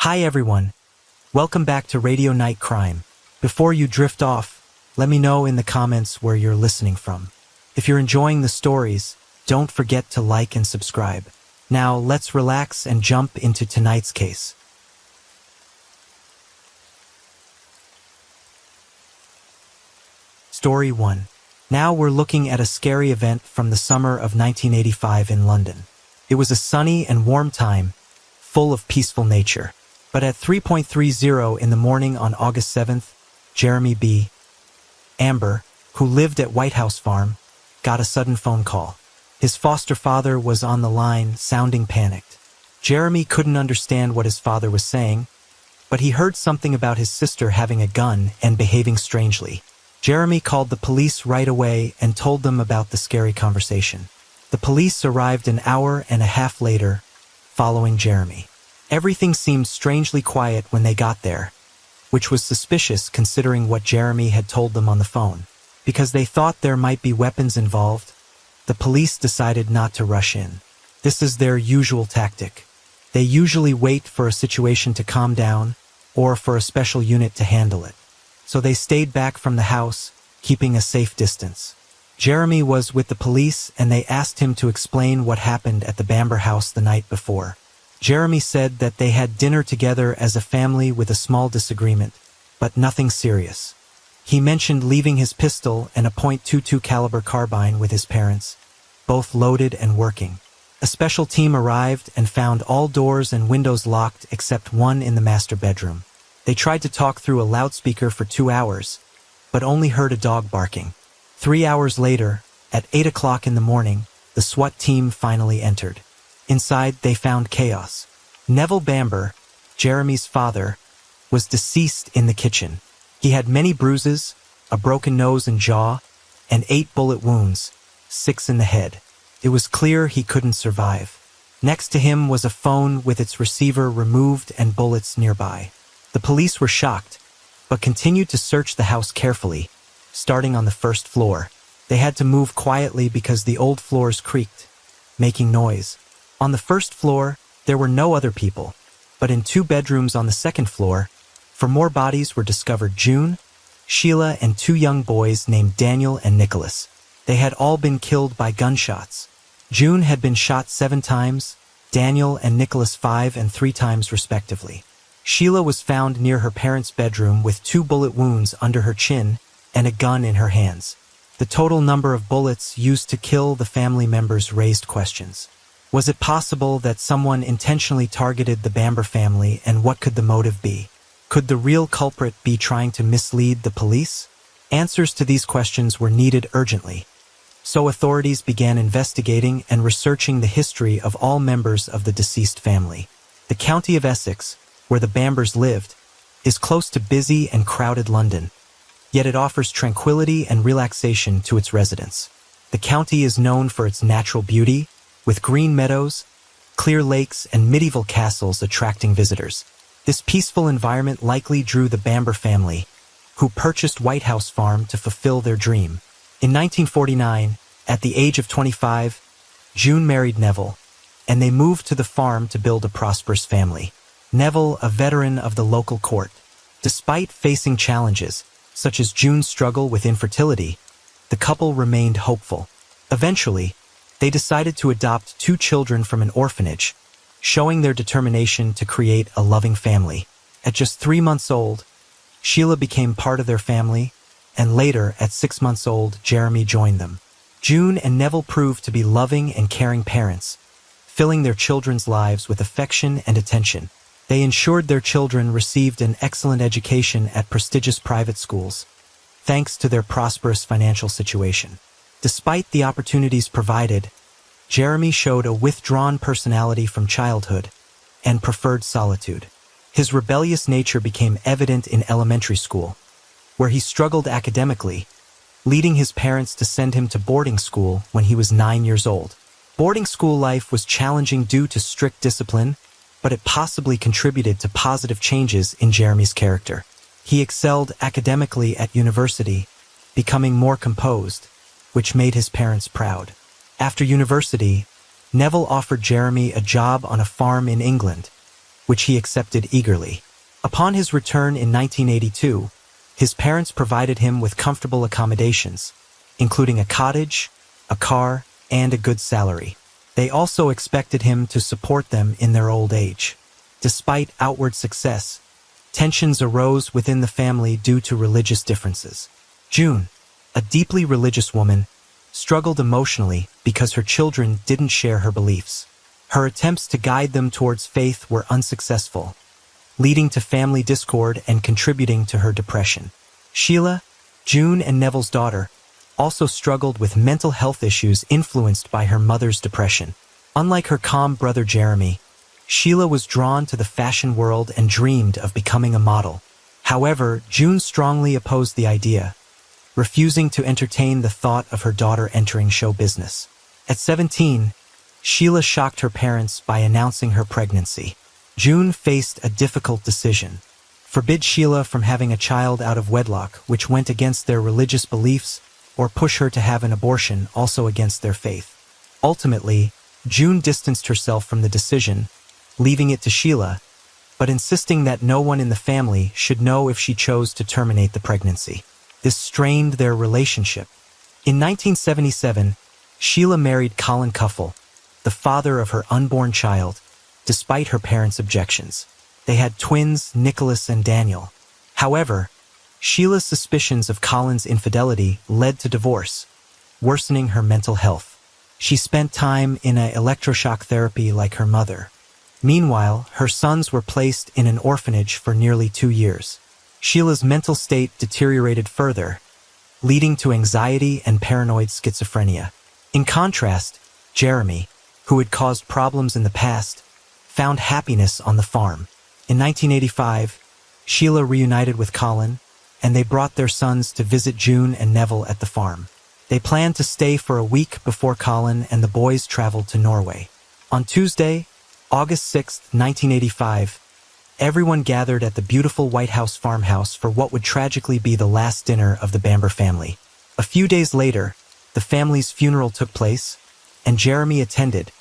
Hi everyone, welcome back to Radio Night Crime. Before you drift off, let me know in the comments where you're listening from. If you're enjoying the stories, don't forget to like and subscribe. Now let's relax and jump into tonight's case. Story 1. Now we're looking at a scary event from the summer of 1985 in London. It was a sunny and warm time, full of peaceful nature. But at 3:30 in the morning on August 7th, Jeremy B. Amber, who lived at White House Farm, got a sudden phone call. His foster father was on the line, sounding panicked. Jeremy couldn't understand what his father was saying, but he heard something about his sister having a gun and behaving strangely. Jeremy called the police right away and told them about the scary conversation. The police arrived an hour and a half later, following Jeremy. Everything seemed strangely quiet when they got there, which was suspicious considering what Jeremy had told them on the phone. Because they thought there might be weapons involved, the police decided not to rush in. This is their usual tactic. They usually wait for a situation to calm down or for a special unit to handle it. So they stayed back from the house, keeping a safe distance. Jeremy was with the police and they asked him to explain what happened at the Bamber house the night before. Jeremy said that they had dinner together as a family with a small disagreement, but nothing serious. He mentioned leaving his pistol and a .22 caliber carbine with his parents, both loaded and working. A special team arrived and found all doors and windows locked except one in the master bedroom. They tried to talk through a loudspeaker for 2 hours, but only heard a dog barking. 3 hours later, at 8 o'clock in the morning, the SWAT team finally entered. Inside, they found chaos. Neville Bamber, Jeremy's father, was deceased in the kitchen. He had many bruises, a broken nose and jaw, and 8 bullet wounds, 6 in the head. It was clear he couldn't survive. Next to him was a phone with its receiver removed and bullets nearby. The police were shocked, but continued to search the house carefully, starting on the first floor. They had to move quietly because the old floors creaked, making noise. On the first floor, there were no other people, but in 2 bedrooms on the second floor, more bodies were discovered. June, Sheila, and 2 young boys named Daniel and Nicholas. They had all been killed by gunshots. June had been shot 7 times, Daniel and Nicholas 5 and 3 times respectively. Sheila was found near her parents' bedroom with 2 bullet wounds under her chin and a gun in her hands. The total number of bullets used to kill the family members raised questions. Was it possible that someone intentionally targeted the Bamber family, and what could the motive be? Could the real culprit be trying to mislead the police? Answers to these questions were needed urgently. So authorities began investigating and researching the history of all members of the deceased family. The county of Essex, where the Bambers lived, is close to busy and crowded London, yet it offers tranquility and relaxation to its residents. The county is known for its natural beauty, with green meadows, clear lakes, and medieval castles attracting visitors. This peaceful environment likely drew the Bamber family, who purchased White House Farm to fulfill their dream. In 1949, at the age of 25, June married Neville, and they moved to the farm to build a prosperous family. Neville, a veteran of the local court. Despite facing challenges, such as June's struggle with infertility, the couple remained hopeful. Eventually, they decided to adopt 2 children from an orphanage, showing their determination to create a loving family. At just 3 months old, Sheila became part of their family, and later, at 6 months old, Jeremy joined them. June and Neville proved to be loving and caring parents, filling their children's lives with affection and attention. They ensured their children received an excellent education at prestigious private schools, thanks to their prosperous financial situation. Despite the opportunities provided, Jeremy showed a withdrawn personality from childhood and preferred solitude. His rebellious nature became evident in elementary school, where he struggled academically, leading his parents to send him to boarding school when he was 9 years old. Boarding school life was challenging due to strict discipline, but it possibly contributed to positive changes in Jeremy's character. He excelled academically at university, becoming more composed, which made his parents proud. After university, Neville offered Jeremy a job on a farm in England, which he accepted eagerly. Upon his return in 1982, his parents provided him with comfortable accommodations, including a cottage, a car, and a good salary. They also expected him to support them in their old age. Despite outward success, tensions arose within the family due to religious differences. June, a deeply religious woman, struggled emotionally because her children didn't share her beliefs. Her attempts to guide them towards faith were unsuccessful, leading to family discord and contributing to her depression. Sheila, June and Neville's daughter, also struggled with mental health issues influenced by her mother's depression. Unlike her calm brother Jeremy, Sheila was drawn to the fashion world and dreamed of becoming a model. However, June strongly opposed the idea, refusing to entertain the thought of her daughter entering show business. At 17, Sheila shocked her parents by announcing her pregnancy. June faced a difficult decision: forbid Sheila from having a child out of wedlock, which went against their religious beliefs, or push her to have an abortion, also against their faith. Ultimately, June distanced herself from the decision, leaving it to Sheila, but insisting that no one in the family should know if she chose to terminate the pregnancy. This strained their relationship. In 1977, Sheila married Colin Cuffell, the father of her unborn child, despite her parents' objections. They had twins, Nicholas and Daniel. However, Sheila's suspicions of Colin's infidelity led to divorce, worsening her mental health. She spent time in electroshock therapy like her mother. Meanwhile, her sons were placed in an orphanage for nearly 2 years. Sheila's mental state deteriorated further, leading to anxiety and paranoid schizophrenia. In contrast, Jeremy, who had caused problems in the past, found happiness on the farm. In 1985, Sheila reunited with Colin, and they brought their sons to visit June and Neville at the farm. They planned to stay for a week before Colin and the boys traveled to Norway. On Tuesday, August 6, 1985, everyone gathered at the beautiful White House farmhouse for what would tragically be the last dinner of the Bamber family. A few days later, the family's funeral took place, and Jeremy attended,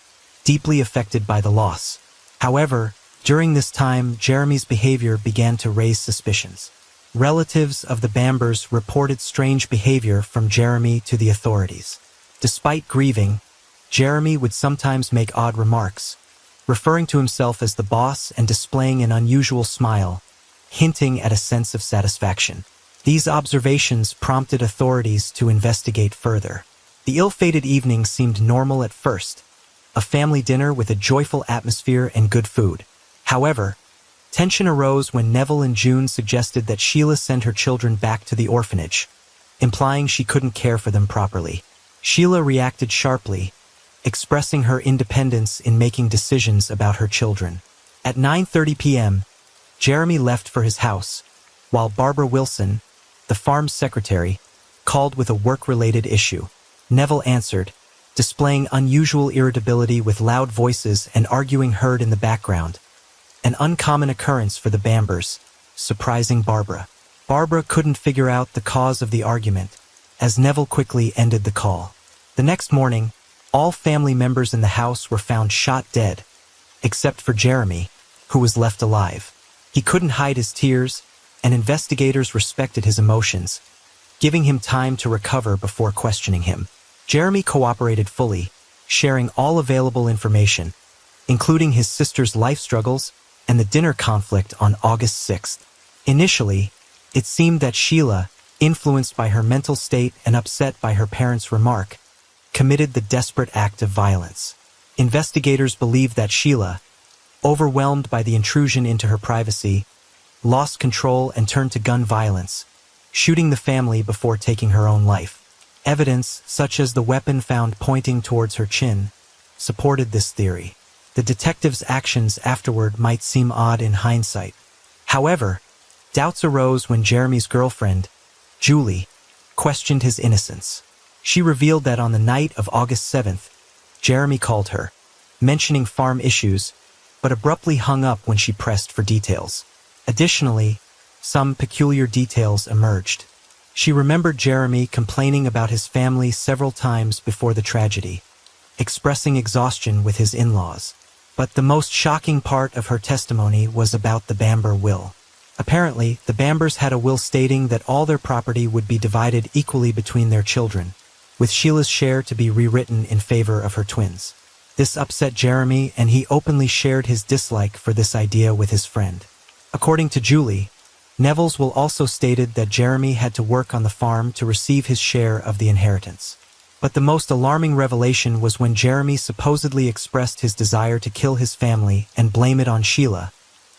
deeply affected by the loss. However, during this time, Jeremy's behavior began to raise suspicions. Relatives of the Bambers reported strange behavior from Jeremy to the authorities. Despite grieving, Jeremy would sometimes make odd remarks, referring to himself as the boss and displaying an unusual smile, hinting at a sense of satisfaction. These observations prompted authorities to investigate further. The ill-fated evening seemed normal at first, a family dinner with a joyful atmosphere and good food. However, tension arose when Neville and June suggested that Sheila send her children back to the orphanage, implying she couldn't care for them properly. Sheila reacted sharply, expressing her independence in making decisions about her children. At 9:30 p.m., Jeremy left for his house, while Barbara Wilson, the farm's secretary, called with a work-related issue. Neville answered, displaying unusual irritability with loud voices and arguing heard in the background, an uncommon occurrence for the Bambers, surprising Barbara. Barbara couldn't figure out the cause of the argument, as Neville quickly ended the call. The next morning, all family members in the house were found shot dead, except for Jeremy, who was left alive. He couldn't hide his tears, and investigators respected his emotions, giving him time to recover before questioning him. Jeremy cooperated fully, sharing all available information, including his sister's life struggles and the dinner conflict on August 6th. Initially, it seemed that Sheila, influenced by her mental state and upset by her parents' remark, committed the desperate act of violence. Investigators believed that Sheila, overwhelmed by the intrusion into her privacy, lost control and turned to gun violence, shooting the family before taking her own life. Evidence, such as the weapon found pointing towards her chin, supported this theory. The detective's actions afterward might seem odd in hindsight. However, doubts arose when Jeremy's girlfriend, Julie, questioned his innocence. She revealed that on the night of August 7th, Jeremy called her, mentioning farm issues, but abruptly hung up when she pressed for details. Additionally, some peculiar details emerged. She remembered Jeremy complaining about his family several times before the tragedy, expressing exhaustion with his in-laws. But the most shocking part of her testimony was about the Bamber will. Apparently, the Bambers had a will stating that all their property would be divided equally between their children, with Sheila's share to be rewritten in favor of her twins. This upset Jeremy, and he openly shared his dislike for this idea with his friend. According to Julie, Neville's will also stated that Jeremy had to work on the farm to receive his share of the inheritance. But the most alarming revelation was when Jeremy supposedly expressed his desire to kill his family and blame it on Sheila,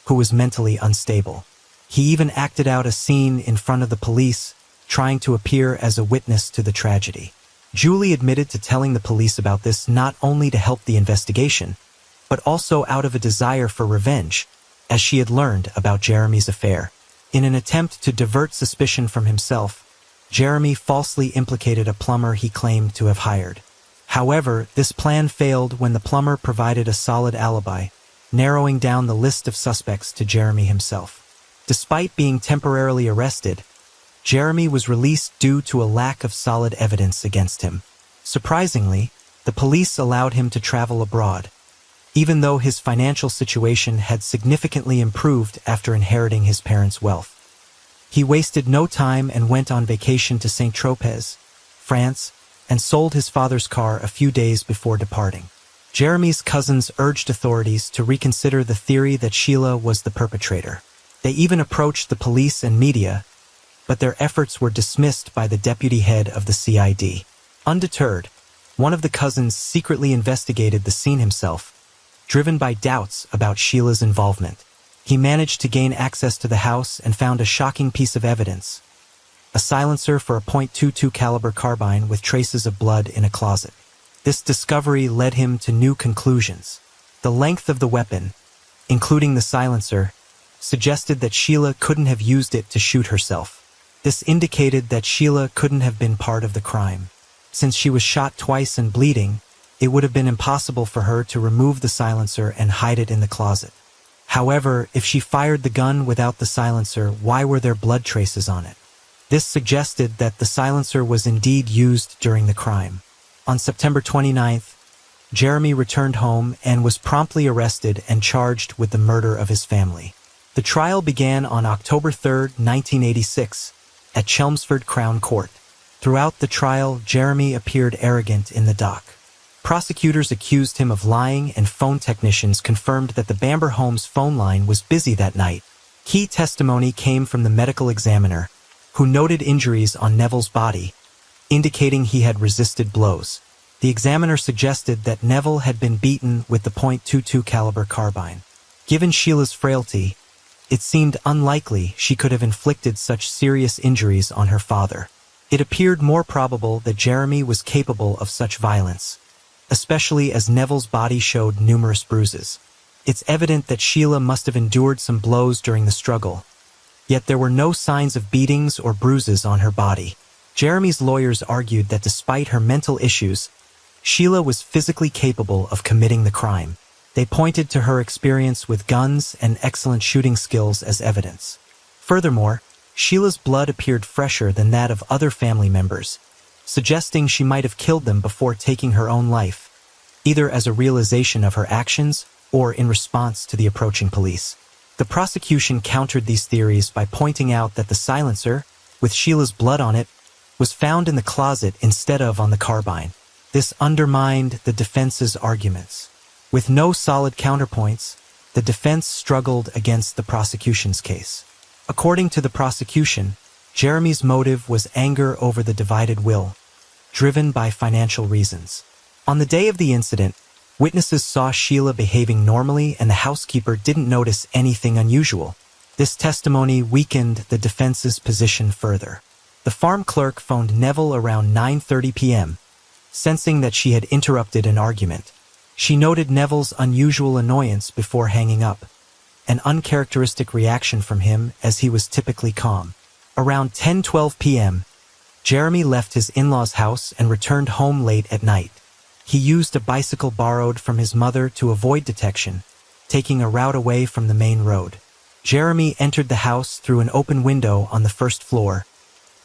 who was mentally unstable. He even acted out a scene in front of the police, trying to appear as a witness to the tragedy. Julie admitted to telling the police about this not only to help the investigation, but also out of a desire for revenge, as she had learned about Jeremy's affair. In an attempt to divert suspicion from himself, Jeremy falsely implicated a plumber he claimed to have hired. However, this plan failed when the plumber provided a solid alibi, narrowing down the list of suspects to Jeremy himself. Despite being temporarily arrested, Jeremy was released due to a lack of solid evidence against him. Surprisingly, the police allowed him to travel abroad, even though his financial situation had significantly improved after inheriting his parents' wealth. He wasted no time and went on vacation to Saint-Tropez, France, and sold his father's car a few days before departing. Jeremy's cousins urged authorities to reconsider the theory that Sheila was the perpetrator. They even approached the police and media, but their efforts were dismissed by the deputy head of the CID. Undeterred, one of the cousins secretly investigated the scene himself, driven by doubts about Sheila's involvement. He managed to gain access to the house and found a shocking piece of evidence: a silencer for a .22 caliber carbine with traces of blood in a closet. This discovery led him to new conclusions. The length of the weapon, including the silencer, suggested that Sheila couldn't have used it to shoot herself. This indicated that Sheila couldn't have been part of the crime. Since she was shot twice and bleeding, it would have been impossible for her to remove the silencer and hide it in the closet. However, if she fired the gun without the silencer, why were there blood traces on it? This suggested that the silencer was indeed used during the crime. On September 29th, Jeremy returned home and was promptly arrested and charged with the murder of his family. The trial began on October 3, 1986, at Chelmsford Crown Court. Throughout the trial, Jeremy appeared arrogant in the dock. Prosecutors accused him of lying, and phone technicians confirmed that the Bamber home's phone line was busy that night. Key testimony came from the medical examiner, who noted injuries on Neville's body, indicating he had resisted blows. The examiner suggested that Neville had been beaten with the .22 caliber carbine. Given Sheila's frailty, it seemed unlikely she could have inflicted such serious injuries on her father. It appeared more probable that Jeremy was capable of such violence, especially as Neville's body showed numerous bruises. It's evident that Sheila must have endured some blows during the struggle, yet there were no signs of beatings or bruises on her body. Jeremy's lawyers argued that despite her mental issues, Sheila was physically capable of committing the crime. They pointed to her experience with guns and excellent shooting skills as evidence. Furthermore, Sheila's blood appeared fresher than that of other family members, suggesting she might have killed them before taking her own life, either as a realization of her actions or in response to the approaching police. The prosecution countered these theories by pointing out that the silencer, with Sheila's blood on it, was found in the closet instead of on the carbine. This undermined the defense's arguments. With no solid counterpoints, the defense struggled against the prosecution's case. According to the prosecution, Jeremy's motive was anger over the divided will, driven by financial reasons. On the day of the incident, witnesses saw Sheila behaving normally and the housekeeper didn't notice anything unusual. This testimony weakened the defense's position further. The farm clerk phoned Neville around 9:30 p.m., sensing that she had interrupted an argument. She noted Neville's unusual annoyance before hanging up, an uncharacteristic reaction from him as he was typically calm. Around 10:12 p.m., Jeremy left his in-laws' house and returned home late at night. He used a bicycle borrowed from his mother to avoid detection, taking a route away from the main road. Jeremy entered the house through an open window on the first floor,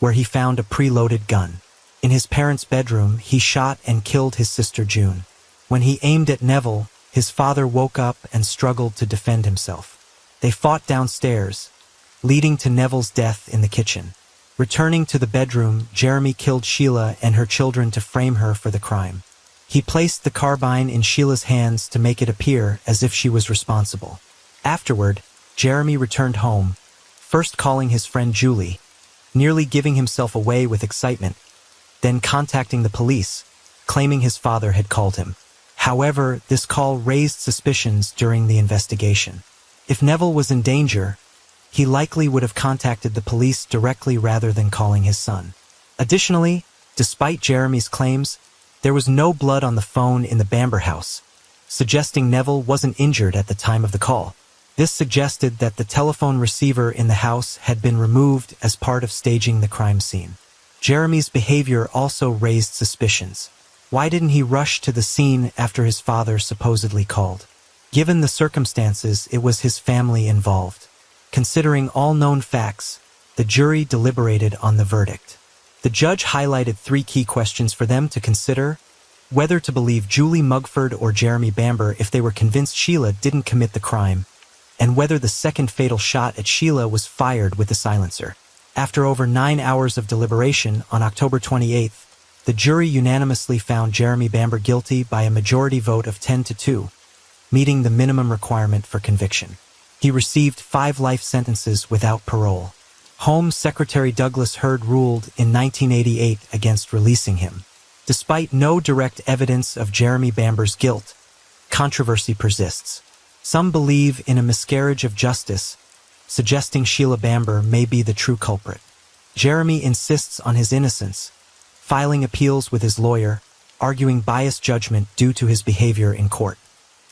where he found a preloaded gun. In his parents' bedroom, he shot and killed his sister June. When he aimed at Neville, His father woke up and struggled to defend himself. They fought downstairs, leading to Neville's death in the kitchen. Returning to the bedroom, Jeremy killed Sheila and her children to frame her for the crime. He placed the carbine in Sheila's hands to make it appear as if she was responsible. Afterward, Jeremy returned home, first calling his friend Julie, nearly giving himself away with excitement, then contacting the police, claiming his father had called him. However, this call raised suspicions during the investigation. If Neville was in danger, he likely would have contacted the police directly rather than calling his son. Additionally, despite Jeremy's claims, there was no blood on the phone in the Bamber house, suggesting Neville wasn't injured at the time of the call. This suggested that the telephone receiver in the house had been removed as part of staging the crime scene. Jeremy's behavior also raised suspicions. Why didn't he rush to the scene after his father supposedly called? Given the circumstances, it was his family involved. Considering all known facts, the jury deliberated on the verdict. The judge highlighted 3 key questions for them to consider: whether to believe Julie Mugford or Jeremy Bamber if they were convinced Sheila didn't commit the crime, and whether the second fatal shot at Sheila was fired with the silencer. After over 9 hours of deliberation, on October 28th, the jury unanimously found Jeremy Bamber guilty by a majority vote of 10-2, meeting the minimum requirement for conviction. He received 5 life sentences without parole. Home Secretary Douglas Hurd ruled in 1988 against releasing him. Despite no direct evidence of Jeremy Bamber's guilt, controversy persists. Some believe in a miscarriage of justice, suggesting Sheila Bamber may be the true culprit. Jeremy insists on his innocence, filing appeals with his lawyer, arguing biased judgment due to his behavior in court.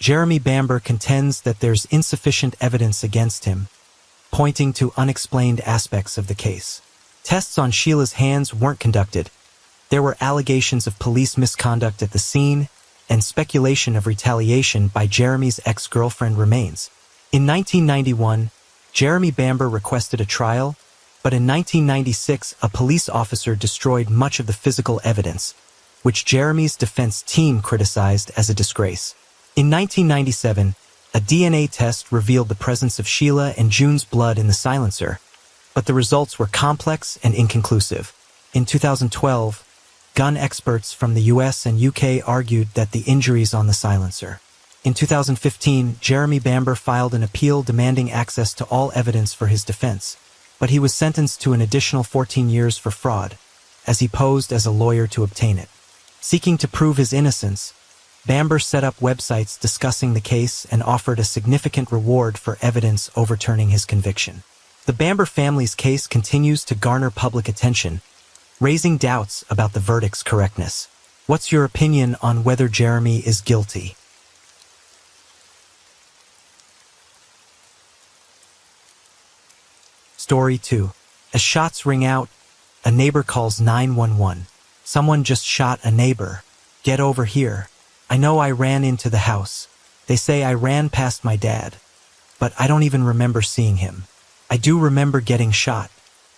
Jeremy Bamber contends that there's insufficient evidence against him, pointing to unexplained aspects of the case. Tests on Sheila's hands weren't conducted. There were allegations of police misconduct at the scene, and speculation of retaliation by Jeremy's ex-girlfriend remains. In 1991, Jeremy Bamber requested a trial, but in 1996 a police officer destroyed much of the physical evidence, which Jeremy's defense team criticized as a disgrace. In 1997, a DNA test revealed the presence of Sheila and June's blood in the silencer, but the results were complex and inconclusive. In 2012, gun experts from the US and UK argued that the injuries on the silencer. In 2015, Jeremy Bamber filed an appeal demanding access to all evidence for his defense, but he was sentenced to an additional 14 years for fraud, as he posed as a lawyer to obtain it. Seeking to prove his innocence, Bamber set up websites discussing the case and offered a significant reward for evidence overturning his conviction. The Bamber family's case continues to garner public attention, raising doubts about the verdict's correctness. What's your opinion on whether Jeremy is guilty? Story 2. As shots ring out, a neighbor calls 911. Someone just shot a neighbor. Get over here. I know I ran into the house. They say I ran past my dad, but I don't even remember seeing him. I do remember getting shot.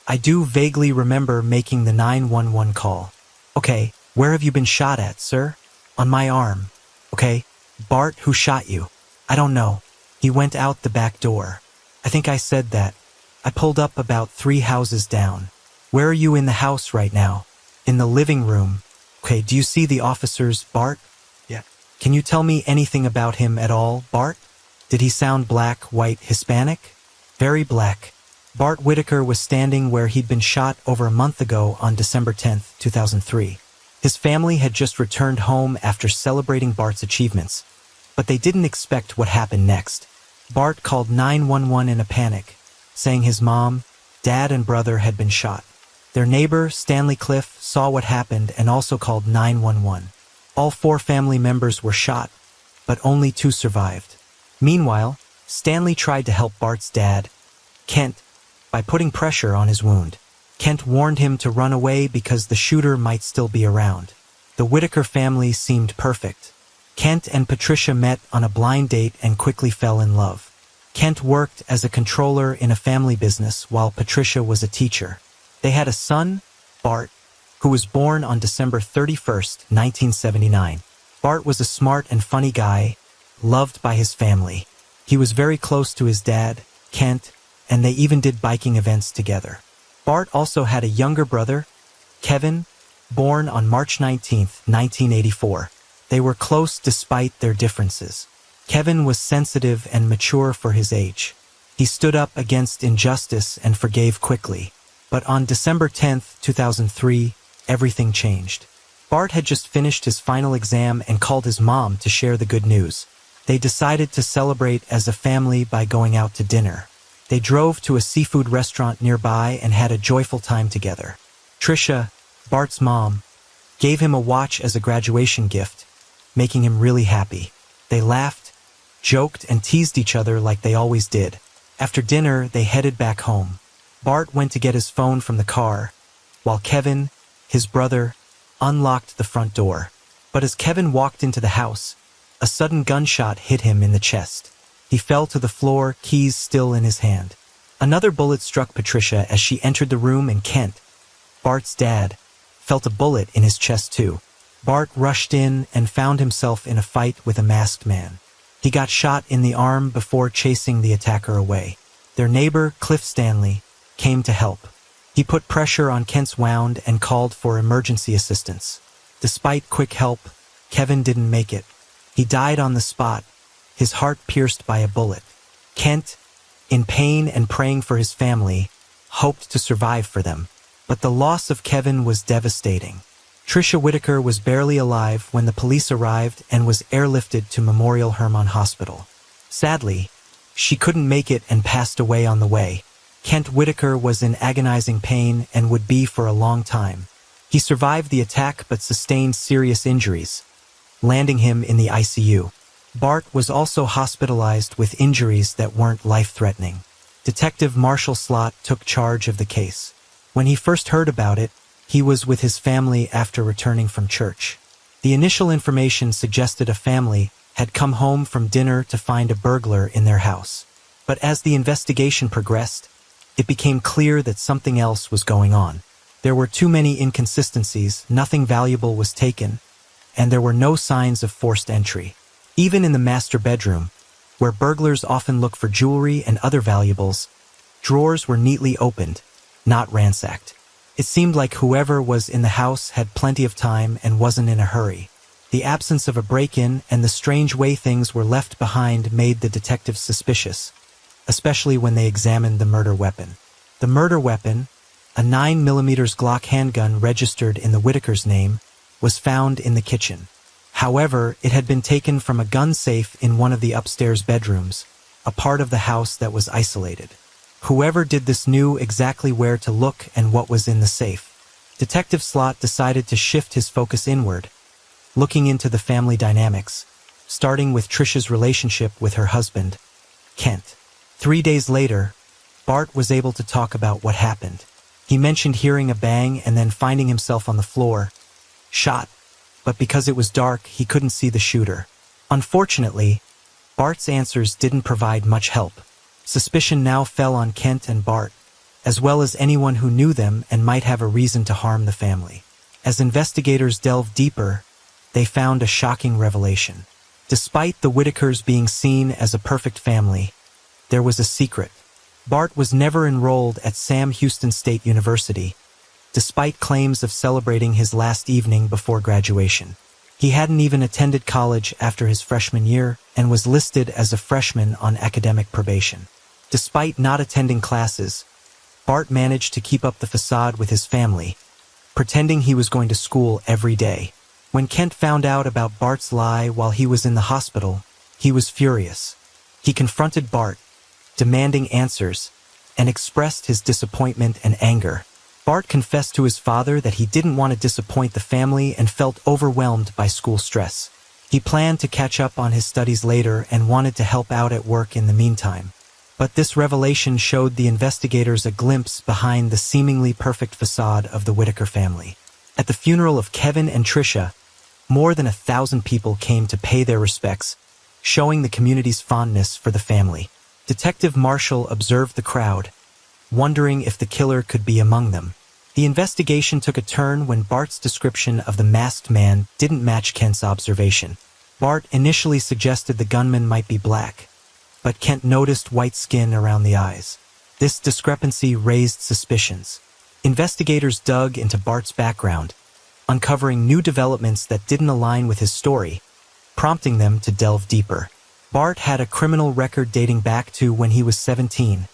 I do vaguely remember making the 911 call. Okay, where have you been shot at, sir? On my arm. Okay, Bart, who shot you? I don't know. He went out the back door. I think I said that. I pulled up about 3 houses down. Where are you in the house right now? In the living room. Okay, do you see the officers, Bart? Yeah. Can you tell me anything about him at all, Bart? Did he sound black, white, Hispanic? Very black. Bart Whitaker was standing where he'd been shot over a month ago on December 10, 2003. His family had just returned home after celebrating Bart's achievements, but they didn't expect what happened next. Bart called 911 in a panic, saying his mom, dad, and brother had been shot. Their neighbor, Stanley Cliff, saw what happened and also called 911. All 4 family members were shot, but only 2 survived. Meanwhile, Stanley tried to help Bart's dad, Kent, by putting pressure on his wound. Kent warned him to run away because the shooter might still be around. The Whitaker family seemed perfect. Kent and Patricia met on a blind date and quickly fell in love. Kent worked as a controller in a family business while Patricia was a teacher. They had a son, Bart, who was born on December 31, 1979. Bart was a smart and funny guy, loved by his family. He was very close to his dad, Kent, and they even did biking events together. Bart also had a younger brother, Kevin, born on March 19, 1984. They were close despite their differences. Kevin was sensitive and mature for his age. He stood up against injustice and forgave quickly. But on December 10, 2003, everything changed. Bart had just finished his final exam and called his mom to share the good news. They decided to celebrate as a family by going out to dinner. They drove to a seafood restaurant nearby and had a joyful time together. Tricia, Bart's mom, gave him a watch as a graduation gift, making him really happy. They laughed, joked, and teased each other like they always did. After dinner, they headed back home. Bart went to get his phone from the car, while Kevin, his brother, unlocked the front door. But as Kevin walked into the house, a sudden gunshot hit him in the chest. He fell to the floor, keys still in his hand. Another bullet struck Patricia as she entered the room, and Kent, Bart's dad, felt a bullet in his chest too. Bart rushed in and found himself in a fight with a masked man. He got shot in the arm before chasing the attacker away. Their neighbor, Cliff Stanley, came to help. He put pressure on Kent's wound and called for emergency assistance. Despite quick help, Kevin didn't make it. He died on the spot, his heart pierced by a bullet. Kent, in pain and praying for his family, hoped to survive for them. But the loss of Kevin was devastating. Tricia Whitaker was barely alive when the police arrived and was airlifted to Memorial Hermann Hospital. Sadly, she couldn't make it and passed away on the way. Kent Whitaker was in agonizing pain and would be for a long time. He survived the attack but sustained serious injuries, landing him in the ICU. Bart was also hospitalized with injuries that weren't life-threatening. Detective Marshall Slott took charge of the case. When he first heard about it, he was with his family after returning from church. The initial information suggested a family had come home from dinner to find a burglar in their house. But as the investigation progressed, it became clear that something else was going on. There were too many inconsistencies, nothing valuable was taken, and there were no signs of forced entry. Even in the master bedroom, where burglars often look for jewelry and other valuables, drawers were neatly opened, not ransacked. It seemed like whoever was in the house had plenty of time and wasn't in a hurry. The absence of a break-in and the strange way things were left behind made the detectives suspicious, especially when they examined the murder weapon. The murder weapon, a 9mm Glock handgun registered in the Whitaker's name, was found in the kitchen. However, it had been taken from a gun safe in one of the upstairs bedrooms, a part of the house that was isolated. Whoever did this knew exactly where to look and what was in the safe. Detective Slott decided to shift his focus inward, looking into the family dynamics, starting with Tricia's relationship with her husband, Kent. 3 days later, Bart was able to talk about what happened. He mentioned hearing a bang and then finding himself on the floor, shot, but because it was dark, he couldn't see the shooter. Unfortunately, Bart's answers didn't provide much help. Suspicion now fell on Kent and Bart, as well as anyone who knew them and might have a reason to harm the family. As investigators delved deeper, they found a shocking revelation. Despite the Whitakers being seen as a perfect family, there was a secret. Bart was never enrolled at Sam Houston State University, despite claims of celebrating his last evening before graduation. He hadn't even attended college after his freshman year and was listed as a freshman on academic probation. Despite not attending classes, Bart managed to keep up the facade with his family, pretending he was going to school every day. When Kent found out about Bart's lie while he was in the hospital, he was furious. He confronted Bart, demanding answers, and expressed his disappointment and anger. Bart confessed to his father that he didn't want to disappoint the family and felt overwhelmed by school stress. He planned to catch up on his studies later and wanted to help out at work in the meantime. But this revelation showed the investigators a glimpse behind the seemingly perfect facade of the Whitaker family. At the funeral of Kevin and Tricia, more than 1,000 people came to pay their respects, showing the community's fondness for the family. Detective Marshall observed the crowd, wondering if the killer could be among them. The investigation took a turn when Bart's description of the masked man didn't match Kent's observation. Bart initially suggested the gunman might be black, but Kent noticed white skin around the eyes. This discrepancy raised suspicions. Investigators dug into Bart's background, uncovering new developments that didn't align with his story, prompting them to delve deeper. Bart had a criminal record dating back to when he was 17,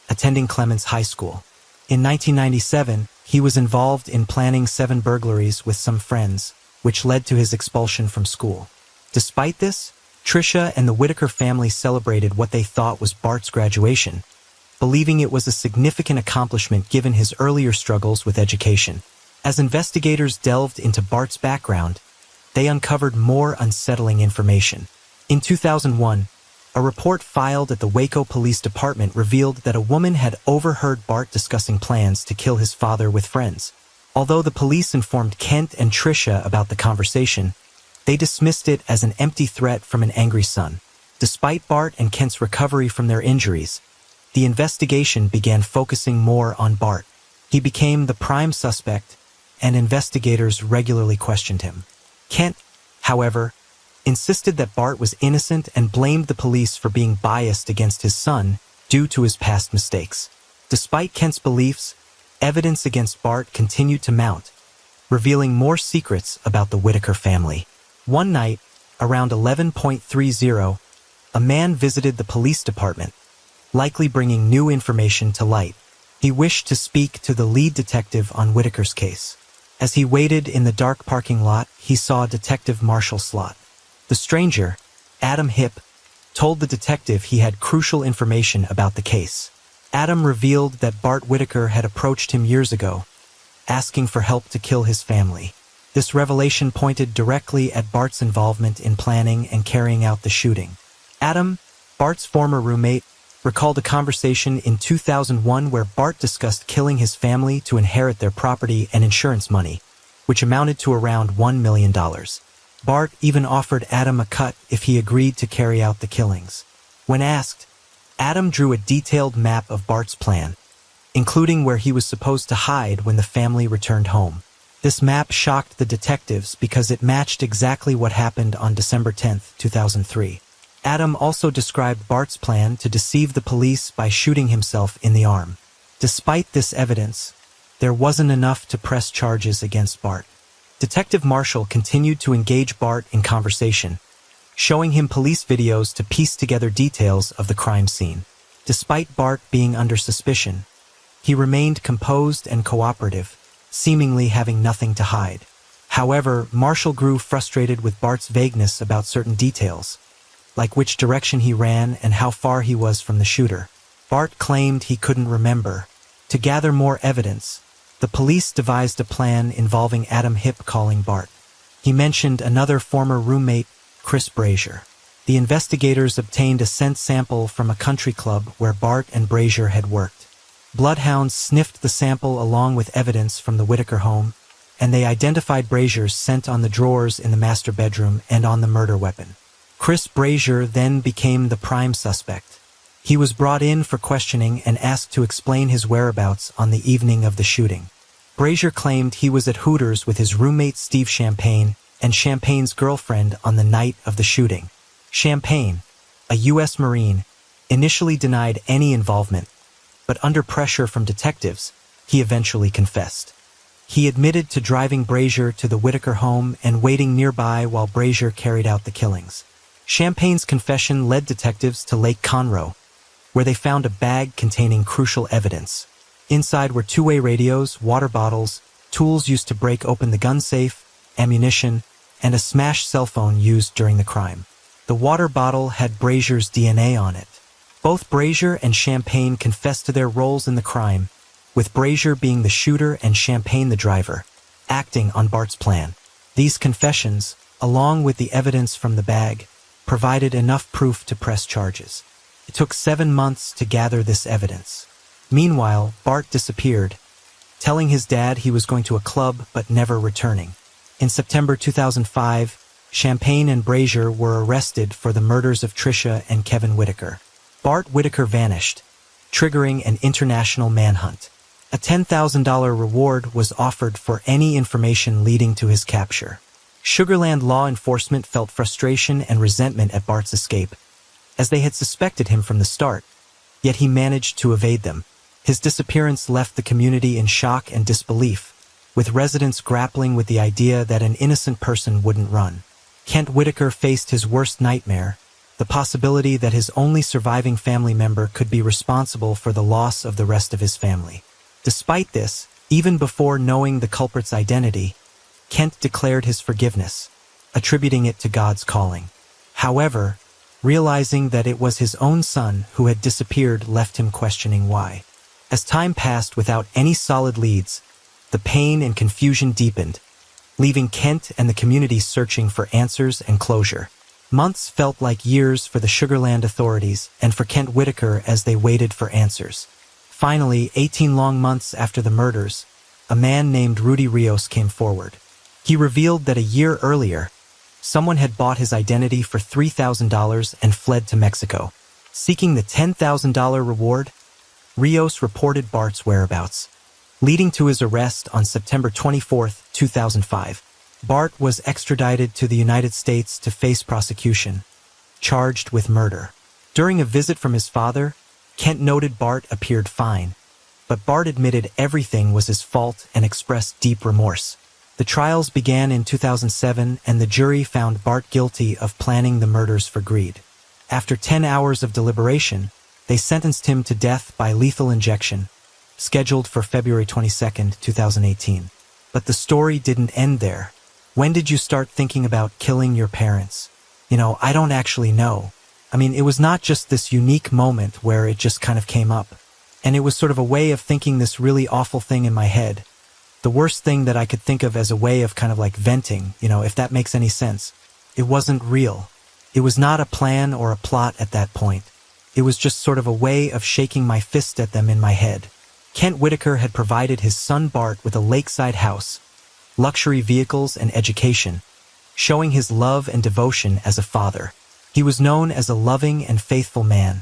attending Clements High School. In 1997, he was involved in planning 7 burglaries with some friends, which led to his expulsion from school. Despite this, Tricia and the Whitaker family celebrated what they thought was Bart's graduation, believing it was a significant accomplishment given his earlier struggles with education. As investigators delved into Bart's background, they uncovered more unsettling information. In 2001, a report filed at the Waco Police Department revealed that a woman had overheard Bart discussing plans to kill his father with friends. Although the police informed Kent and Tricia about the conversation, they dismissed it as an empty threat from an angry son. Despite Bart and Kent's recovery from their injuries, the investigation began focusing more on Bart. He became the prime suspect, and investigators regularly questioned him. Kent, however, insisted that Bart was innocent and blamed the police for being biased against his son due to his past mistakes. Despite Kent's beliefs, evidence against Bart continued to mount, revealing more secrets about the Whitaker family. One night, around 11:30, a man visited the police department, likely bringing new information to light. He wished to speak to the lead detective on Whitaker's case. As he waited in the dark parking lot, he saw Detective Marshall Slott. The stranger, Adam Hipp, told the detective he had crucial information about the case. Adam revealed that Bart Whitaker had approached him years ago, asking for help to kill his family. This revelation pointed directly at Bart's involvement in planning and carrying out the shooting. Adam, Bart's former roommate, recalled a conversation in 2001 where Bart discussed killing his family to inherit their property and insurance money, which amounted to around $1 million. Bart even offered Adam a cut if he agreed to carry out the killings. When asked, Adam drew a detailed map of Bart's plan, including where he was supposed to hide when the family returned home. This map shocked the detectives because it matched exactly what happened on December 10, 2003. Adam also described Bart's plan to deceive the police by shooting himself in the arm. Despite this evidence, there wasn't enough to press charges against Bart. Detective Marshall continued to engage Bart in conversation, showing him police videos to piece together details of the crime scene. Despite Bart being under suspicion, he remained composed and cooperative, seemingly having nothing to hide. However, Marshall grew frustrated with Bart's vagueness about certain details, like which direction he ran and how far he was from the shooter. Bart claimed he couldn't remember. To gather more evidence, the police devised a plan involving Adam Hipp calling Bart. He mentioned another former roommate, Chris Brazier. The investigators obtained a scent sample from a country club where Bart and Brazier had worked. Bloodhounds sniffed the sample along with evidence from the Whitaker home, and they identified Brazier's scent on the drawers in the master bedroom and on the murder weapon. Chris Brazier then became the prime suspect. He was brought in for questioning and asked to explain his whereabouts on the evening of the shooting. Brazier claimed he was at Hooters with his roommate Steve Champagne and Champagne's girlfriend on the night of the shooting. Champagne, a U.S. Marine, initially denied any involvement, but under pressure from detectives, he eventually confessed. He admitted to driving Brazier to the Whitaker home and waiting nearby while Brazier carried out the killings. Champagne's confession led detectives to Lake Conroe, where they found a bag containing crucial evidence. Inside were two-way radios, water bottles, tools used to break open the gun safe, ammunition, and a smashed cell phone used during the crime. The water bottle had Brazier's DNA on it. Both Brazier and Champagne confessed to their roles in the crime, with Brazier being the shooter and Champagne the driver, acting on Bart's plan. These confessions, along with the evidence from the bag, provided enough proof to press charges. It took 7 months to gather this evidence. Meanwhile, Bart disappeared, telling his dad he was going to a club but never returning. In September 2005, Champagne and Brazier were arrested for the murders of Tricia and Kevin Whitaker. Bart Whitaker vanished, triggering an international manhunt. A $10,000 reward was offered for any information leading to his capture. Sugarland law enforcement felt frustration and resentment at Bart's escape, as they had suspected him from the start, yet he managed to evade them. His disappearance left the community in shock and disbelief, with residents grappling with the idea that an innocent person wouldn't run. Kent Whitaker faced his worst nightmare, the possibility that his only surviving family member could be responsible for the loss of the rest of his family. Despite this, even before knowing the culprit's identity, Kent declared his forgiveness, attributing it to God's calling. However, realizing that it was his own son who had disappeared left him questioning why. As time passed without any solid leads, the pain and confusion deepened, leaving Kent and the community searching for answers and closure. Months felt like years for the Sugarland authorities and for Kent Whitaker as they waited for answers. Finally, 18 long months after the murders, a man named Rudy Rios came forward. He revealed that a year earlier, someone had bought his identity for $3,000 and fled to Mexico. Seeking the $10,000 reward, Rios reported Bart's whereabouts, leading to his arrest on September 24, 2005. Bart was extradited to the United States to face prosecution, charged with murder. During a visit from his father, Kent noted Bart appeared fine, but Bart admitted everything was his fault and expressed deep remorse. The trials began in 2007 and the jury found Bart guilty of planning the murders for greed. After 10 hours of deliberation, they sentenced him to death by lethal injection, scheduled for February 22, 2018. But the story didn't end there. When did you start thinking about killing your parents? I don't actually know. It was not just this unique moment where it just kind of came up. And it was sort of a way of thinking this really awful thing in my head. The worst thing that I could think of as a way of kind of like venting, if that makes any sense. It wasn't real. It was not a plan or a plot at that point. It was just sort of a way of shaking my fist at them in my head. Kent Whitaker had provided his son Bart with a lakeside house, luxury vehicles, and education, showing his love and devotion as a father. He was known as a loving and faithful man,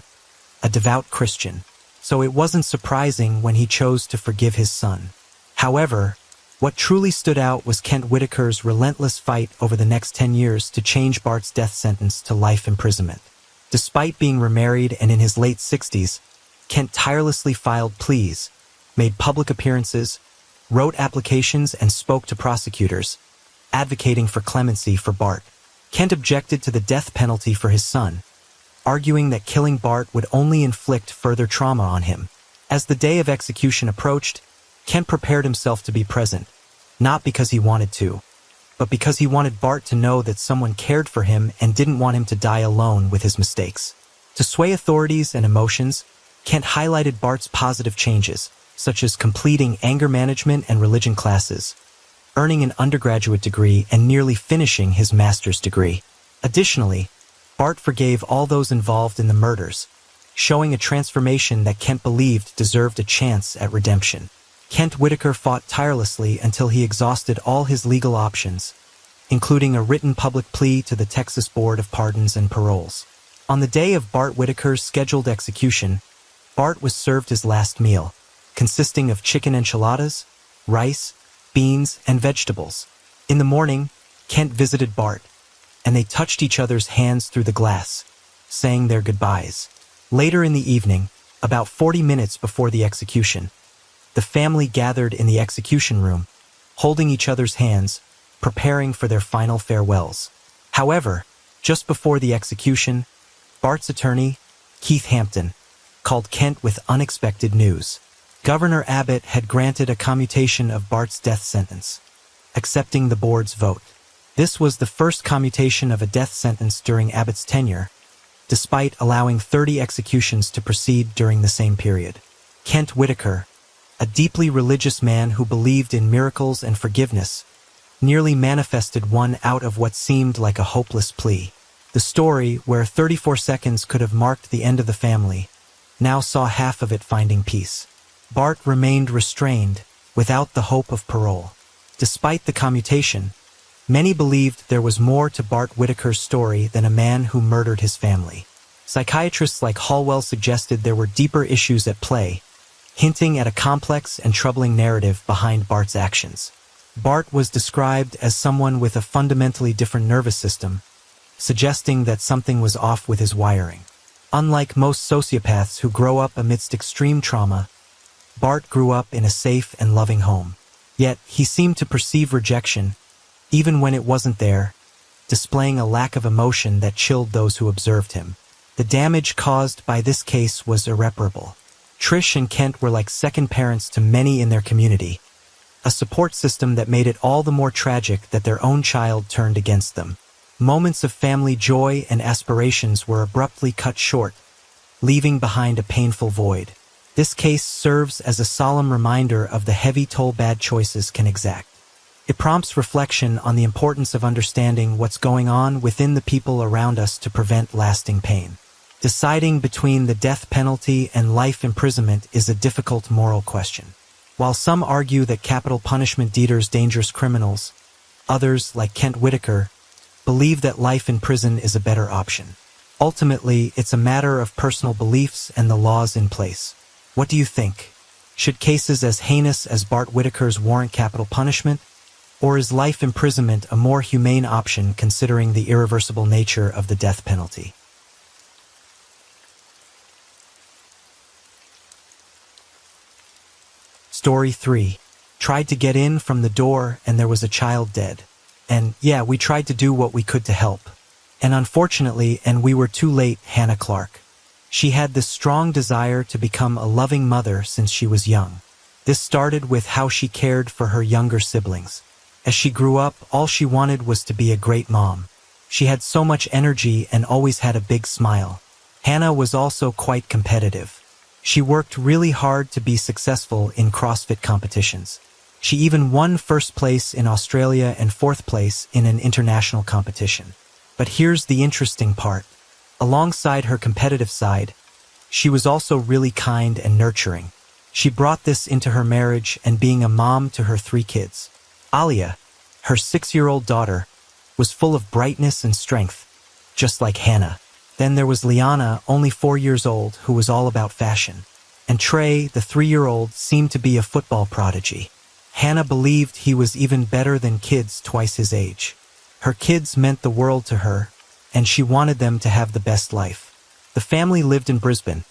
a devout Christian, so it wasn't surprising when he chose to forgive his son. However, what truly stood out was Kent Whitaker's relentless fight over the next 10 years to change Bart's death sentence to life imprisonment. Despite being remarried and in his late 60s, Kent tirelessly filed pleas, made public appearances, wrote applications, and spoke to prosecutors, advocating for clemency for Bart. Kent objected to the death penalty for his son, arguing that killing Bart would only inflict further trauma on him. As the day of execution approached, Kent prepared himself to be present, not because he wanted to, but because he wanted Bart to know that someone cared for him and didn't want him to die alone with his mistakes. To sway authorities and emotions, Kent highlighted Bart's positive changes, such as completing anger management and religion classes, earning an undergraduate degree, and nearly finishing his master's degree. Additionally, Bart forgave all those involved in the murders, showing a transformation that Kent believed deserved a chance at redemption. Kent Whitaker fought tirelessly until he exhausted all his legal options, including a written public plea to the Texas Board of Pardons and Paroles. On the day of Bart Whitaker's scheduled execution, Bart was served his last meal, consisting of chicken enchiladas, rice, beans, and vegetables. In the morning, Kent visited Bart, and they touched each other's hands through the glass, saying their goodbyes. Later in the evening, about 40 minutes before the execution, the family gathered in the execution room, holding each other's hands, preparing for their final farewells. However, just before the execution, Bart's attorney, Keith Hampton, called Kent with unexpected news. Governor Abbott had granted a commutation of Bart's death sentence, accepting the board's vote. This was the first commutation of a death sentence during Abbott's tenure, despite allowing 30 executions to proceed during the same period. Kent Whitaker, a deeply religious man who believed in miracles and forgiveness, nearly manifested one out of what seemed like a hopeless plea. The story, where 34 seconds could have marked the end of the family, now saw half of it finding peace. Bart remained restrained, without the hope of parole. Despite the commutation, many believed there was more to Bart Whitaker's story than a man who murdered his family. Psychiatrists like Hallwell suggested there were deeper issues at play, hinting at a complex and troubling narrative behind Bart's actions. Bart was described as someone with a fundamentally different nervous system, suggesting that something was off with his wiring. Unlike most sociopaths who grow up amidst extreme trauma, Bart grew up in a safe and loving home. Yet, he seemed to perceive rejection, even when it wasn't there, displaying a lack of emotion that chilled those who observed him. The damage caused by this case was irreparable. Trish and Kent were like second parents to many in their community, a support system that made it all the more tragic that their own child turned against them. Moments of family joy and aspirations were abruptly cut short, leaving behind a painful void. This case serves as a solemn reminder of the heavy toll bad choices can exact. It prompts reflection on the importance of understanding what's going on within the people around us to prevent lasting pain. Deciding between the death penalty and life imprisonment is a difficult moral question. While some argue that capital punishment deters dangerous criminals, others, like Kent Whitaker, believe that life in prison is a better option. Ultimately, it's a matter of personal beliefs and the laws in place. What do you think? Should cases as heinous as Bart Whitaker's warrant capital punishment? Or is life imprisonment a more humane option considering the irreversible nature of the death penalty? Story 3. Tried to get in from the door and there was a child dead. And yeah, we tried to do what we could to help. And unfortunately, we were too late, Hannah Clark. She had this strong desire to become a loving mother since she was young. This started with how she cared for her younger siblings. As she grew up, all she wanted was to be a great mom. She had so much energy and always had a big smile. Hannah was also quite competitive. She worked really hard to be successful in CrossFit competitions. She even won first place in Australia and fourth place in an international competition. But here's the interesting part. Alongside her competitive side, she was also really kind and nurturing. She brought this into her marriage and being a mom to her 3 kids. Alia, her 6-year-old daughter, was full of brightness and strength, just like Hannah. Then there was Liana, only 4 years old, who was all about fashion. And Trey, the 3-year-old, seemed to be a football prodigy. Hannah believed he was even better than kids twice his age. Her kids meant the world to her, and she wanted them to have the best life. The family lived in Brisbane,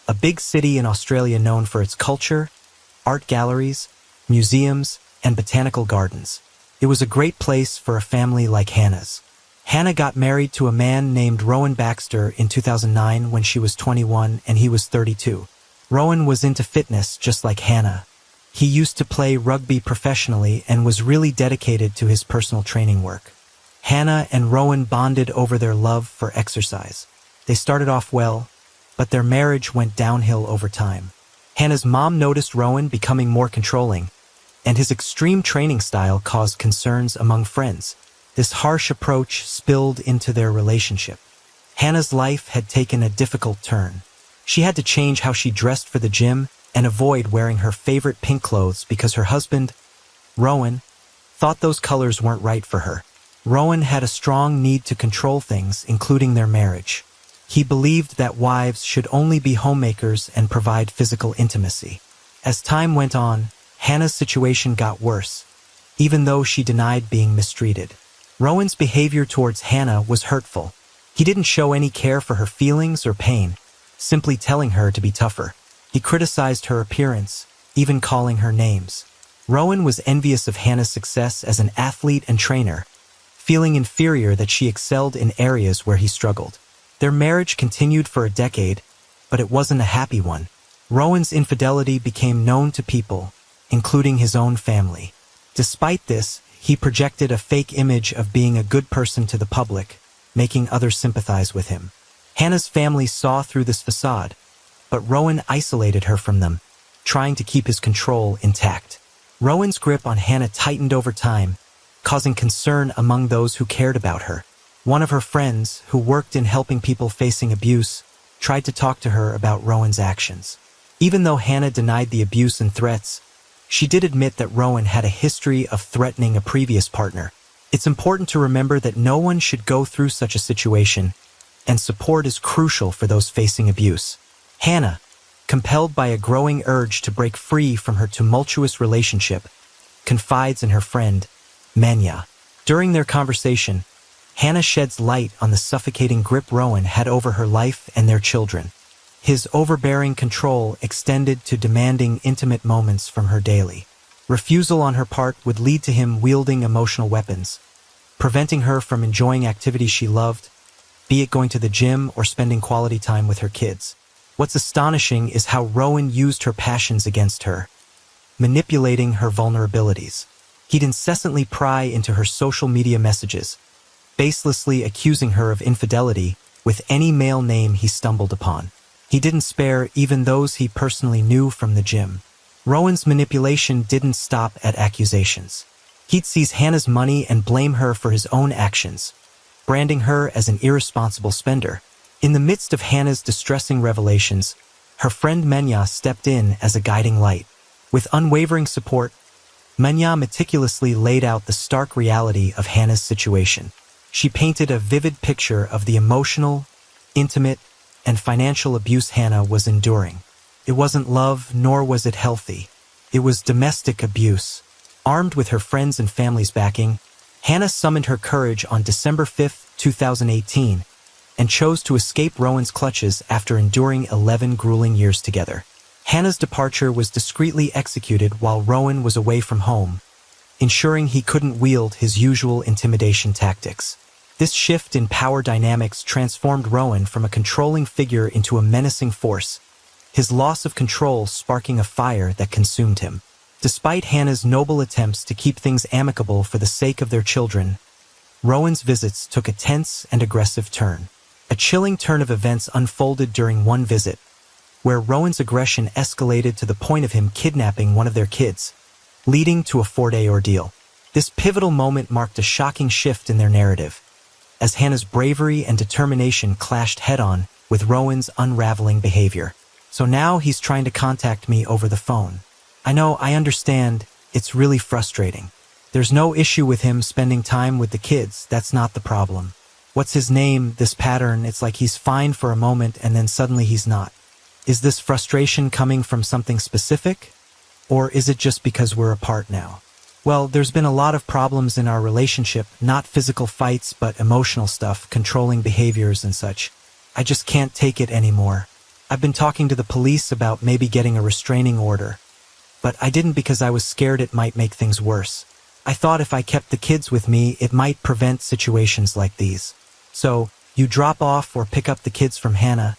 a big city in Australia known for its culture, art galleries, museums, and botanical gardens. It was a great place for a family like Hannah's. Hannah got married to a man named Rowan Baxter in 2009 when she was 21 and he was 32. Rowan was into fitness just like Hannah. He used to play rugby professionally and was really dedicated to his personal training work. Hannah and Rowan bonded over their love for exercise. They started off well, but their marriage went downhill over time. Hannah's mom noticed Rowan becoming more controlling, and his extreme training style caused concerns among friends. This harsh approach spilled into their relationship. Hannah's life had taken a difficult turn. She had to change how she dressed for the gym and avoid wearing her favorite pink clothes because her husband, Rowan, thought those colors weren't right for her. Rowan had a strong need to control things, including their marriage. He believed that wives should only be homemakers and provide physical intimacy. As time went on, Hannah's situation got worse, even though she denied being mistreated. Rowan's behavior towards Hannah was hurtful. He didn't show any care for her feelings or pain, simply telling her to be tougher. He criticized her appearance, even calling her names. Rowan was envious of Hannah's success as an athlete and trainer, feeling inferior that she excelled in areas where he struggled. Their marriage continued for a decade, but it wasn't a happy one. Rowan's infidelity became known to people, including his own family. Despite this, he projected a fake image of being a good person to the public, making others sympathize with him. Hannah's family saw through this facade, but Rowan isolated her from them, trying to keep his control intact. Rowan's grip on Hannah tightened over time, causing concern among those who cared about her. One of her friends, who worked in helping people facing abuse, tried to talk to her about Rowan's actions. Even though Hannah denied the abuse and threats, she did admit that Rowan had a history of threatening a previous partner. It's important to remember that no one should go through such a situation, and support is crucial for those facing abuse. Hannah, compelled by a growing urge to break free from her tumultuous relationship, confides in her friend, Menya. During their conversation, Hannah sheds light on the suffocating grip Rowan had over her life and their children. His overbearing control extended to demanding intimate moments from her daily. Refusal on her part would lead to him wielding emotional weapons, preventing her from enjoying activities she loved, be it going to the gym or spending quality time with her kids. What's astonishing is how Rowan used her passions against her, manipulating her vulnerabilities. He'd incessantly pry into her social media messages, baselessly accusing her of infidelity with any male name he stumbled upon. He didn't spare even those he personally knew from the gym. Rowan's manipulation didn't stop at accusations. He'd seize Hannah's money and blame her for his own actions, branding her as an irresponsible spender. In the midst of Hannah's distressing revelations, her friend Menya stepped in as a guiding light. With unwavering support, Menya meticulously laid out the stark reality of Hannah's situation. She painted a vivid picture of the emotional, intimate, and financial abuse Hannah was enduring. It wasn't love, nor was it healthy. It was domestic abuse. Armed with her friends' and family's backing, Hannah summoned her courage on December 5, 2018, and chose to escape Rowan's clutches after enduring 11 grueling years together. Hannah's departure was discreetly executed while Rowan was away from home, ensuring he couldn't wield his usual intimidation tactics. This shift in power dynamics transformed Rowan from a controlling figure into a menacing force, his loss of control sparking a fire that consumed him. Despite Hannah's noble attempts to keep things amicable for the sake of their children, Rowan's visits took a tense and aggressive turn. A chilling turn of events unfolded during one visit, where Rowan's aggression escalated to the point of him kidnapping one of their kids, leading to a 4-day ordeal. This pivotal moment marked a shocking shift in their narrative, as Hannah's bravery and determination clashed head-on with Rowan's unraveling behavior. So now he's trying to contact me over the phone. I understand, it's really frustrating. There's no issue with him spending time with the kids, that's not the problem. What's his name, this pattern, it's like he's fine for a moment and then suddenly he's not. Is this frustration coming from something specific? Or is it just because we're apart now? Well, there's been a lot of problems in our relationship, not physical fights, but emotional stuff, controlling behaviors and such. I just can't take it anymore. I've been talking to the police about maybe getting a restraining order, but I didn't because I was scared it might make things worse. I thought if I kept the kids with me, it might prevent situations like these. So, you drop off or pick up the kids from Hannah,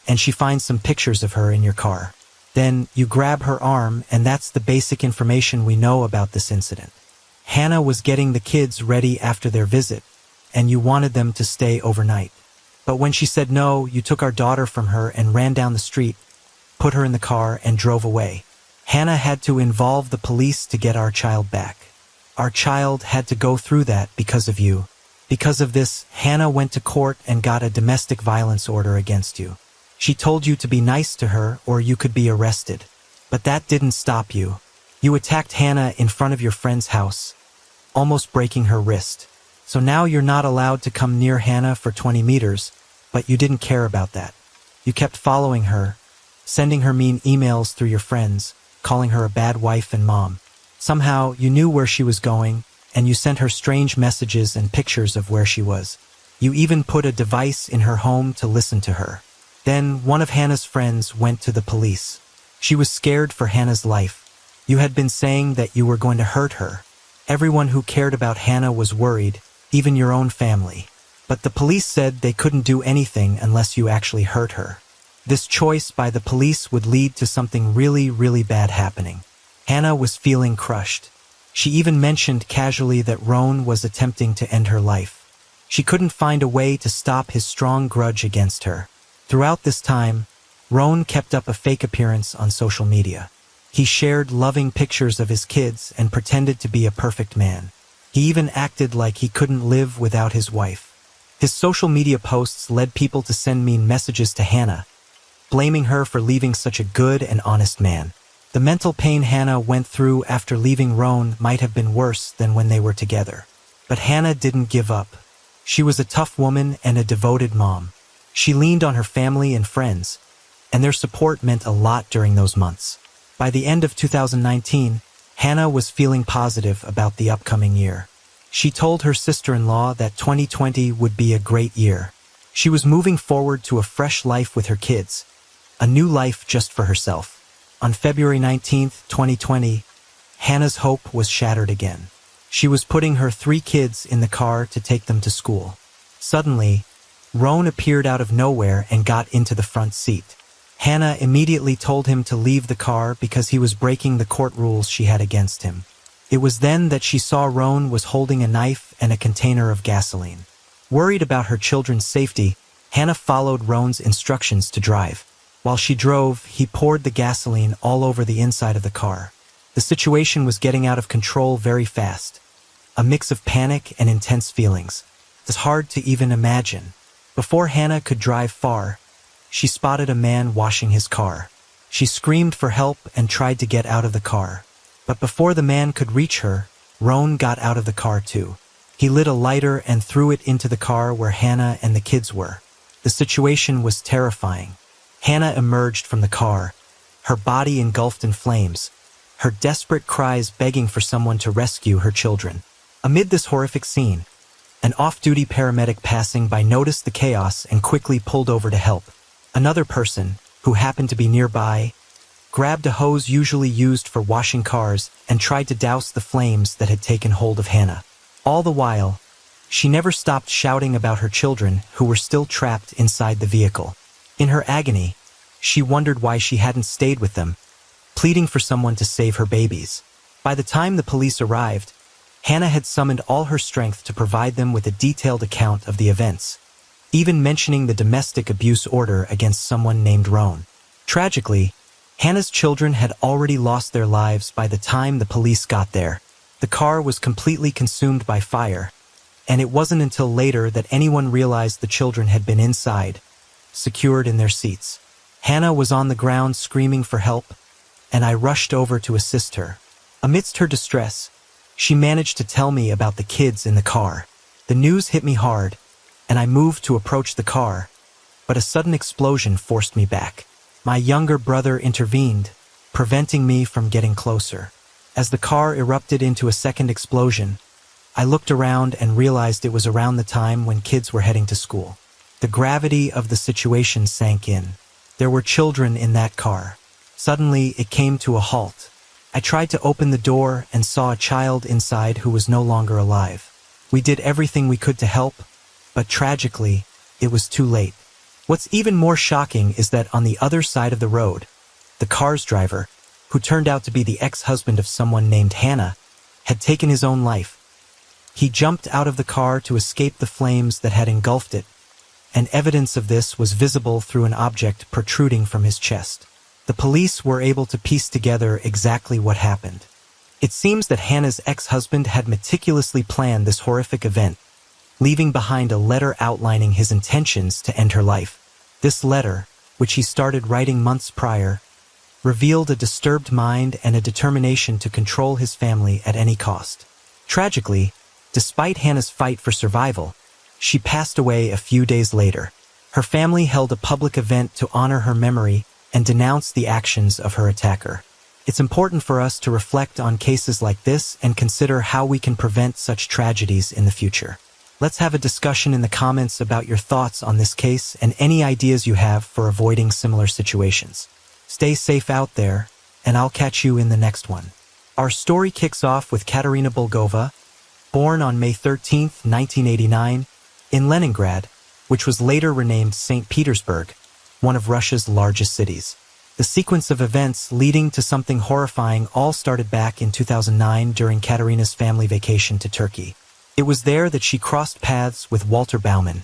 and she finds some pictures of her in your car. Then you grab her arm, and that's the basic information we know about this incident. Hannah was getting the kids ready after their visit, and you wanted them to stay overnight. But when she said no, you took our daughter from her and ran down the street, put her in the car, and drove away. Hannah had to involve the police to get our child back. Our child had to go through that because of you. Because of this, Hannah went to court and got a domestic violence order against you. She told you to be nice to her or you could be arrested. But that didn't stop you. You attacked Hannah in front of your friend's house, almost breaking her wrist. So now you're not allowed to come near Hannah for 20 meters, but you didn't care about that. You kept following her, sending her mean emails through your friends, calling her a bad wife and mom. Somehow, you knew where she was going, and you sent her strange messages and pictures of where she was. You even put a device in her home to listen to her. Then, one of Hannah's friends went to the police. She was scared for Hannah's life. You had been saying that you were going to hurt her. Everyone who cared about Hannah was worried, even your own family. But the police said they couldn't do anything unless you actually hurt her. This choice by the police would lead to something really, really bad happening. Hannah was feeling crushed. She even mentioned casually that Rowan was attempting to end her life. She couldn't find a way to stop his strong grudge against her. Throughout this time, Rowan kept up a fake appearance on social media. He shared loving pictures of his kids and pretended to be a perfect man. He even acted like he couldn't live without his wife. His social media posts led people to send mean messages to Hannah, blaming her for leaving such a good and honest man. The mental pain Hannah went through after leaving Rowan might have been worse than when they were together. But Hannah didn't give up. She was a tough woman and a devoted mom. She leaned on her family and friends, and their support meant a lot during those months. By the end of 2019, Hannah was feeling positive about the upcoming year. She told her sister-in-law that 2020 would be a great year. She was moving forward to a fresh life with her kids, a new life just for herself. On February 19, 2020, Hannah's hope was shattered again. She was putting her 3 kids in the car to take them to school. Suddenly, Roan appeared out of nowhere and got into the front seat. Hannah immediately told him to leave the car because he was breaking the court rules she had against him. It was then that she saw Roan was holding a knife and a container of gasoline. Worried about her children's safety, Hannah followed Roan's instructions to drive. While she drove, he poured the gasoline all over the inside of the car. The situation was getting out of control very fast. A mix of panic and intense feelings. It was hard to even imagine. Before Hannah could drive far, she spotted a man washing his car. She screamed for help and tried to get out of the car. But before the man could reach her, Roan got out of the car too. He lit a lighter and threw it into the car where Hannah and the kids were. The situation was terrifying. Hannah emerged from the car, her body engulfed in flames, her desperate cries begging for someone to rescue her children. Amid this horrific scene, an off-duty paramedic passing by noticed the chaos and quickly pulled over to help. Another person, who happened to be nearby, grabbed a hose usually used for washing cars and tried to douse the flames that had taken hold of Hannah. All the while, she never stopped shouting about her children who were still trapped inside the vehicle. In her agony, she wondered why she hadn't stayed with them, pleading for someone to save her babies. By the time the police arrived, Hannah had summoned all her strength to provide them with a detailed account of the events, even mentioning the domestic abuse order against someone named Roan. Tragically, Hannah's children had already lost their lives by the time the police got there. The car was completely consumed by fire, and it wasn't until later that anyone realized the children had been inside, secured in their seats. Hannah was on the ground screaming for help, and I rushed over to assist her. Amidst her distress, she managed to tell me about the kids in the car. The news hit me hard, and I moved to approach the car, but a sudden explosion forced me back. My younger brother intervened, preventing me from getting closer. As the car erupted into a second explosion, I looked around and realized it was around the time when kids were heading to school. The gravity of the situation sank in. There were children in that car. Suddenly, it came to a halt. I tried to open the door and saw a child inside who was no longer alive. We did everything we could to help, but tragically, it was too late. What's even more shocking is that on the other side of the road, the car's driver, who turned out to be the ex-husband of someone named Hannah, had taken his own life. He jumped out of the car to escape the flames that had engulfed it, and evidence of this was visible through an object protruding from his chest. The police were able to piece together exactly what happened. It seems that Hannah's ex-husband had meticulously planned this horrific event, leaving behind a letter outlining his intentions to end her life. This letter, which he started writing months prior, revealed a disturbed mind and a determination to control his family at any cost. Tragically, despite Hannah's fight for survival, she passed away a few days later. Her family held a public event to honor her memory and denounce the actions of her attacker. It's important for us to reflect on cases like this and consider how we can prevent such tragedies in the future. Let's have a discussion in the comments about your thoughts on this case and any ideas you have for avoiding similar situations. Stay safe out there, and I'll catch you in the next one. Our story kicks off with Katerina Bulgova, born on May 13, 1989, in Leningrad, which was later renamed St. Petersburg, one of Russia's largest cities. The sequence of events leading to something horrifying all started back in 2009 during Katerina's family vacation to Turkey. It was there that she crossed paths with Walter Baumann,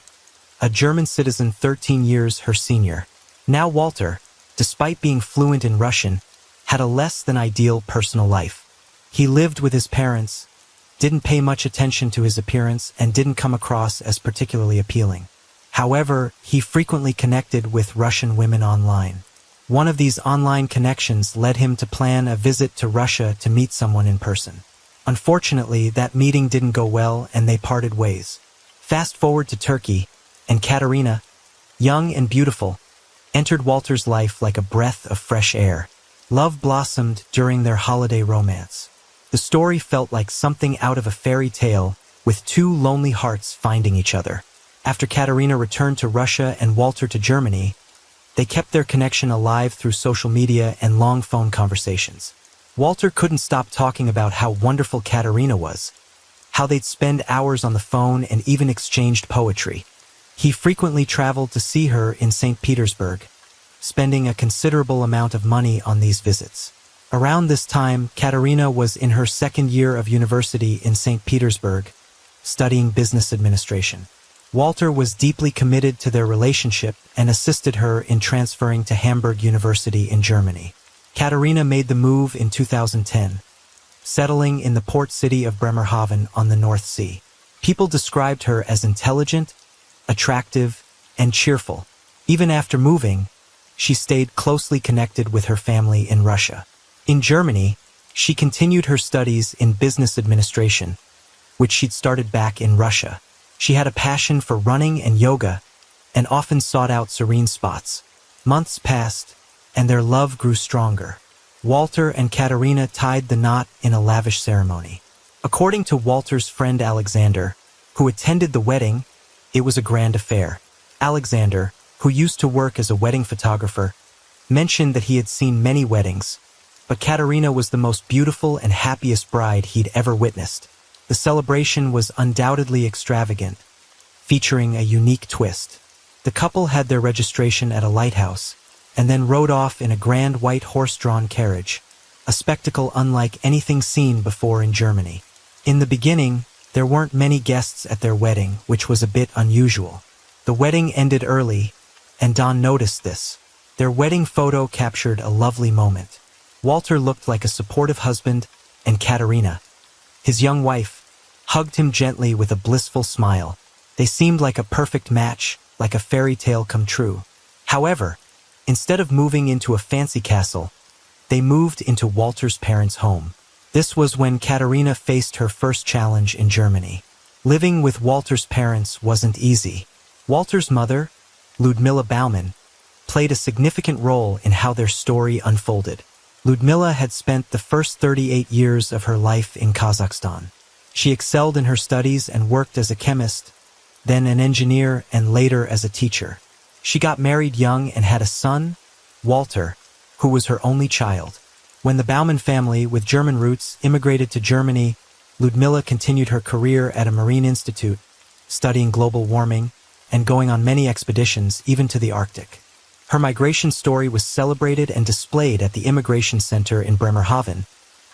a German citizen 13 years her senior. Now Walter, despite being fluent in Russian, had a less than ideal personal life. He lived with his parents, didn't pay much attention to his appearance, and didn't come across as particularly appealing. However, he frequently connected with Russian women online. One of these online connections led him to plan a visit to Russia to meet someone in person. Unfortunately, that meeting didn't go well and they parted ways. Fast forward to Turkey, and Katerina, young and beautiful, entered Walter's life like a breath of fresh air. Love blossomed during their holiday romance. The story felt like something out of a fairy tale, with two lonely hearts finding each other. After Katerina returned to Russia and Walter to Germany, they kept their connection alive through social media and long phone conversations. Walter couldn't stop talking about how wonderful Katerina was, how they'd spend hours on the phone and even exchanged poetry. He frequently traveled to see her in St. Petersburg, spending a considerable amount of money on these visits. Around this time, Katerina was in her second year of university in St. Petersburg, studying business administration. Walter was deeply committed to their relationship and assisted her in transferring to Hamburg University in Germany. Katerina made the move in 2010, settling in the port city of Bremerhaven on the North Sea. People described her as intelligent, attractive, and cheerful. Even after moving, she stayed closely connected with her family in Russia. In Germany, she continued her studies in business administration, which she'd started back in Russia. She had a passion for running and yoga, and often sought out serene spots. Months passed, and their love grew stronger. Walter and Katerina tied the knot in a lavish ceremony. According to Walter's friend Alexander, who attended the wedding, it was a grand affair. Alexander, who used to work as a wedding photographer, mentioned that he had seen many weddings, but Katerina was the most beautiful and happiest bride he'd ever witnessed. The celebration was undoubtedly extravagant, featuring a unique twist. The couple had their registration at a lighthouse, and then rode off in a grand white horse-drawn carriage, a spectacle unlike anything seen before in Germany. In the beginning, there weren't many guests at their wedding, which was a bit unusual. The wedding ended early, and Don noticed this. Their wedding photo captured a lovely moment. Walter looked like a supportive husband, and Katerina, his young wife, hugged him gently with a blissful smile. They seemed like a perfect match, like a fairy tale come true. However, instead of moving into a fancy castle, they moved into Walter's parents' home. This was when Katerina faced her first challenge in Germany. Living with Walter's parents wasn't easy. Walter's mother, Ludmilla Baumann, played a significant role in how their story unfolded. Ludmilla had spent the first 38 years of her life in Kazakhstan. She excelled in her studies and worked as a chemist, then an engineer, and later as a teacher. She got married young and had a son, Walter, who was her only child. When the Baumann family, with German roots, immigrated to Germany, Ludmilla continued her career at a marine institute, studying global warming, and going on many expeditions, even to the Arctic. Her migration story was celebrated and displayed at the Immigration Center in Bremerhaven,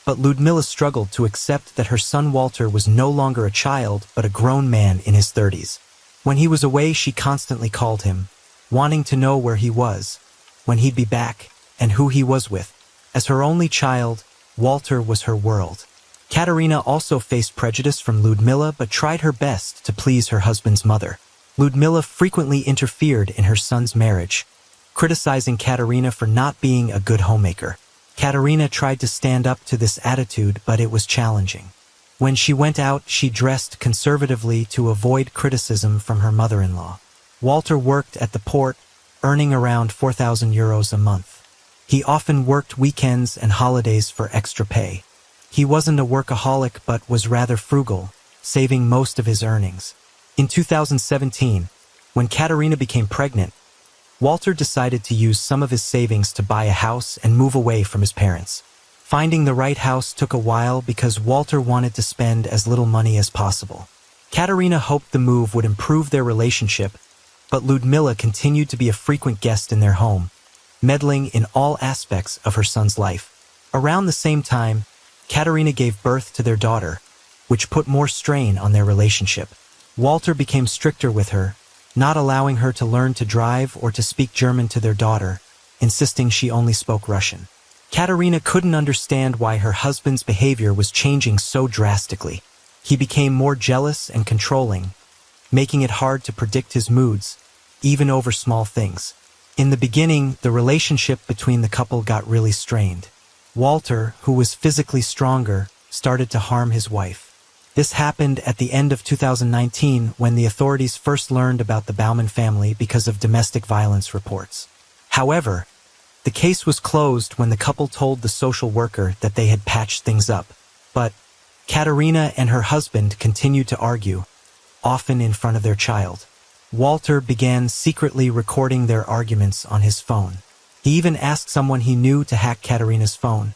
but Ludmilla struggled to accept that her son Walter was no longer a child but a grown man in his 30s. When he was away, she constantly called him, wanting to know where he was, when he'd be back, and who he was with. As her only child, Walter was her world. Katerina also faced prejudice from Ludmilla but tried her best to please her husband's mother. Ludmilla frequently interfered in her son's marriage, criticizing Katerina for not being a good homemaker. Katerina tried to stand up to this attitude, but it was challenging. When she went out, she dressed conservatively to avoid criticism from her mother-in-law. Walter worked at the port, earning around 4,000 euros a month. He often worked weekends and holidays for extra pay. He wasn't a workaholic but was rather frugal, saving most of his earnings. In 2017, when Katerina became pregnant, Walter decided to use some of his savings to buy a house and move away from his parents. Finding the right house took a while because Walter wanted to spend as little money as possible. Katerina hoped the move would improve their relationship, but Ludmilla continued to be a frequent guest in their home, meddling in all aspects of her son's life. Around the same time, Katerina gave birth to their daughter, which put more strain on their relationship. Walter became stricter with her, not allowing her to learn to drive or to speak German to their daughter, insisting she only spoke Russian. Katerina couldn't understand why her husband's behavior was changing so drastically. He became more jealous and controlling, making it hard to predict his moods, even over small things. In the beginning, the relationship between the couple got really strained. Walter, who was physically stronger, started to harm his wife. This happened at the end of 2019 when the authorities first learned about the Baumann family because of domestic violence reports. However, the case was closed when the couple told the social worker that they had patched things up. But Katerina and her husband continued to argue, often in front of their child. Walter began secretly recording their arguments on his phone. He even asked someone he knew to hack Katerina's phone,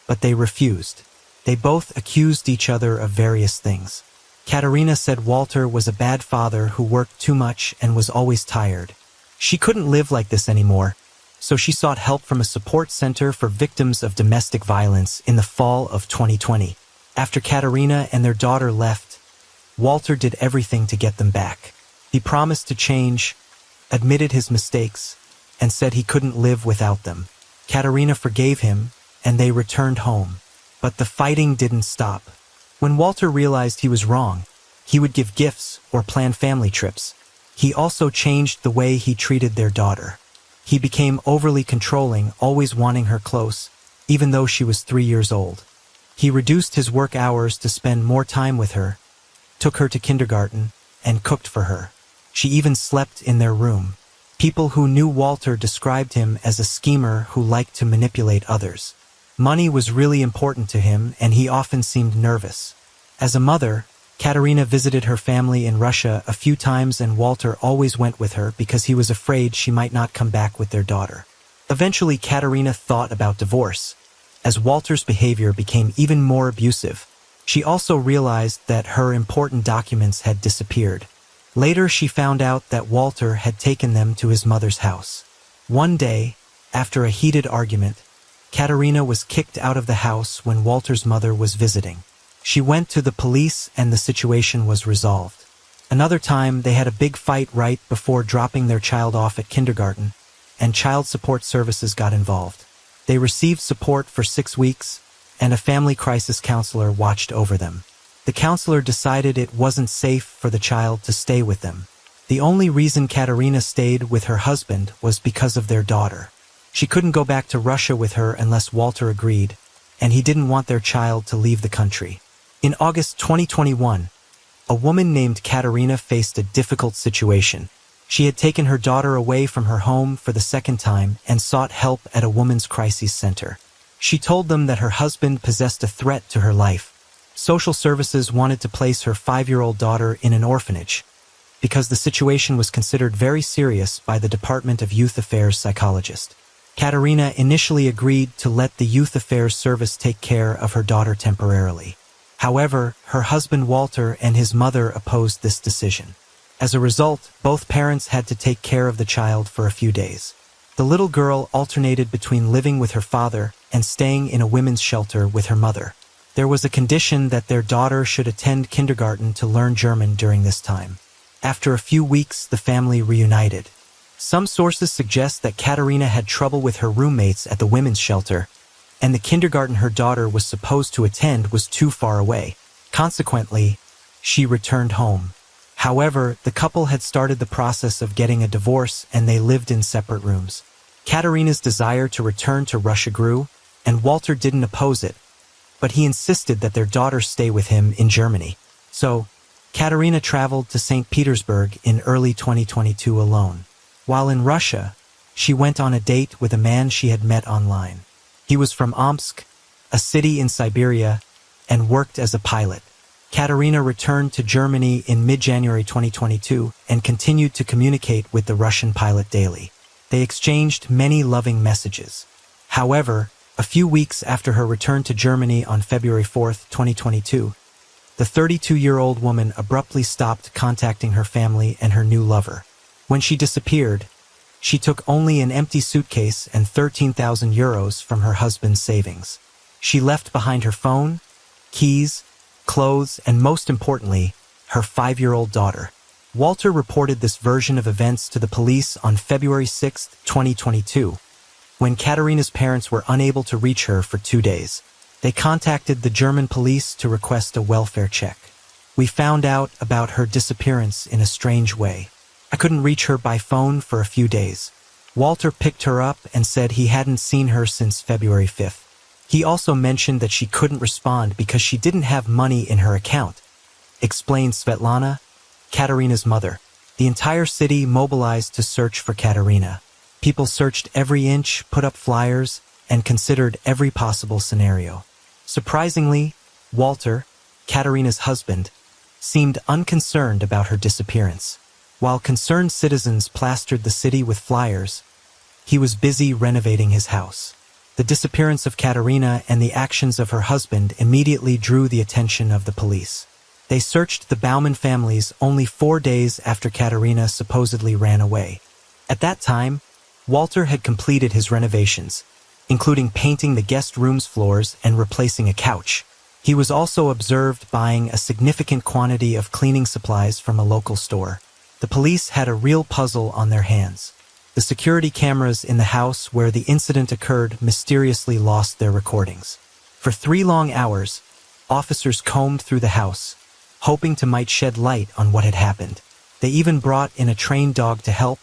but they refused. They both accused each other of various things. Katerina said Walter was a bad father who worked too much and was always tired. She couldn't live like this anymore, so she sought help from a support center for victims of domestic violence in the fall of 2020. After Katerina and their daughter left, Walter did everything to get them back. He promised to change, admitted his mistakes, and said he couldn't live without them. Katerina forgave him, and they returned home. But the fighting didn't stop. When Walter realized he was wrong, he would give gifts or plan family trips. He also changed the way he treated their daughter. He became overly controlling, always wanting her close, even though she was 3 years old. He reduced his work hours to spend more time with her, took her to kindergarten, and cooked for her. She even slept in their room. People who knew Walter described him as a schemer who liked to manipulate others. Money was really important to him, and he often seemed nervous. As a mother, Katerina visited her family in Russia a few times, and Walter always went with her because he was afraid she might not come back with their daughter. Eventually, Katerina thought about divorce. As Walter's behavior became even more abusive, she also realized that her important documents had disappeared. Later, she found out that Walter had taken them to his mother's house. One day, after a heated argument, Katerina was kicked out of the house when Walter's mother was visiting. She went to the police and the situation was resolved. Another time, they had a big fight right before dropping their child off at kindergarten, and child support services got involved. They received support for 6 weeks, and a family crisis counselor watched over them. The counselor decided it wasn't safe for the child to stay with them. The only reason Katerina stayed with her husband was because of their daughter. She couldn't go back to Russia with her unless Walter agreed, and he didn't want their child to leave the country. In August 2021, a woman named Katerina faced a difficult situation. She had taken her daughter away from her home for the second time and sought help at a women's crisis center. She told them that her husband possessed a threat to her life. Social services wanted to place her 5-year-old daughter in an orphanage because the situation was considered very serious by the Department of Youth Affairs psychologist. Katerina initially agreed to let the Youth Affairs Service take care of her daughter temporarily. However, her husband Walter and his mother opposed this decision. As a result, both parents had to take care of the child for a few days. The little girl alternated between living with her father and staying in a women's shelter with her mother. There was a condition that their daughter should attend kindergarten to learn German during this time. After a few weeks, the family reunited. Some sources suggest that Katerina had trouble with her roommates at the women's shelter, and the kindergarten her daughter was supposed to attend was too far away. Consequently, she returned home. However, the couple had started the process of getting a divorce and they lived in separate rooms. Katerina's desire to return to Russia grew, and Walter didn't oppose it, but he insisted that their daughter stay with him in Germany. So, Katerina traveled to St. Petersburg in early 2022 alone. While in Russia, she went on a date with a man she had met online. He was from Omsk, a city in Siberia, and worked as a pilot. Katerina returned to Germany in mid-January 2022 and continued to communicate with the Russian pilot daily. They exchanged many loving messages. However, a few weeks after her return to Germany on February 4, 2022, the 32-year-old woman abruptly stopped contacting her family and her new lover. When she disappeared, she took only an empty suitcase and 13,000 euros from her husband's savings. She left behind her phone, keys, clothes, and most importantly, her 5-year-old daughter. Walter reported this version of events to the police on February 6, 2022, when Katerina's parents were unable to reach her for 2 days. They contacted the German police to request a welfare check. We found out about her disappearance in a strange way. I couldn't reach her by phone for a few days. Walter picked her up and said he hadn't seen her since February 5th. He also mentioned that she couldn't respond because she didn't have money in her account, explained Svetlana, Katerina's mother. The entire city mobilized to search for Katerina. People searched every inch, put up flyers, and considered every possible scenario. Surprisingly, Walter, Katerina's husband, seemed unconcerned about her disappearance. While concerned citizens plastered the city with flyers, he was busy renovating his house. The disappearance of Katerina and the actions of her husband immediately drew the attention of the police. They searched the Baumann families only 4 days after Katerina supposedly ran away. At that time, Walter had completed his renovations, including painting the guest room's floors and replacing a couch. He was also observed buying a significant quantity of cleaning supplies from a local store. The police had a real puzzle on their hands. The security cameras in the house where the incident occurred mysteriously lost their recordings. For 3 long hours, officers combed through the house, hoping to might shed light on what had happened. They even brought in a trained dog to help,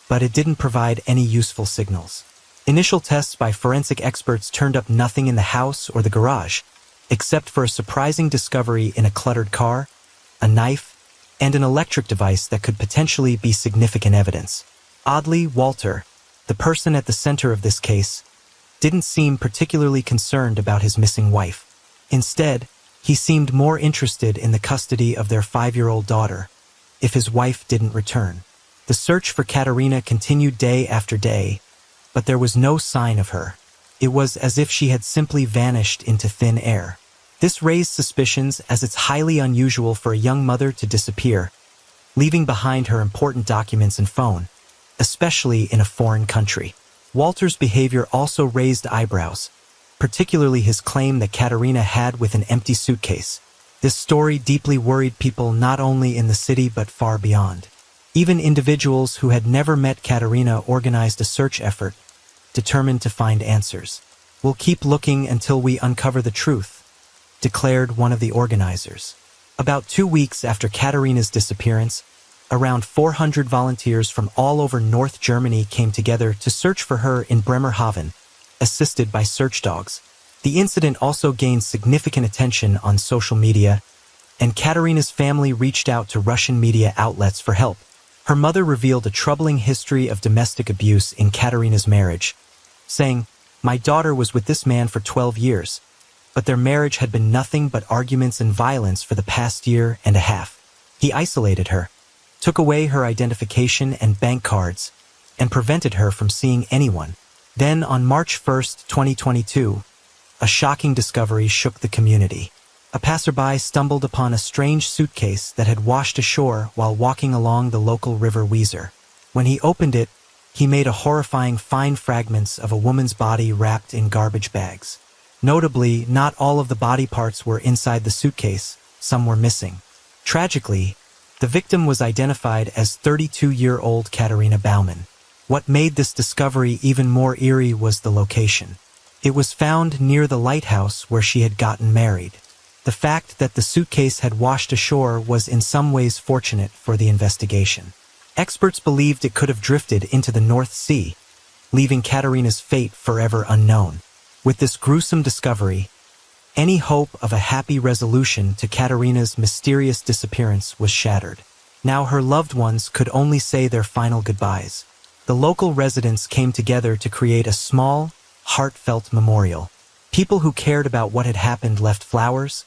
but it didn't provide any useful signals. Initial tests by forensic experts turned up nothing in the house or the garage, except for a surprising discovery in a cluttered car, a knife, and an electric device that could potentially be significant evidence. Oddly, Walter, the person at the center of this case, didn't seem particularly concerned about his missing wife. Instead, he seemed more interested in the custody of their 5-year-old daughter, if his wife didn't return. The search for Katerina continued day after day, but there was no sign of her. It was as if she had simply vanished into thin air. This raised suspicions as it's highly unusual for a young mother to disappear, leaving behind her important documents and phone, especially in a foreign country. Walter's behavior also raised eyebrows, particularly his claim that Katerina had with an empty suitcase. This story deeply worried people not only in the city but far beyond. Even individuals who had never met Katerina organized a search effort, determined to find answers. "We'll keep looking until we uncover the truth," declared one of the organizers. About 2 weeks after Katerina's disappearance, around 400 volunteers from all over North Germany came together to search for her in Bremerhaven, assisted by search dogs. The incident also gained significant attention on social media, and Katerina's family reached out to Russian media outlets for help. Her mother revealed a troubling history of domestic abuse in Katerina's marriage, saying, "My daughter was with this man for 12 years, but their marriage had been nothing but arguments and violence for the past 1.5 years. He isolated her, took away her identification and bank cards, and prevented her from seeing anyone." Then on March 1st, 2022, a shocking discovery shook the community. A passerby stumbled upon a strange suitcase that had washed ashore while walking along the local river Weser. When he opened it, he made a horrifying find fragments of a woman's body wrapped in garbage bags. Notably, not all of the body parts were inside the suitcase, some were missing. Tragically, the victim was identified as 32-year-old Katerina Baumann. What made this discovery even more eerie was the location. It was found near the lighthouse where she had gotten married. The fact that the suitcase had washed ashore was in some ways fortunate for the investigation. Experts believed it could have drifted into the North Sea, leaving Katerina's fate forever unknown. With this gruesome discovery, any hope of a happy resolution to Katerina's mysterious disappearance was shattered. Now her loved ones could only say their final goodbyes. The local residents came together to create a small, heartfelt memorial. People who cared about what had happened left flowers,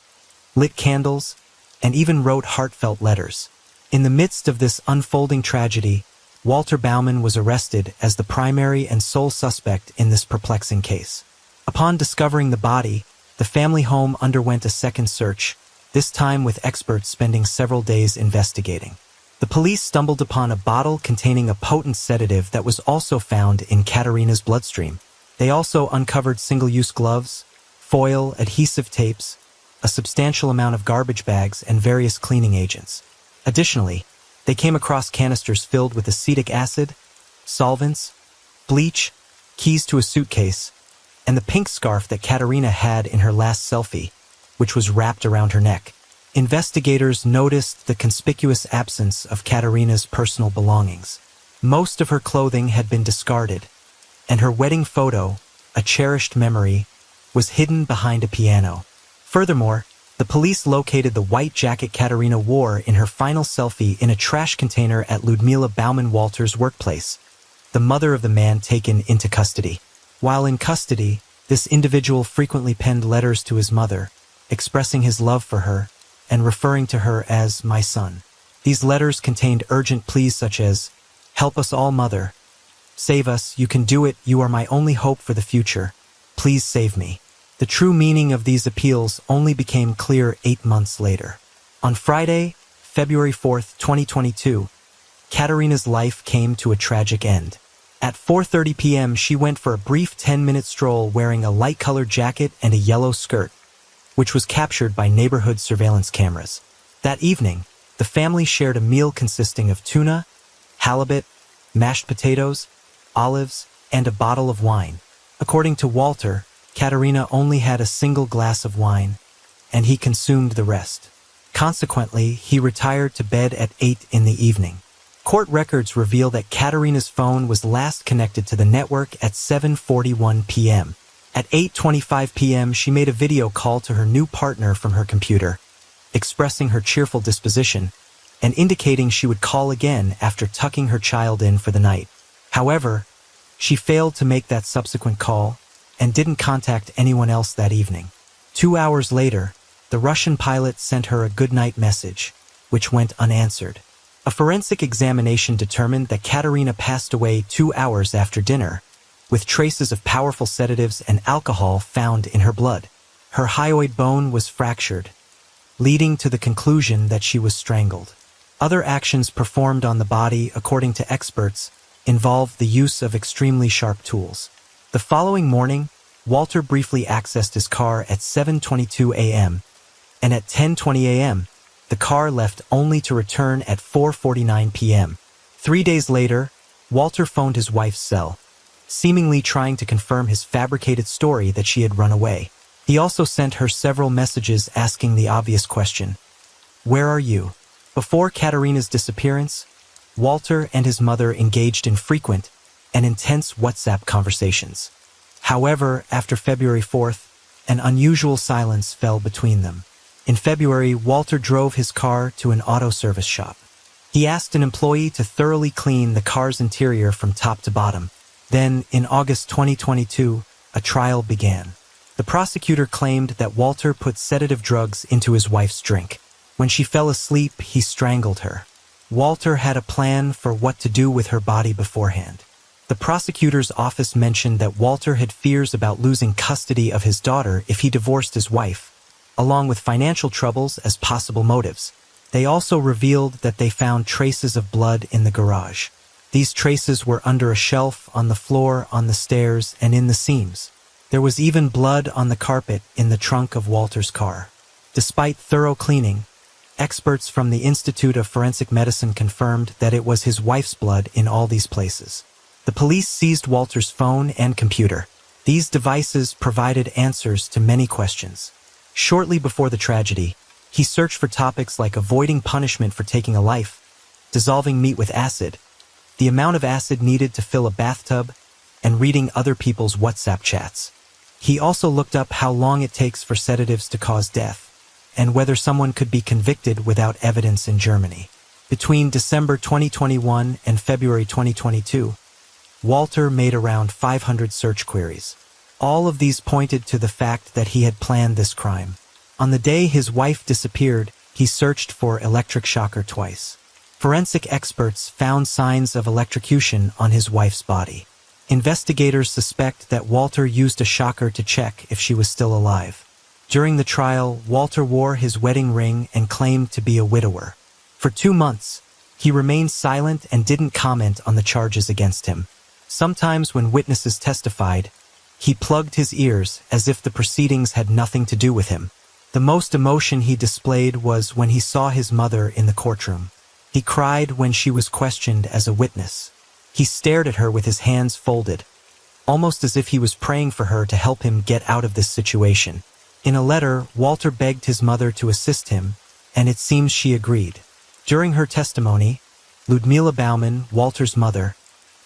lit candles, and even wrote heartfelt letters. In the midst of this unfolding tragedy, Walter Baumann was arrested as the primary and sole suspect in this perplexing case. Upon discovering the body, the family home underwent a second search, this time with experts spending several days investigating. The police stumbled upon a bottle containing a potent sedative that was also found in Katerina's bloodstream. They also uncovered single-use gloves, foil, adhesive tapes, a substantial amount of garbage bags, and various cleaning agents. Additionally, they came across canisters filled with acetic acid, solvents, bleach, keys to a suitcase, and the pink scarf that Katerina had in her last selfie, which was wrapped around her neck. Investigators noticed the conspicuous absence of Katerina's personal belongings. Most of her clothing had been discarded, and her wedding photo, a cherished memory, was hidden behind a piano. Furthermore, the police located the white jacket Katerina wore in her final selfie in a trash container at Ludmila Baumann-Walter's workplace, the mother of the man taken into custody. While in custody, this individual frequently penned letters to his mother, expressing his love for her and referring to her as my son. These letters contained urgent pleas such as, "Help us all, mother. Save us, you can do it, you are my only hope for the future. Please save me." The true meaning of these appeals only became clear 8 months later. On Friday, February 4th, 2022, Katerina's life came to a tragic end. At 4:30 p.m., she went for a brief 10-minute stroll wearing a light-colored jacket and a yellow skirt, which was captured by neighborhood surveillance cameras. That evening, the family shared a meal consisting of tuna, halibut, mashed potatoes, olives, and a bottle of wine. According to Walter, Katerina only had a single glass of wine, and he consumed the rest. Consequently, he retired to bed at 8 in the evening. Court records reveal that Katerina's phone was last connected to the network at 7:41 p.m. At 8:25 p.m., she made a video call to her new partner from her computer, expressing her cheerful disposition and indicating she would call again after tucking her child in for the night. However, she failed to make that subsequent call and didn't contact anyone else that evening. 2 hours later, the Russian pilot sent her a goodnight message, which went unanswered. A forensic examination determined that Katerina passed away 2 hours after dinner, with traces of powerful sedatives and alcohol found in her blood. Her hyoid bone was fractured, leading to the conclusion that she was strangled. Other actions performed on the body, according to experts, involved the use of extremely sharp tools. The following morning, Walter briefly accessed his car at 7:22 a.m., and at 10:20 a.m., the car left only to return at 4:49 p.m. 3 days later, Walter phoned his wife's cell, seemingly trying to confirm his fabricated story that she had run away. He also sent her several messages asking the obvious question, "Where are you?" Before Katerina's disappearance, Walter and his mother engaged in frequent and intense WhatsApp conversations. However, after February 4th, an unusual silence fell between them. In February, Walter drove his car to an auto service shop. He asked an employee to thoroughly clean the car's interior from top to bottom. Then, in August 2022, a trial began. The prosecutor claimed that Walter put sedative drugs into his wife's drink. When she fell asleep, he strangled her. Walter had a plan for what to do with her body beforehand. The prosecutor's office mentioned that Walter had fears about losing custody of his daughter if he divorced his wife, along with financial troubles as possible motives. They also revealed that they found traces of blood in the garage. These traces were under a shelf, on the floor, on the stairs, and in the seams. There was even blood on the carpet in the trunk of Walter's car. Despite thorough cleaning, experts from the Institute of Forensic Medicine confirmed that it was his wife's blood in all these places. The police seized Walter's phone and computer. These devices provided answers to many questions. Shortly before the tragedy, he searched for topics like avoiding punishment for taking a life, dissolving meat with acid, the amount of acid needed to fill a bathtub, and reading other people's WhatsApp chats. He also looked up how long it takes for sedatives to cause death, and whether someone could be convicted without evidence in Germany. Between December 2021 and February 2022, Walter made around 500 search queries. All of these pointed to the fact that he had planned this crime. On the day his wife disappeared, he searched for electric shocker twice. Forensic experts found signs of electrocution on his wife's body. Investigators suspect that Walter used a shocker to check if she was still alive. During the trial, Walter wore his wedding ring and claimed to be a widower. For 2 months, he remained silent and didn't comment on the charges against him. Sometimes when witnesses testified, he plugged his ears as if the proceedings had nothing to do with him. The most emotion he displayed was when he saw his mother in the courtroom. He cried when she was questioned as a witness. He stared at her with his hands folded, almost as if he was praying for her to help him get out of this situation. In a letter, Walter begged his mother to assist him, and it seems she agreed. During her testimony, Ludmila Baumann, Walter's mother,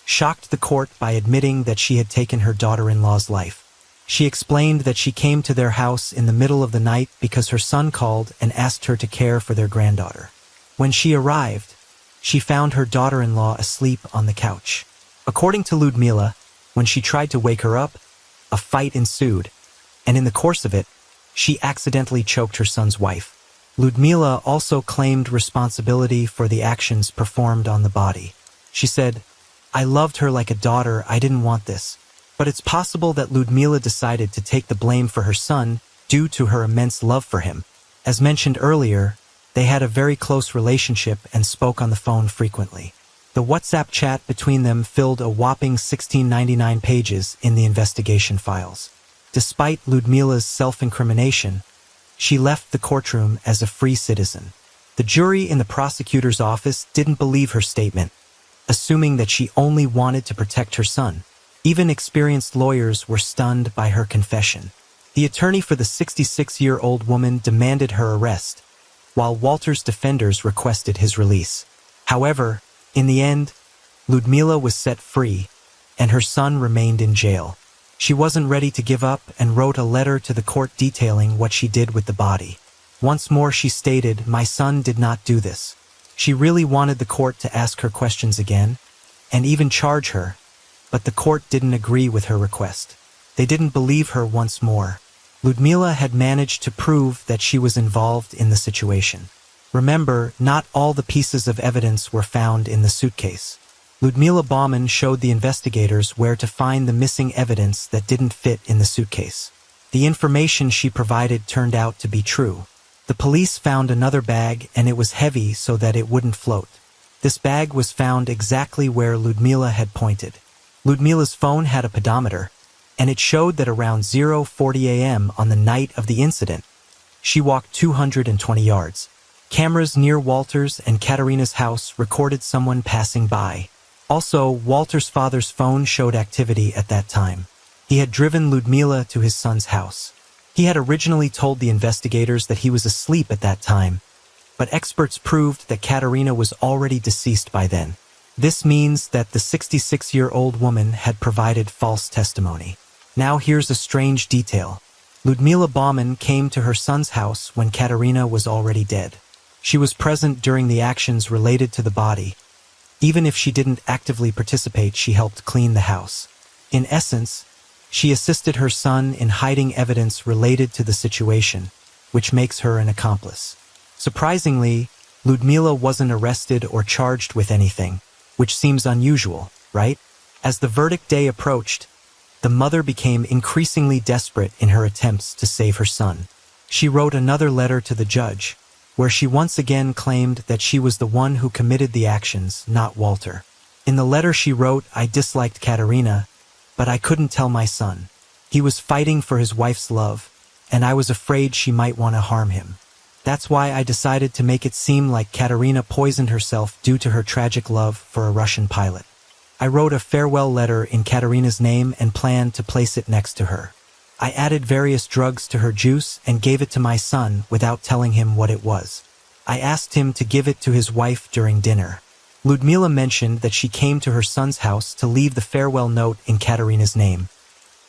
shocked the court by admitting that she had taken her daughter-in-law's life. She explained that she came to their house in the middle of the night because her son called and asked her to care for their granddaughter. When she arrived, she found her daughter-in-law asleep on the couch. According to Ludmila, when she tried to wake her up, a fight ensued, and in the course of it, she accidentally choked her son's wife. Ludmila also claimed responsibility for the actions performed on the body. She said, "I loved her like a daughter, I didn't want this." But it's possible that Ludmila decided to take the blame for her son due to her immense love for him. As mentioned earlier, they had a very close relationship and spoke on the phone frequently. The WhatsApp chat between them filled a whopping 1699 pages in the investigation files. Despite Ludmila's self-incrimination, she left the courtroom as a free citizen. The jury in the prosecutor's office didn't believe her statement, assuming that she only wanted to protect her son. Even experienced lawyers were stunned by her confession. The attorney for the 66-year-old woman demanded her arrest, while Walter's defenders requested his release. However, in the end, Ludmila was set free, and her son remained in jail. She wasn't ready to give up and wrote a letter to the court detailing what she did with the body. Once more she stated, "My son did not do this." She really wanted the court to ask her questions again, and even charge her, but the court didn't agree with her request. They didn't believe her once more. Ludmila had managed to prove that she was involved in the situation. Remember, not all the pieces of evidence were found in the suitcase. Ludmila Baumann showed the investigators where to find the missing evidence that didn't fit in the suitcase. The information she provided turned out to be true. The police found another bag, and it was heavy so that it wouldn't float. This bag was found exactly where Ludmila had pointed. Ludmila's phone had a pedometer, and it showed that around 0:40 a.m. on the night of the incident, she walked 220 yards. Cameras near Walter's and Katerina's house recorded someone passing by. Also, Walter's father's phone showed activity at that time. He had driven Ludmila to his son's house. He had originally told the investigators that he was asleep at that time, but experts proved that Katerina was already deceased by then. This means that the 66-year-old woman had provided false testimony. Now here's a strange detail. Ludmila Baumann came to her son's house when Katerina was already dead. She was present during the actions related to the body. Even if she didn't actively participate, she helped clean the house. In essence, she assisted her son in hiding evidence related to the situation, which makes her an accomplice. Surprisingly, Ludmila wasn't arrested or charged with anything, which seems unusual, right? As the verdict day approached, the mother became increasingly desperate in her attempts to save her son. She wrote another letter to the judge, where she once again claimed that she was the one who committed the actions, not Walter. In the letter she wrote, "I disliked Katerina, but I couldn't tell my son. He was fighting for his wife's love, and I was afraid she might want to harm him. That's why I decided to make it seem like Katerina poisoned herself due to her tragic love for a Russian pilot. I wrote a farewell letter in Katerina's name and planned to place it next to her. I added various drugs to her juice and gave it to my son without telling him what it was. I asked him to give it to his wife during dinner." Ludmila mentioned that she came to her son's house to leave the farewell note in Katerina's name.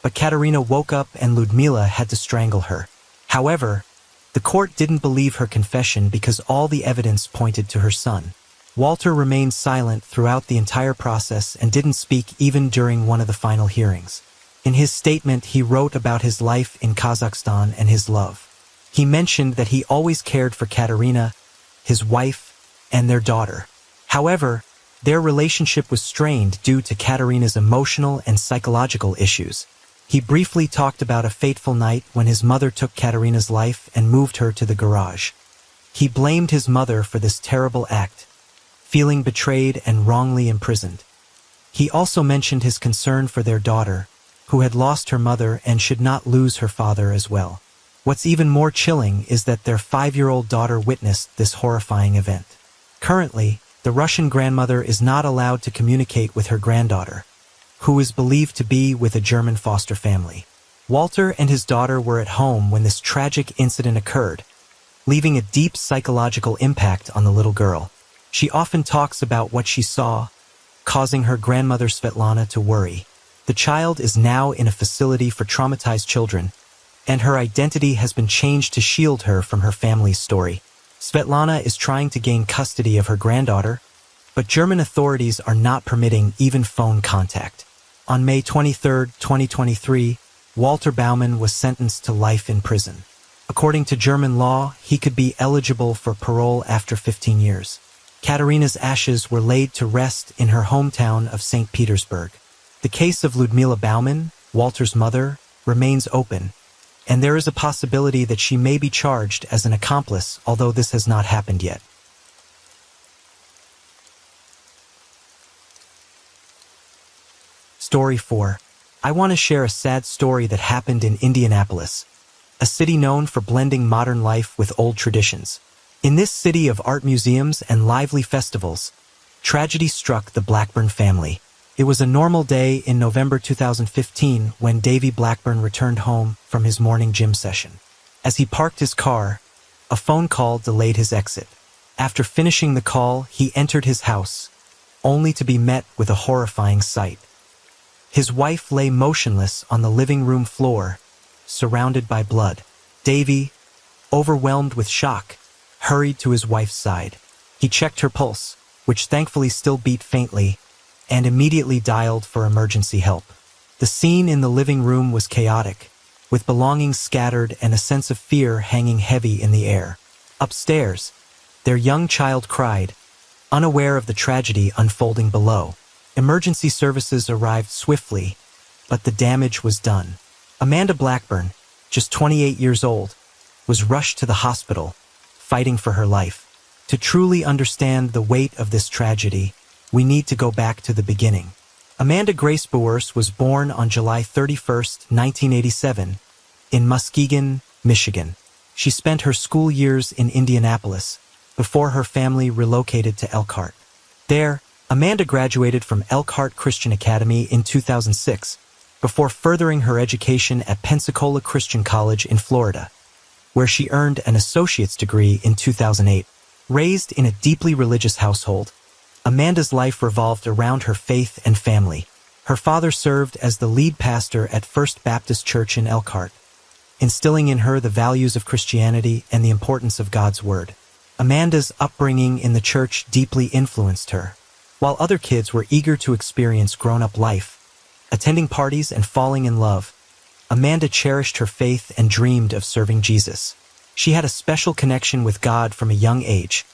But Katerina woke up and Ludmila had to strangle her. However, the court didn't believe her confession because all the evidence pointed to her son. Walter remained silent throughout the entire process and didn't speak even during one of the final hearings. In his statement, he wrote about his life in Kazakhstan and his love. He mentioned that he always cared for Katerina, his wife, and their daughter. However, their relationship was strained due to Katerina's emotional and psychological issues. He briefly talked about a fateful night when his mother took Katerina's life and moved her to the garage. He blamed his mother for this terrible act, feeling betrayed and wrongly imprisoned. He also mentioned his concern for their daughter, who had lost her mother and should not lose her father as well. What's even more chilling is that their 5-year-old daughter witnessed this horrifying event. Currently, the Russian grandmother is not allowed to communicate with her granddaughter, who is believed to be with a German foster family. Walter and his daughter were at home when this tragic incident occurred, leaving a deep psychological impact on the little girl. She often talks about what she saw, causing her grandmother Svetlana to worry. The child is now in a facility for traumatized children, and her identity has been changed to shield her from her family's story. Svetlana is trying to gain custody of her granddaughter, but German authorities are not permitting even phone contact. On May 23, 2023, Walter Baumann was sentenced to life in prison. According to German law, he could be eligible for parole after 15 years. Katerina's ashes were laid to rest in her hometown of St. Petersburg. The case of Ludmila Baumann, Walter's mother, remains open, and there is a possibility that she may be charged as an accomplice, although this has not happened yet. Story 4. I want to share a sad story that happened in Indianapolis, a city known for blending modern life with old traditions. In this city of art museums and lively festivals, tragedy struck the Blackburn family. It was a normal day in November 2015 when Davy Blackburn returned home from his morning gym session. As he parked his car, a phone call delayed his exit. After finishing the call, he entered his house, only to be met with a horrifying sight. His wife lay motionless on the living room floor, surrounded by blood. Davy, overwhelmed with shock, hurried to his wife's side. He checked her pulse, which thankfully still beat faintly, and immediately dialed for emergency help. The scene in the living room was chaotic, with belongings scattered and a sense of fear hanging heavy in the air. Upstairs, their young child cried, unaware of the tragedy unfolding below. Emergency services arrived swiftly, but the damage was done. Amanda Blackburn, just 28 years old, was rushed to the hospital, fighting for her life. To truly understand the weight of this tragedy, we need to go back to the beginning. Amanda Grace Boers was born on July 31, 1987, in Muskegon, Michigan. She spent her school years in Indianapolis before her family relocated to Elkhart. There, Amanda graduated from Elkhart Christian Academy in 2006, before furthering her education at Pensacola Christian College in Florida, where she earned an associate's degree in 2008. Raised in a deeply religious household, Amanda's life revolved around her faith and family. Her father served as the lead pastor at First Baptist Church in Elkhart, instilling in her the values of Christianity and the importance of God's Word. Amanda's upbringing in the church deeply influenced her. While other kids were eager to experience grown-up life, attending parties and falling in love, Amanda cherished her faith and dreamed of serving Jesus. She had a special connection with God from a young age,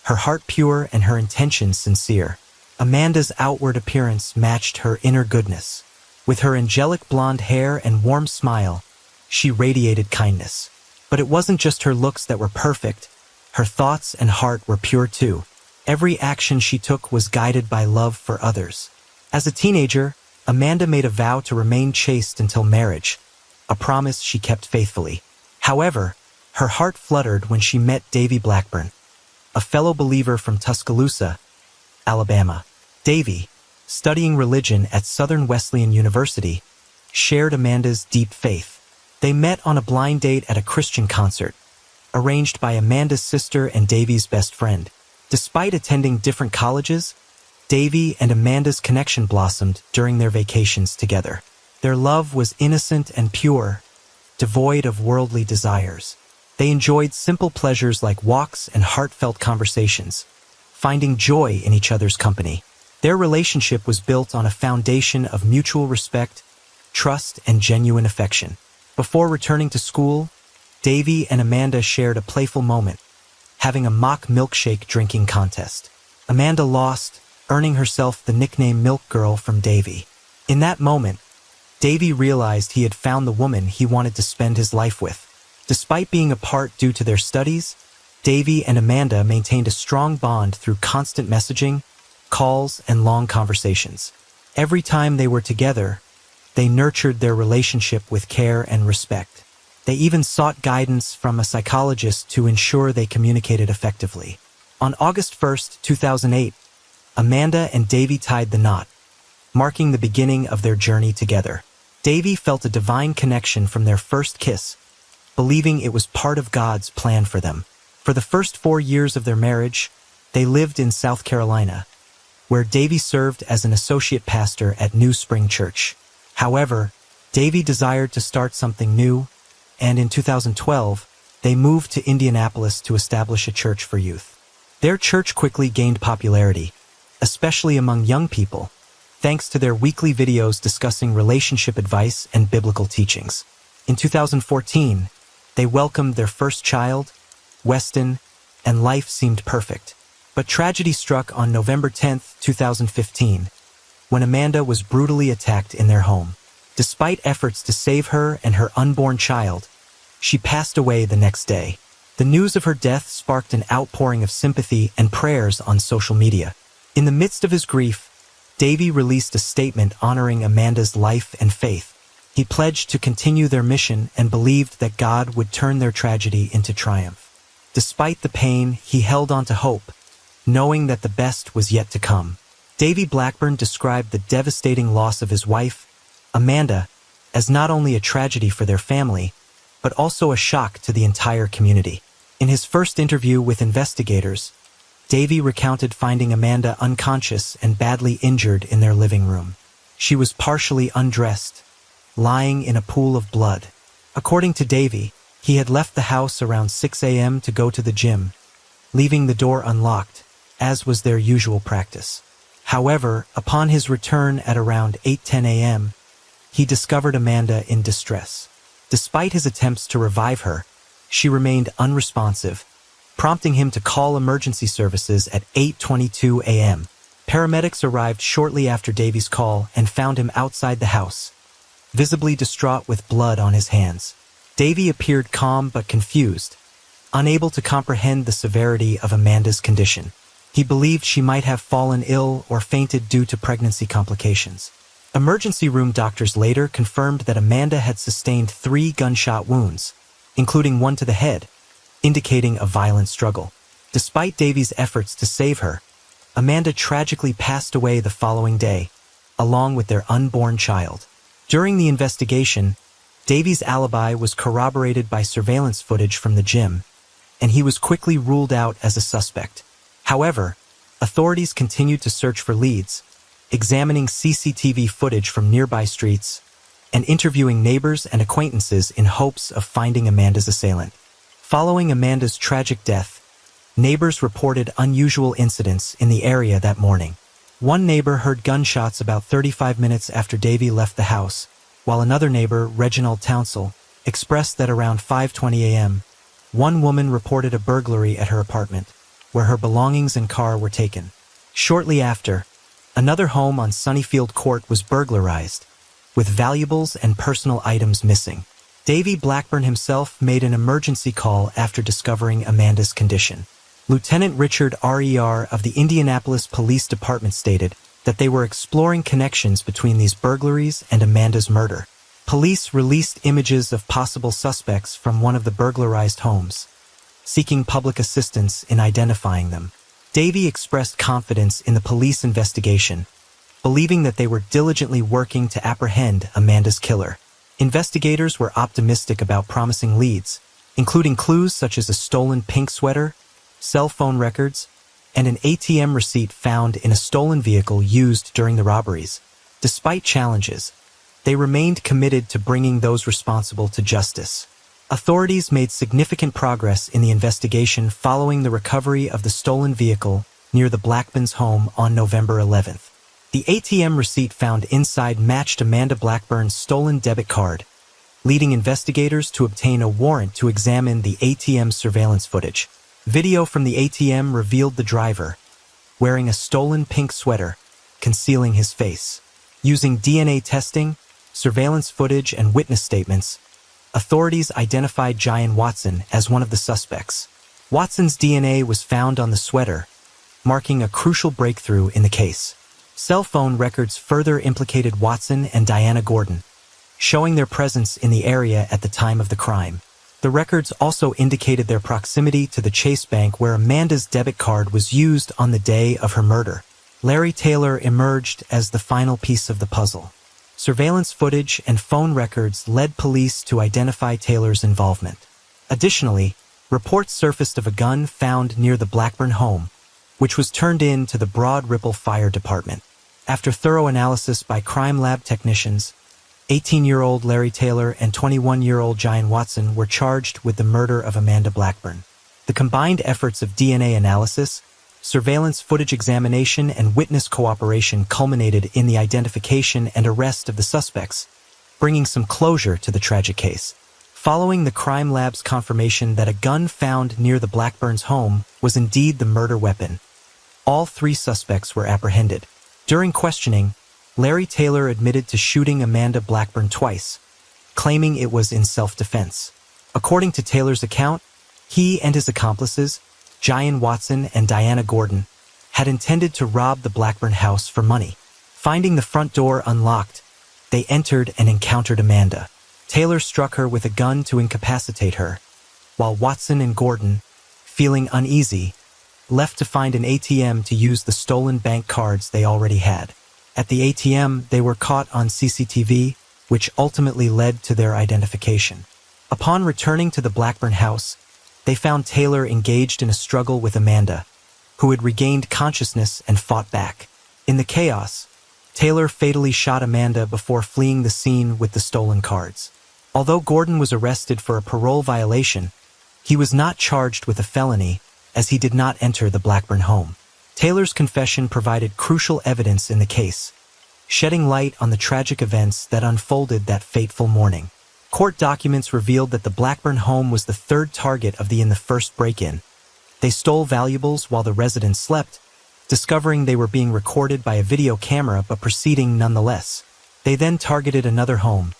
her heart pure and her intentions sincere. Amanda's outward appearance matched her inner goodness. With her angelic blonde hair and warm smile, she radiated kindness. But it wasn't just her looks that were perfect, her thoughts and heart were pure too. Every action she took was guided by love for others. As a teenager, Amanda made a vow to remain chaste until marriage, a promise she kept faithfully. However, her heart fluttered when she met Davy Blackburn, a fellow believer from Tuscaloosa, Alabama. Davy, studying religion at Southern Wesleyan University, shared Amanda's deep faith. They met on a blind date at a Christian concert, arranged by Amanda's sister and Davy's best friend. Despite attending different colleges, Davy and Amanda's connection blossomed during their vacations together. Their love was innocent and pure, devoid of worldly desires. They enjoyed simple pleasures like walks and heartfelt conversations, finding joy in each other's company. Their relationship was built on a foundation of mutual respect, trust, and genuine affection. Before returning to school, Davy and Amanda shared a playful moment, having a mock milkshake drinking contest. Amanda lost, earning herself the nickname Milk Girl from Davy. In that moment, Davy realized he had found the woman he wanted to spend his life with. Despite being apart due to their studies, Davy and Amanda maintained a strong bond through constant messaging, calls, and long conversations. Every time they were together, they nurtured their relationship with care and respect. They even sought guidance from a psychologist to ensure they communicated effectively. On August 1, 2008, Amanda and Davy tied the knot, marking the beginning of their journey together. Davy felt a divine connection from their first kiss, believing it was part of God's plan for them. For the first 4 years of their marriage, they lived in South Carolina, where Davy served as an associate pastor at New Spring Church. However, Davy desired to start something new, and in 2012, they moved to Indianapolis to establish a church for youth. Their church quickly gained popularity, especially among young people, thanks to their weekly videos discussing relationship advice and biblical teachings. In 2014, They welcomed their first child, Weston, and life seemed perfect. But tragedy struck on November 10, 2015, when Amanda was brutally attacked in their home. Despite efforts to save her and her unborn child, she passed away the next day. The news of her death sparked an outpouring of sympathy and prayers on social media. In the midst of his grief, Davey released a statement honoring Amanda's life and faith. He pledged to continue their mission and believed that God would turn their tragedy into triumph. Despite the pain, he held on to hope, knowing that the best was yet to come. Davey Blackburn described the devastating loss of his wife, Amanda, as not only a tragedy for their family, but also a shock to the entire community. In his first interview with investigators, Davey recounted finding Amanda unconscious and badly injured in their living room. She was partially undressed, lying in a pool of blood. According to Davey, he had left the house around 6 a.m. to go to the gym, leaving the door unlocked, as was their usual practice. However, upon his return at around 8:10 a.m., he discovered Amanda in distress. Despite his attempts to revive her, she remained unresponsive, prompting him to call emergency services at 8:22 a.m. Paramedics arrived shortly after Davey's call and found him outside the house, visibly distraught with blood on his hands. Davey appeared calm but confused, unable to comprehend the severity of Amanda's condition. He believed she might have fallen ill or fainted due to pregnancy complications. Emergency room doctors later confirmed that Amanda had sustained 3 gunshot wounds, including one to the head, indicating a violent struggle. Despite Davey's efforts to save her, Amanda tragically passed away the following day, along with their unborn child. During the investigation, Davey's alibi was corroborated by surveillance footage from the gym, and he was quickly ruled out as a suspect. However, authorities continued to search for leads, examining CCTV footage from nearby streets and interviewing neighbors and acquaintances in hopes of finding Amanda's assailant. Following Amanda's tragic death, neighbors reported unusual incidents in the area that morning. One neighbor heard gunshots about 35 minutes after Davey left the house, while another neighbor, Reginald Townsell, expressed that around 5:20 a.m., one woman reported a burglary at her apartment, where her belongings and car were taken. Shortly after, another home on Sunnyfield Court was burglarized, with valuables and personal items missing. Davey Blackburn himself made an emergency call after discovering Amanda's condition. Lieutenant Richard RER of the Indianapolis Police Department stated that they were exploring connections between these burglaries and Amanda's murder. Police released images of possible suspects from one of the burglarized homes, seeking public assistance in identifying them. Davey expressed confidence in the police investigation, believing that they were diligently working to apprehend Amanda's killer. Investigators were optimistic about promising leads, including clues such as a stolen pink sweater, cell phone records, and an ATM receipt found in a stolen vehicle used during the robberies. Despite challenges, they remained committed to bringing those responsible to justice. Authorities made significant progress in the investigation following the recovery of the stolen vehicle near the Blackburns' home on November 11th. The ATM receipt found inside matched Amanda Blackburn's stolen debit card, leading investigators to obtain a warrant to examine the ATM surveillance footage. Video from the ATM revealed the driver, wearing a stolen pink sweater, concealing his face. Using DNA testing, surveillance footage, and witness statements, authorities identified Giant Watson as one of the suspects. Watson's DNA was found on the sweater, marking a crucial breakthrough in the case. Cell phone records further implicated Watson and Diana Gordon, showing their presence in the area at the time of the crime. The records also indicated their proximity to the Chase Bank where Amanda's debit card was used on the day of her murder. Larry Taylor emerged as the final piece of the puzzle. Surveillance footage and phone records led police to identify Taylor's involvement. Additionally, reports surfaced of a gun found near the Blackburn home, which was turned in to the Broad Ripple Fire Department. After thorough analysis by crime lab technicians, 18-year-old Larry Taylor and 21-year-old Giant Watson were charged with the murder of Amanda Blackburn. The combined efforts of DNA analysis, surveillance footage examination, and witness cooperation culminated in the identification and arrest of the suspects, bringing some closure to the tragic case. Following the crime lab's confirmation that a gun found near the Blackburns' home was indeed the murder weapon, all 3 suspects were apprehended. During questioning, Larry Taylor admitted to shooting Amanda Blackburn twice, claiming it was in self-defense. According to Taylor's account, he and his accomplices, Jian Watson and Diana Gordon, had intended to rob the Blackburn house for money. Finding the front door unlocked, they entered and encountered Amanda. Taylor struck her with a gun to incapacitate her, while Watson and Gordon, feeling uneasy, left to find an ATM to use the stolen bank cards they already had. At the ATM, they were caught on CCTV, which ultimately led to their identification. Upon returning to the Blackburn house, they found Taylor engaged in a struggle with Amanda, who had regained consciousness and fought back. In the chaos, Taylor fatally shot Amanda before fleeing the scene with the stolen cards. Although Gordon was arrested for a parole violation, he was not charged with a felony, as he did not enter the Blackburn home. Taylor's confession provided crucial evidence in the case, shedding light on the tragic events that unfolded that fateful morning. Court documents revealed that the Blackburn home was the 3rd target of the first break-in. They stole valuables while the residents slept, discovering they were being recorded by a video camera but proceeding nonetheless. They then targeted another home,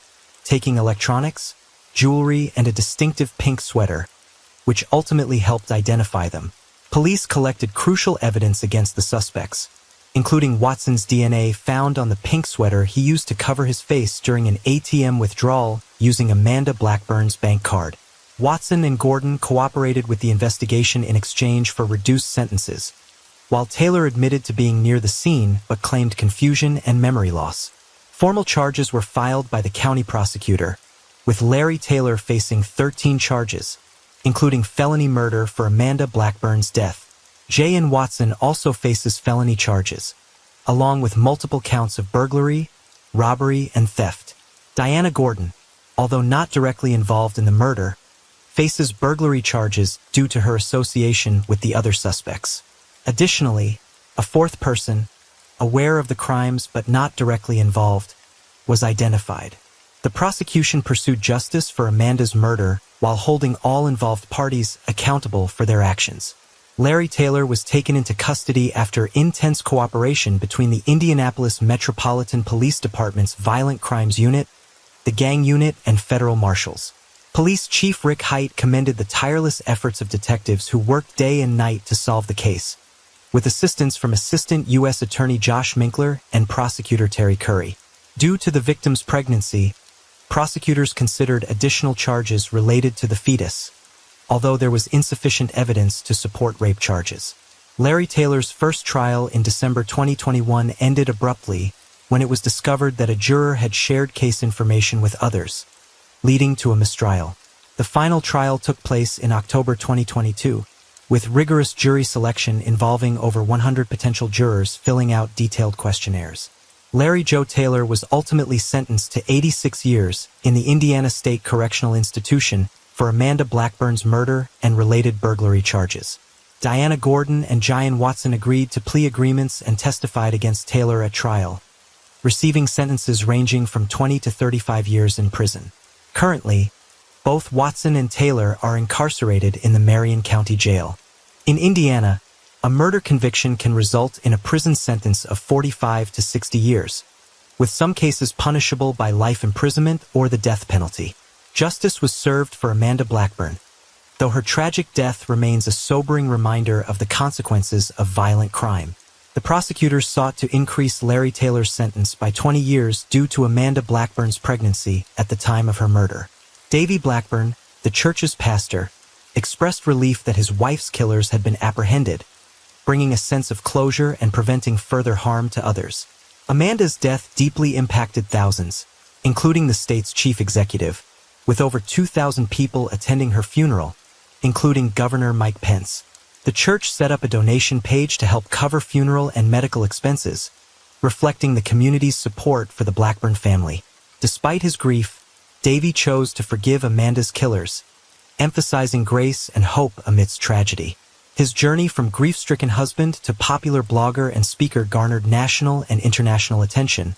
taking electronics, jewelry, and a distinctive pink sweater, which ultimately helped identify them. Police collected crucial evidence against the suspects, including Watson's DNA found on the pink sweater he used to cover his face during an ATM withdrawal using Amanda Blackburn's bank card. Watson and Gordon cooperated with the investigation in exchange for reduced sentences, while Taylor admitted to being near the scene but claimed confusion and memory loss. Formal charges were filed by the county prosecutor, with Larry Taylor facing 13 charges, including felony murder for Amanda Blackburn's death. Jian Watson also faces felony charges, along with multiple counts of burglary, robbery, and theft. Diana Gordon, although not directly involved in the murder, faces burglary charges due to her association with the other suspects. Additionally, a 4th person, aware of the crimes but not directly involved, was identified. The prosecution pursued justice for Amanda's murder while holding all involved parties accountable for their actions. Larry Taylor was taken into custody after intense cooperation between the Indianapolis Metropolitan Police Department's Violent Crimes Unit, the Gang Unit, and federal marshals. Police Chief Rick Hite commended the tireless efforts of detectives who worked day and night to solve the case, with assistance from Assistant U.S. Attorney Josh Minkler and Prosecutor Terry Curry. Due to the victim's pregnancy, prosecutors considered additional charges related to the fetus, although there was insufficient evidence to support rape charges. Larry Taylor's first trial in December 2021 ended abruptly when it was discovered that a juror had shared case information with others, leading to a mistrial. The final trial took place in October 2022, with rigorous jury selection involving over 100 potential jurors filling out detailed questionnaires. Larry Joe Taylor was ultimately sentenced to 86 years in the Indiana State Correctional Institution for Amanda Blackburn's murder and related burglary charges. Diana Gordon and Jian Watson agreed to plea agreements and testified against Taylor at trial, receiving sentences ranging from 20 to 35 years in prison. Currently, both Watson and Taylor are incarcerated in the Marion County Jail. In Indiana, a murder conviction can result in a prison sentence of 45 to 60 years, with some cases punishable by life imprisonment or the death penalty. Justice was served for Amanda Blackburn, though her tragic death remains a sobering reminder of the consequences of violent crime. The prosecutors sought to increase Larry Taylor's sentence by 20 years due to Amanda Blackburn's pregnancy at the time of her murder. Davy Blackburn, the church's pastor, expressed relief that his wife's killers had been apprehended, bringing a sense of closure and preventing further harm to others. Amanda's death deeply impacted thousands, including the state's chief executive, with over 2,000 people attending her funeral, including Governor Mike Pence. The church set up a donation page to help cover funeral and medical expenses, reflecting the community's support for the Blackburn family. Despite his grief, Davy chose to forgive Amanda's killers, emphasizing grace and hope amidst tragedy. His journey from grief-stricken husband to popular blogger and speaker garnered national and international attention,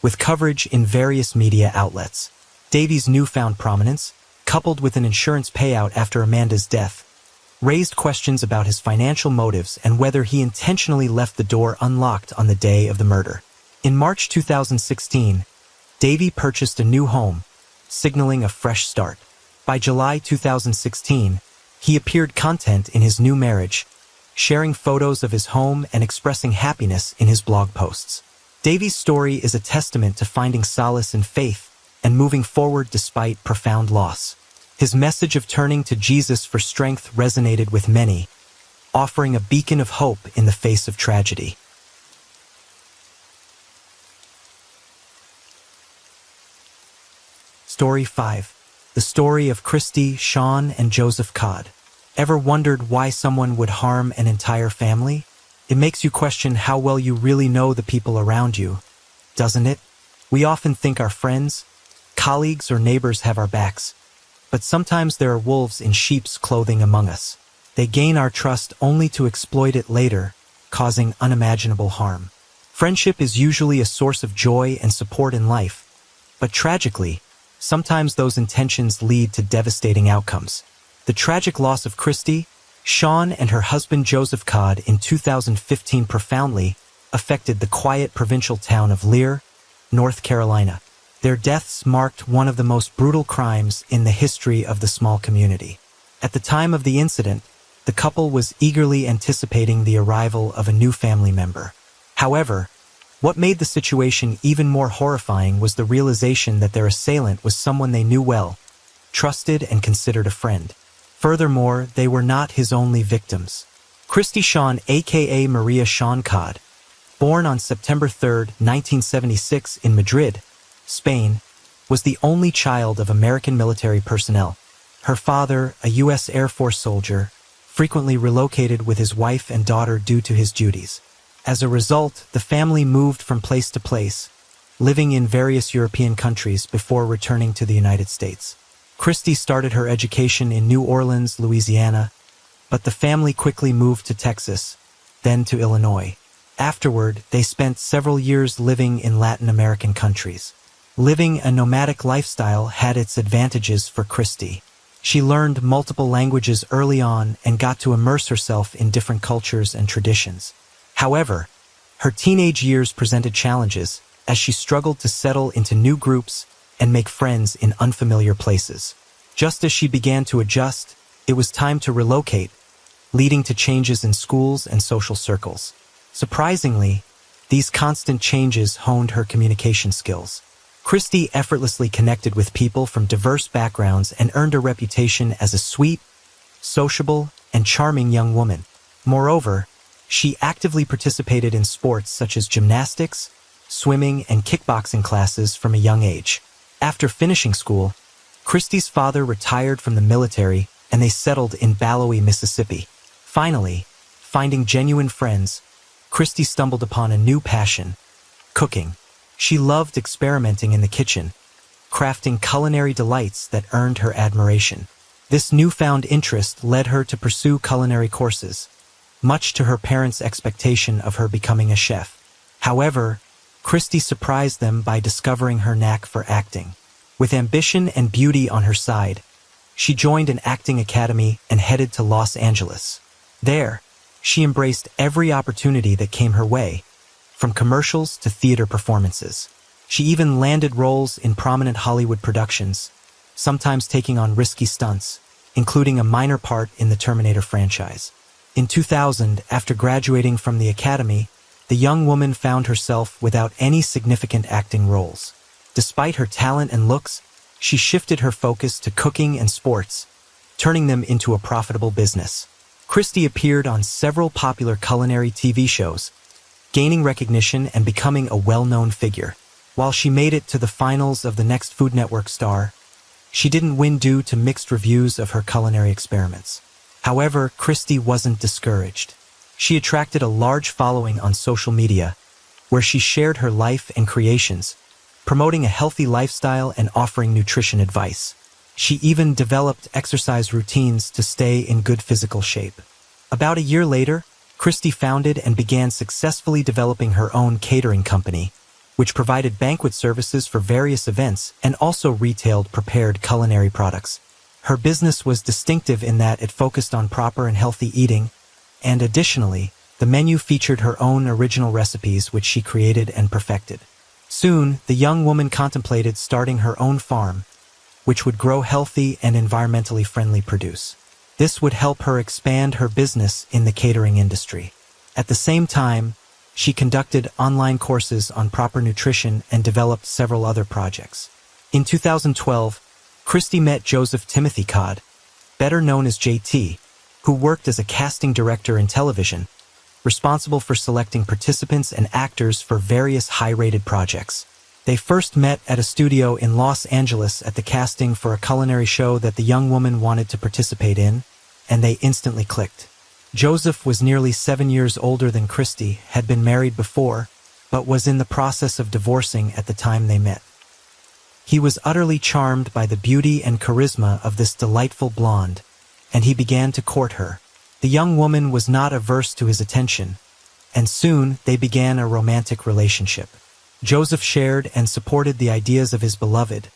with coverage in various media outlets. Davy's newfound prominence, coupled with an insurance payout after Amanda's death, raised questions about his financial motives and whether he intentionally left the door unlocked on the day of the murder. In March 2016, Davy purchased a new home, signaling a fresh start. By July 2016, he appeared content in his new marriage, sharing photos of his home and expressing happiness in his blog posts. Davy's story is a testament to finding solace in faith and moving forward despite profound loss. His message of turning to Jesus for strength resonated with many, offering a beacon of hope in the face of tragedy. Story 5. The story of Christy, Sean, and Joseph Codd. Ever wondered why someone would harm an entire family? It makes you question how well you really know the people around you, doesn't it? We often think our friends, colleagues, or neighbors have our backs, but sometimes there are wolves in sheep's clothing among us. They gain our trust only to exploit it later, causing unimaginable harm. Friendship is usually a source of joy and support in life, but tragically, sometimes those intentions lead to devastating outcomes. The tragic loss of Christy, Sean, and her husband Joseph Codd in 2015 profoundly affected the quiet provincial town of Lear, North Carolina. Their deaths marked one of the most brutal crimes in the history of the small community. At the time of the incident, the couple was eagerly anticipating the arrival of a new family member. However, what made the situation even more horrifying was the realization that their assailant was someone they knew well, trusted, and considered a friend. Furthermore, they were not his only victims. Christy Sean, aka Maria Sean Codd, born on September 3, 1976 in Madrid, Spain, was the only child of American military personnel. Her father, a U.S. Air Force soldier, frequently relocated with his wife and daughter due to his duties. As a result, the family moved from place to place, living in various European countries before returning to the United States. Christy started her education in New Orleans, Louisiana, but the family quickly moved to Texas, then to Illinois. Afterward, they spent several years living in Latin American countries. Living a nomadic lifestyle had its advantages for Christy. She learned multiple languages early on and got to immerse herself in different cultures and traditions. However, her teenage years presented challenges as she struggled to settle into new groups and make friends in unfamiliar places. Just as she began to adjust, it was time to relocate, leading to changes in schools and social circles. Surprisingly, these constant changes honed her communication skills. Christy effortlessly connected with people from diverse backgrounds and earned a reputation as a sweet, sociable, and charming young woman. Moreover, she actively participated in sports such as gymnastics, swimming, and kickboxing classes from a young age. After finishing school, Christy's father retired from the military and they settled in Ballowy, Mississippi. Finally, finding genuine friends, Christy stumbled upon a new passion: cooking. She loved experimenting in the kitchen, crafting culinary delights that earned her admiration. This newfound interest led her to pursue culinary courses, much to her parents' expectation of her becoming a chef. However, Christy surprised them by discovering her knack for acting. With ambition and beauty on her side, she joined an acting academy and headed to Los Angeles. There, she embraced every opportunity that came her way, from commercials to theater performances. She even landed roles in prominent Hollywood productions, sometimes taking on risky stunts, including a minor part in the Terminator franchise. In 2000, after graduating from the academy, the young woman found herself without any significant acting roles. Despite her talent and looks, she shifted her focus to cooking and sports, turning them into a profitable business. Christy appeared on several popular culinary TV shows, gaining recognition and becoming a well-known figure. While she made it to the finals of the next Food Network star, she didn't win due to mixed reviews of her culinary experiments. However, Christy wasn't discouraged. She attracted a large following on social media, where she shared her life and creations, promoting a healthy lifestyle and offering nutrition advice. She even developed exercise routines to stay in good physical shape. About a year later, Christy founded and began successfully developing her own catering company, which provided banquet services for various events and also retailed prepared culinary products. Her business was distinctive in that it focused on proper and healthy eating, and additionally, the menu featured her own original recipes which she created and perfected. Soon, the young woman contemplated starting her own farm, which would grow healthy and environmentally friendly produce. This would help her expand her business in the catering industry. At the same time, she conducted online courses on proper nutrition and developed several other projects. In 2012, Christie met Joseph Timothy Codd, better known as JT, who worked as a casting director in television, responsible for selecting participants and actors for various high-rated projects. They first met at a studio in Los Angeles at the casting for a culinary show that the young woman wanted to participate in, and they instantly clicked. Joseph was nearly 7 years older than Christie, had been married before, but was in the process of divorcing at the time they met. He was utterly charmed by the beauty and charisma of this delightful blonde, and he began to court her. The young woman was not averse to his attention, and soon they began a romantic relationship. Joseph shared and supported the ideas of his beloved,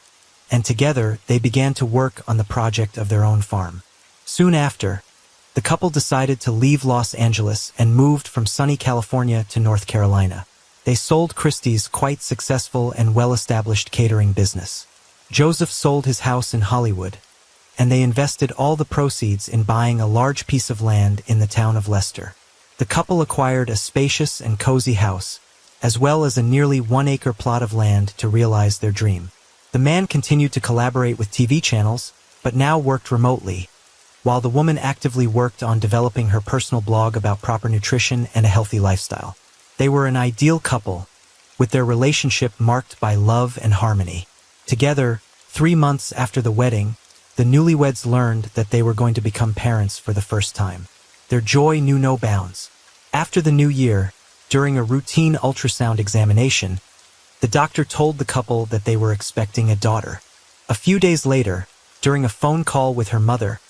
and together they began to work on the project of their own farm. Soon after, the couple decided to leave Los Angeles and moved from sunny California to North Carolina. They sold Christie's quite successful and well-established catering business. Joseph sold his house in Hollywood, and they invested all the proceeds in buying a large piece of land in the town of Leicester. The couple acquired a spacious and cozy house, as well as a nearly 1-acre plot of land to realize their dream. The man continued to collaborate with TV channels, but now worked remotely, while the woman actively worked on developing her personal blog about proper nutrition and a healthy lifestyle. They were an ideal couple, with their relationship marked by love and harmony. Together, 3 months after the wedding, the newlyweds learned that they were going to become parents for the first time. Their joy knew no bounds. After the new year, during a routine ultrasound examination, the doctor told the couple that they were expecting a daughter. A few days later, during a phone call with her mother,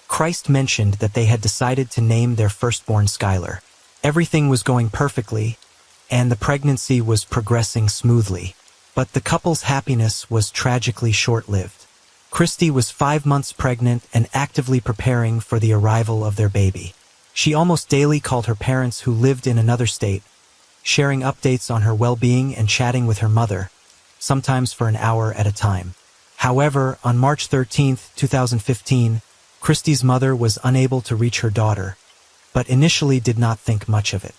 Christ mentioned that they had decided to name their firstborn Skylar. Everything was going perfectly, and the pregnancy was progressing smoothly. But the couple's happiness was tragically short-lived. Christie was 5 months pregnant and actively preparing for the arrival of their baby. She almost daily called her parents who lived in another state, sharing updates on her well-being and chatting with her mother, sometimes for an hour at a time. However, on March 13, 2015, Christie's mother was unable to reach her daughter, but initially did not think much of it.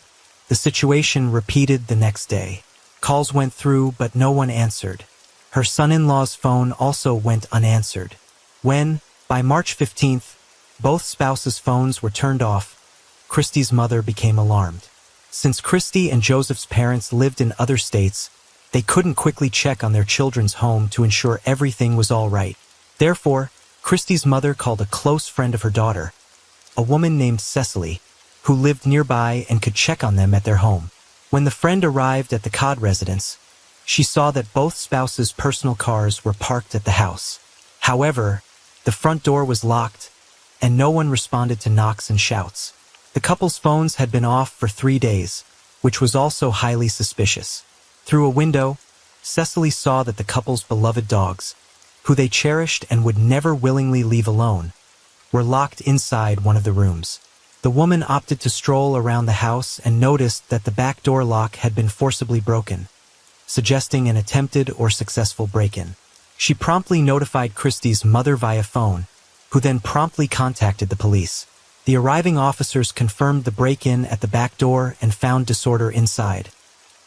The situation repeated the next day. Calls went through, but no one answered. Her son-in-law's phone also went unanswered. When, by March 15th, both spouses' phones were turned off, Christie's mother became alarmed. Since Christie and Joseph's parents lived in other states, they couldn't quickly check on their children's home to ensure everything was all right. Therefore, Christie's mother called a close friend of her daughter, a woman named Cecily, who lived nearby and could check on them at their home. When the friend arrived at the Codd residence, she saw that both spouses' personal cars were parked at the house. However, the front door was locked, and no one responded to knocks and shouts. The couple's phones had been off for 3 days, which was also highly suspicious. Through a window, Cecily saw that the couple's beloved dogs, who they cherished and would never willingly leave alone, were locked inside one of the rooms. The woman opted to stroll around the house and noticed that the back door lock had been forcibly broken, suggesting an attempted or successful break-in. She promptly notified Christie's mother via phone, who then promptly contacted the police. The arriving officers confirmed the break-in at the back door and found disorder inside,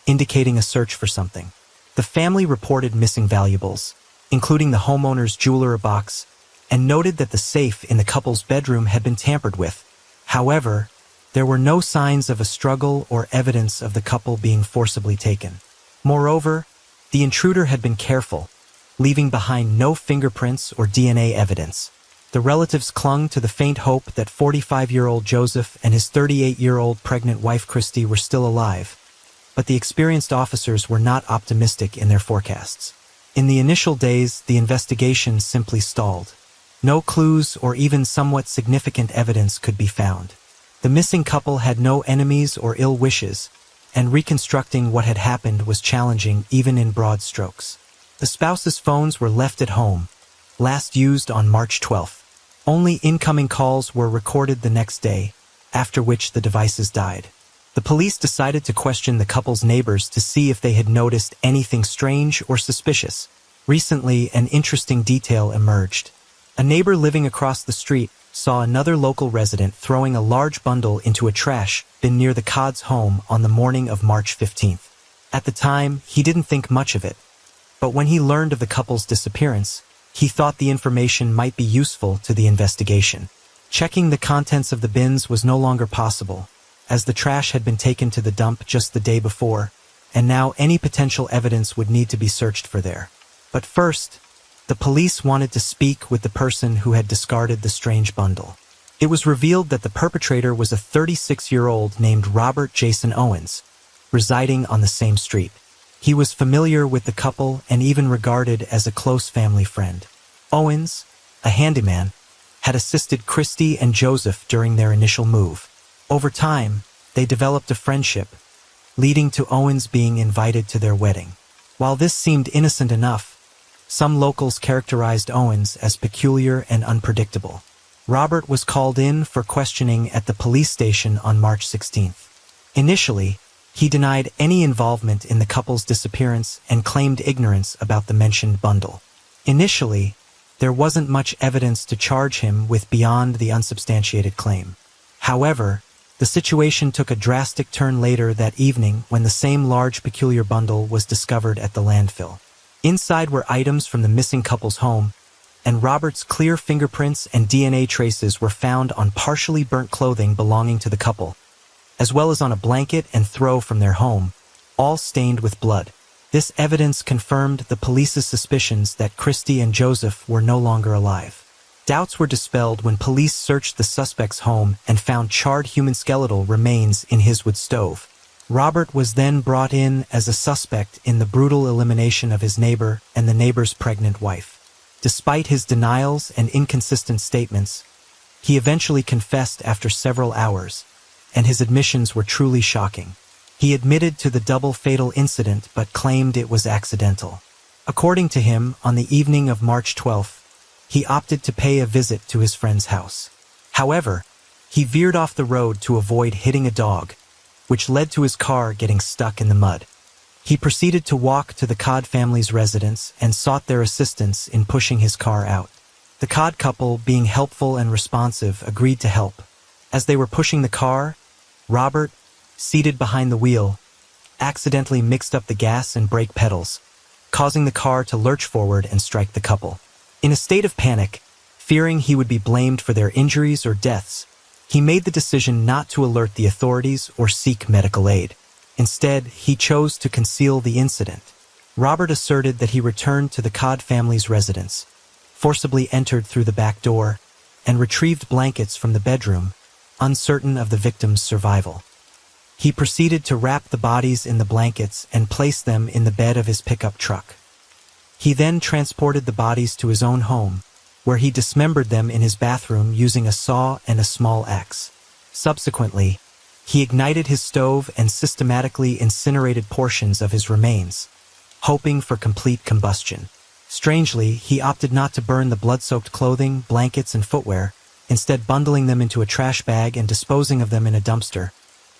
indicating a search for something. The family reported missing valuables, including the homeowner's jewelry box, and noted that the safe in the couple's bedroom had been tampered with. However, there were no signs of a struggle or evidence of the couple being forcibly taken. Moreover, the intruder had been careful, leaving behind no fingerprints or DNA evidence. The relatives clung to the faint hope that 45-year-old Joseph and his 38-year-old pregnant wife Christie were still alive, but the experienced officers were not optimistic in their forecasts. In the initial days, the investigation simply stalled. No clues or even somewhat significant evidence could be found. The missing couple had no enemies or ill wishes, and reconstructing what had happened was challenging even in broad strokes. The spouses' phones were left at home, last used on March 12th. Only incoming calls were recorded the next day, after which the devices died. The police decided to question the couple's neighbors to see if they had noticed anything strange or suspicious. Recently, an interesting detail emerged. A neighbor living across the street saw another local resident throwing a large bundle into a trash bin near the Codd's home on the morning of March 15th. At the time, he didn't think much of it, but when he learned of the couple's disappearance, he thought the information might be useful to the investigation. Checking the contents of the bins was no longer possible, as the trash had been taken to the dump just the day before, and now any potential evidence would need to be searched for there. But first, the police wanted to speak with the person who had discarded the strange bundle. It was revealed that the perpetrator was a 36-year-old named Robert Jason Owens, residing on the same street. He was familiar with the couple and even regarded as a close family friend. Owens, a handyman, had assisted Christy and Joseph during their initial move. Over time, they developed a friendship, leading to Owens being invited to their wedding. While this seemed innocent enough, some locals characterized Owens as peculiar and unpredictable. Robert was called in for questioning at the police station on March 16th. Initially, he denied any involvement in the couple's disappearance and claimed ignorance about the mentioned bundle. Initially, there wasn't much evidence to charge him with beyond the unsubstantiated claim. However, the situation took a drastic turn later that evening when the same large peculiar bundle was discovered at the landfill. Inside were items from the missing couple's home, and Robert's clear fingerprints and DNA traces were found on partially burnt clothing belonging to the couple, as well as on a blanket and throw from their home, all stained with blood. This evidence confirmed the police's suspicions that Christy and Joseph were no longer alive. Doubts were dispelled when police searched the suspect's home and found charred human skeletal remains in his wood stove. Robert was then brought in as a suspect in the brutal elimination of his neighbor and the neighbor's pregnant wife. Despite his denials and inconsistent statements, he eventually confessed after several hours, and his admissions were truly shocking. He admitted to the double fatal incident but claimed it was accidental. According to him, on the evening of March 12th, he opted to pay a visit to his friend's house. However, he veered off the road to avoid hitting a dog, which led to his car getting stuck in the mud. He proceeded to walk to the Codd family's residence and sought their assistance in pushing his car out. The Codd couple, being helpful and responsive, agreed to help. As they were pushing the car, Robert, seated behind the wheel, accidentally mixed up the gas and brake pedals, causing the car to lurch forward and strike the couple. In a state of panic, fearing he would be blamed for their injuries or deaths, he made the decision not to alert the authorities or seek medical aid. Instead, he chose to conceal the incident. Robert asserted that he returned to the Codd family's residence, forcibly entered through the back door, and retrieved blankets from the bedroom, uncertain of the victim's survival. He proceeded to wrap the bodies in the blankets and place them in the bed of his pickup truck. He then transported the bodies to his own home, where he dismembered them in his bathroom using a saw and a small axe. Subsequently, he ignited his stove and systematically incinerated portions of his remains, hoping for complete combustion. Strangely, he opted not to burn the blood-soaked clothing, blankets, and footwear, instead bundling them into a trash bag and disposing of them in a dumpster,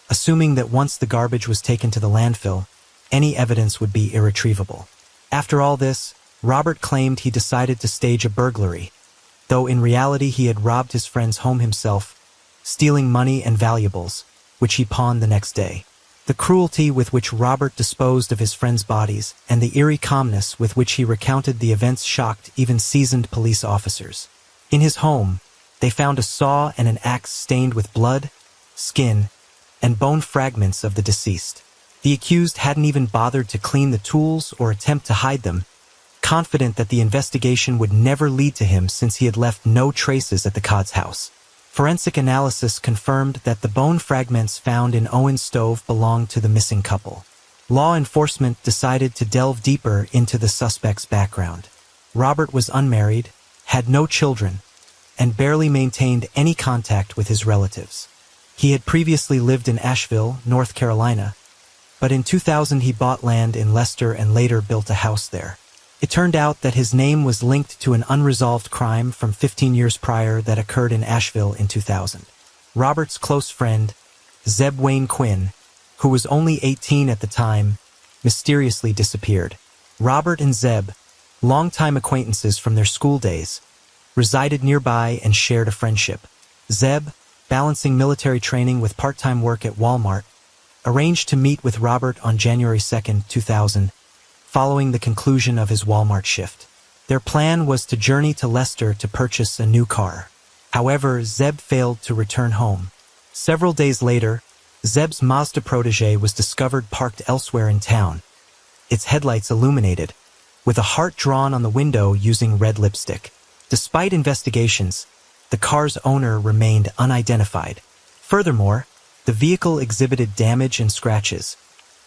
assuming that once the garbage was taken to the landfill, any evidence would be irretrievable. After all this, Robert claimed he decided to stage a burglary, though in reality he had robbed his friend's home himself, stealing money and valuables, which he pawned the next day. The cruelty with which Robert disposed of his friend's bodies and the eerie calmness with which he recounted the events shocked even seasoned police officers. In his home, they found a saw and an axe stained with blood, skin, and bone fragments of the deceased. The accused hadn't even bothered to clean the tools or attempt to hide them, confident that the investigation would never lead to him since he had left no traces at the Codd's house. Forensic analysis confirmed that the bone fragments found in Owen's stove belonged to the missing couple. Law enforcement decided to delve deeper into the suspect's background. Robert was unmarried, had no children, and barely maintained any contact with his relatives. He had previously lived in Asheville, North Carolina, but in 2000 he bought land in Leicester and later built a house there. It turned out that his name was linked to an unresolved crime from 15 years prior that occurred in Asheville in 2000. Robert's close friend, Zeb Wayne Quinn, who was only 18 at the time, mysteriously disappeared. Robert and Zeb, longtime acquaintances from their school days, resided nearby and shared a friendship. Zeb, balancing military training with part-time work at Walmart, arranged to meet with Robert on January 2, 2000, following the conclusion of his Walmart shift. Their plan was to journey to Leicester to purchase a new car. However, Zeb failed to return home. Several days later, Zeb's Mazda protege was discovered parked elsewhere in town, its headlights illuminated, with a heart drawn on the window using red lipstick. Despite investigations, the car's owner remained unidentified. Furthermore, the vehicle exhibited damage and scratches,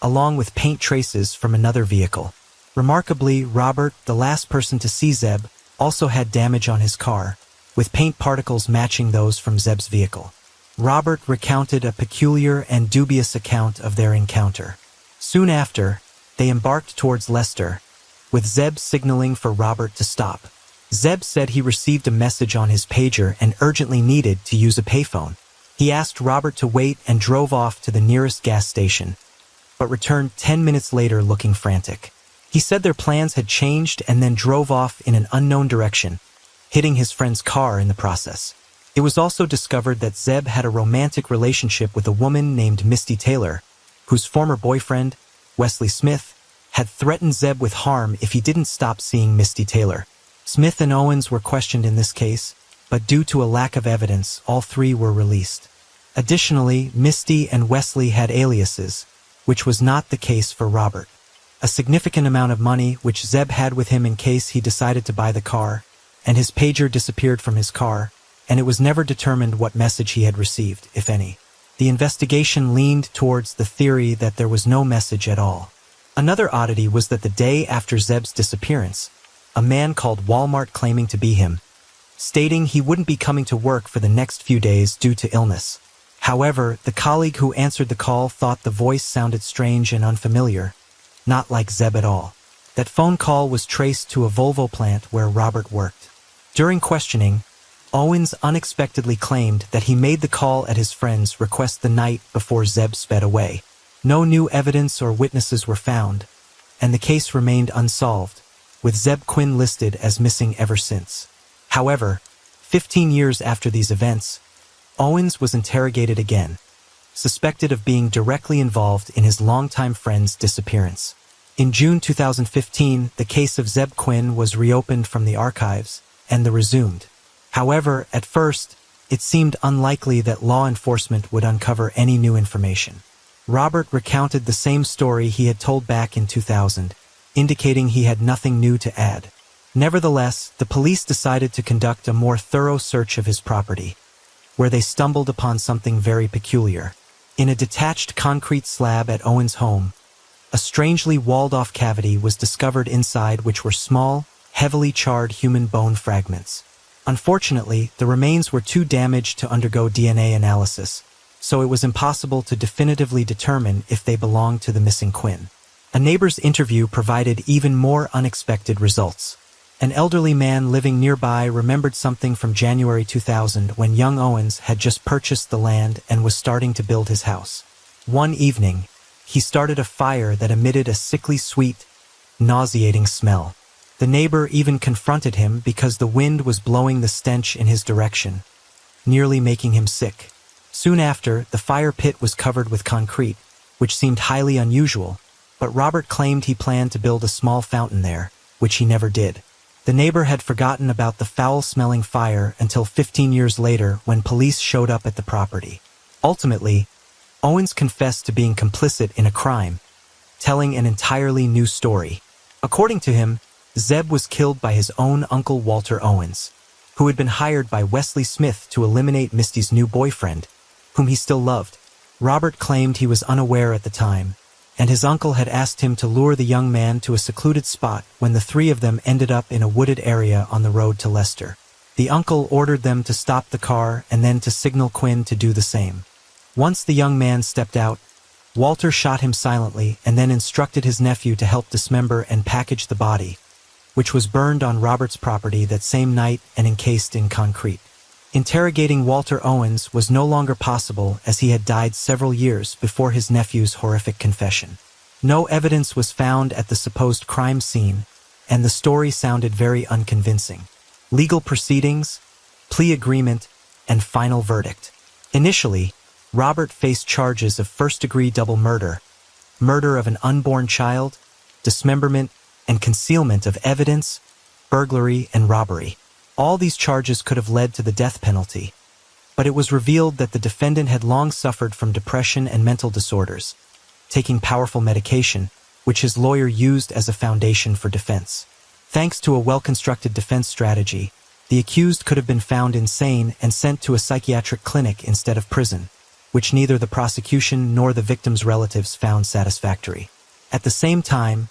along with paint traces from another vehicle. Remarkably, Robert, the last person to see Zeb, also had damage on his car, with paint particles matching those from Zeb's vehicle. Robert recounted a peculiar and dubious account of their encounter. Soon after, they embarked towards Leicester, with Zeb signaling for Robert to stop. Zeb said he received a message on his pager and urgently needed to use a payphone. He asked Robert to wait and drove off to the nearest gas station, but returned 10 minutes later looking frantic. He said their plans had changed and then drove off in an unknown direction, hitting his friend's car in the process. It was also discovered that Zeb had a romantic relationship with a woman named Misty Taylor, whose former boyfriend, Wesley Smith, had threatened Zeb with harm if he didn't stop seeing Misty Taylor. Smith and Owens were questioned in this case, but due to a lack of evidence, all three were released. Additionally, Misty and Wesley had aliases, which was not the case for Robert. A significant amount of money, which Zeb had with him in case he decided to buy the car, and his pager disappeared from his car, and it was never determined what message he had received, if any. The investigation leaned towards the theory that there was no message at all. Another oddity was that the day after Zeb's disappearance, a man called Walmart claiming to be him, stating he wouldn't be coming to work for the next few days due to illness. However, the colleague who answered the call thought the voice sounded strange and unfamiliar, not like Zeb at all. That phone call was traced to a Volvo plant where Robert worked. During questioning, Owens unexpectedly claimed that he made the call at his friend's request the night before Zeb sped away. No new evidence or witnesses were found, and the case remained unsolved, with Zeb Quinn listed as missing ever since. However, 15 years after these events, Owens was interrogated again, suspected of being directly involved in his longtime friend's disappearance. In June 2015, the case of Zeb Quinn was reopened from the archives, and resumed. However, at first, it seemed unlikely that law enforcement would uncover any new information. Robert recounted the same story he had told back in 2000, indicating he had nothing new to add. Nevertheless, the police decided to conduct a more thorough search of his property, where they stumbled upon something very peculiar. In a detached concrete slab at Owens' home, a strangely walled-off cavity was discovered inside, which were small, heavily charred human bone fragments. Unfortunately, the remains were too damaged to undergo DNA analysis, so it was impossible to definitively determine if they belonged to the missing Quinn. A neighbor's interview provided even more unexpected results. An elderly man living nearby remembered something from January 2000 when young Owens had just purchased the land and was starting to build his house. One evening, he started a fire that emitted a sickly sweet, nauseating smell. The neighbor even confronted him because the wind was blowing the stench in his direction, nearly making him sick. Soon after, the fire pit was covered with concrete, which seemed highly unusual, but Robert claimed he planned to build a small fountain there, which he never did. The neighbor had forgotten about the foul-smelling fire until 15 years later when police showed up at the property. Ultimately, Owens confessed to being complicit in a crime, telling an entirely new story. According to him, Zeb was killed by his own uncle Walter Owens, who had been hired by Wesley Smith to eliminate Misty's new boyfriend, whom he still loved. Robert claimed he was unaware at the time, and his uncle had asked him to lure the young man to a secluded spot when the three of them ended up in a wooded area on the road to Leicester. The uncle ordered them to stop the car and then to signal Quinn to do the same. Once the young man stepped out, Walter shot him silently and then instructed his nephew to help dismember and package the body, which was burned on Robert's property that same night and encased in concrete. Interrogating Walter Owens was no longer possible as he had died several years before his nephew's horrific confession. No evidence was found at the supposed crime scene, and the story sounded very unconvincing. Legal proceedings, plea agreement, and final verdict. Initially, Robert faced charges of first-degree double murder, murder of an unborn child, dismemberment, and concealment of evidence, burglary, and robbery. All these charges could have led to the death penalty, but it was revealed that the defendant had long suffered from depression and mental disorders, taking powerful medication, which his lawyer used as a foundation for defense. Thanks to a well-constructed defense strategy, the accused could have been found insane and sent to a psychiatric clinic instead of prison, which neither the prosecution nor the victim's relatives found satisfactory. At the same time,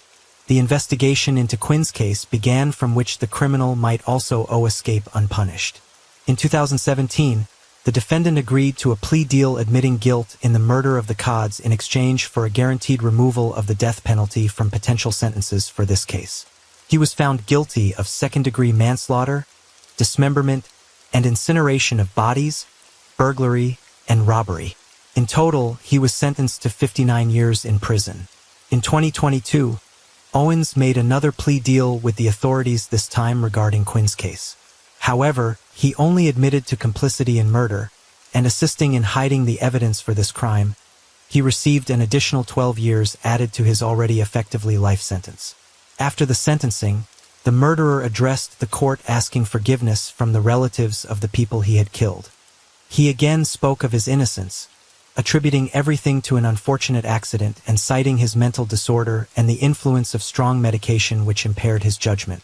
the investigation into Quinn's case began, from which the criminal might also owe escape unpunished. In 2017, the defendant agreed to a plea deal admitting guilt in the murder of the Codds in exchange for a guaranteed removal of the death penalty from potential sentences for this case. He was found guilty of second-degree manslaughter, dismemberment, and incineration of bodies, burglary, and robbery. In total, he was sentenced to 59 years in prison. In 2022, Owens made another plea deal with the authorities, this time regarding Quinn's case. However, he only admitted to complicity in murder and assisting in hiding the evidence for this crime. He received an additional 12 years added to his already effectively life sentence. After the sentencing, the murderer addressed the court asking forgiveness from the relatives of the people he had killed. He again spoke of his innocence, attributing everything to an unfortunate accident and citing his mental disorder and the influence of strong medication which impaired his judgment.